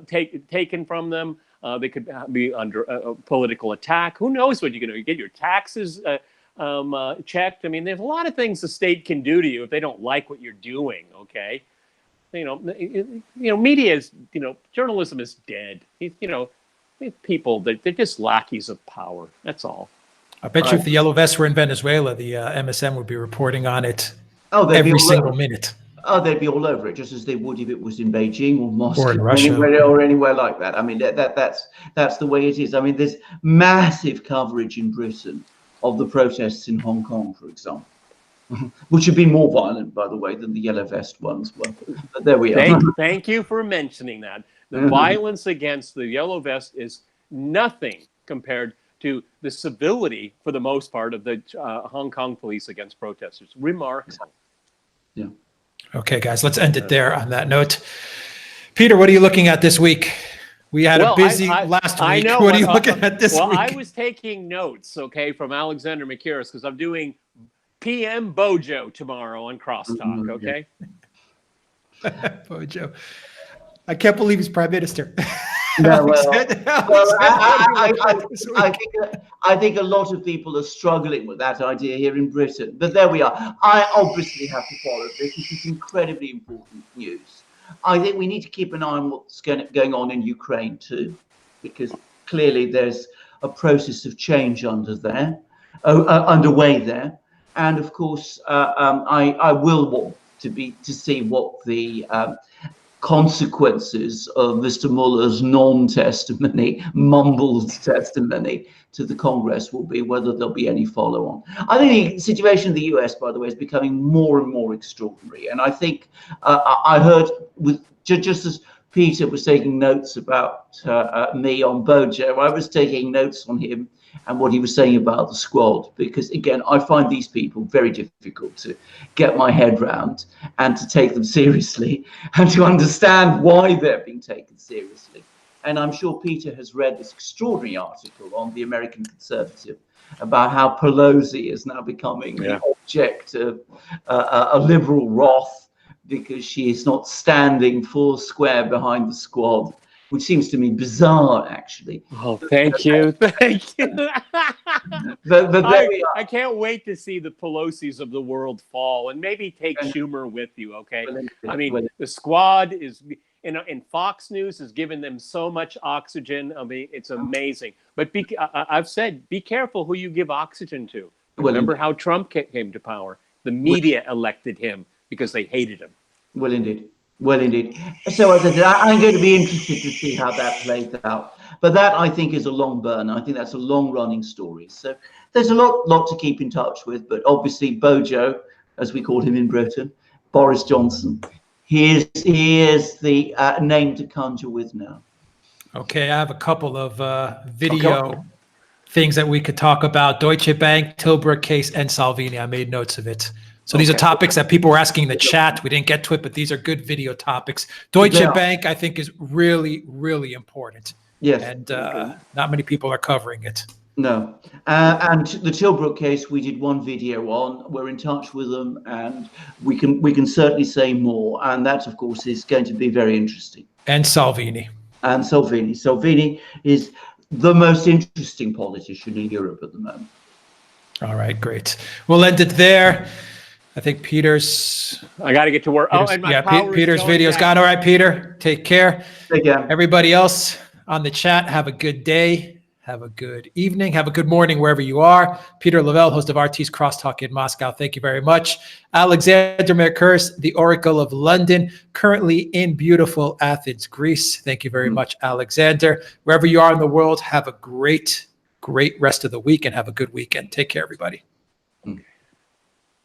taken from them. They could be under political attack. Who knows what you're going to get your taxes checked? I mean, there's a lot of things the state can do to you if they don't like what you're doing. Okay, media is, journalism is dead. People, they're just lackeys of power. That's all. I bet you if the yellow vests were in Venezuela, the MSM would be reporting on it every single minute. Oh, they'd be all over it, just as they would if it was in Beijing or Moscow or in Russia or anywhere like that. I mean, that's the way it is. I mean, there's massive coverage in Britain of the protests in Hong Kong, for example. which have been more violent, by the way, than the yellow vest ones were. But there we are. Thank you for mentioning that. The violence against the yellow vest is nothing compared to the civility, for the most part, of the Hong Kong police against protesters. Remarkable. Yeah. Okay, guys, let's end it there on that note. Peter, what are you looking at this week? We had a busy last week. I know, what are you looking at this week? Well, I was taking notes, okay, from Alexander McCurris, because I'm doing PM Bojo tomorrow on Crosstalk, okay? Bojo. I can't believe he's prime minister. No, I think a lot of people are struggling with that idea here in Britain. But there we are. I obviously have to follow this. This is incredibly important news. I think we need to keep an eye on what's going on in Ukraine too, because clearly there's a process of change underway there. And of course, I will want to see what the consequences of Mr. Mueller's mumbled testimony to the Congress will be, whether there'll be any follow-on. I think the situation in the US, by the way, is becoming more and more extraordinary. And I think I heard, just as Peter was taking notes about me on Bojo, I was taking notes on him and what he was saying about the squad, because again, I find these people very difficult to get my head round and to take them seriously and to understand why they're being taken seriously. And I'm sure Peter has read this extraordinary article on the American Conservative about how Pelosi is now becoming the object of a liberal wrath because she is not standing full square behind the squad, which seems to me bizarre, actually. Oh, thank you. Thank you. but I can't wait to see the Pelosi's of the world fall, and maybe take Schumer with you, okay? I mean, the squad is, in Fox News has given them so much oxygen. I mean, it's amazing. But I've said, be careful who you give oxygen to. Remember how Trump came to power? The media elected him because they hated him. Well, indeed. Well, indeed. So as I said, I'm going to be interested to see how that plays out. But that, I think, is a long burn. I think that's a long-running story. So there's a lot to keep in touch with. But obviously, Bojo, as we call him in Britain, Boris Johnson, he is the name to conjure with now. Okay, I have a couple of video things that we could talk about. Deutsche Bank, Tilburg case, and Salvini. I made notes of it. So these are topics that people were asking in the chat. We didn't get to it, but these are good video topics. Deutsche Bank, I think, is really, really important. Yes. And not many people are covering it. No. And the Tilburg case, we did one video on. We're in touch with them, and we can certainly say more. And that, of course, is going to be very interesting. And Salvini. And Salvini. Salvini is the most interesting politician in Europe at the moment. All right, great. We'll end it there. I think Peter's. I got to get to work. Peter's video's gone. All right, Peter, take care. Take care. Everybody else on the chat, have a good day. Have a good evening. Have a good morning wherever you are. Peter Lavelle, host of RT's Crosstalk in Moscow. Thank you very much. Alexander Mercurs, the Oracle of London, currently in beautiful Athens, Greece. Thank you very much, Alexander. Wherever you are in the world, have a great rest of the week and have a good weekend. Take care, everybody.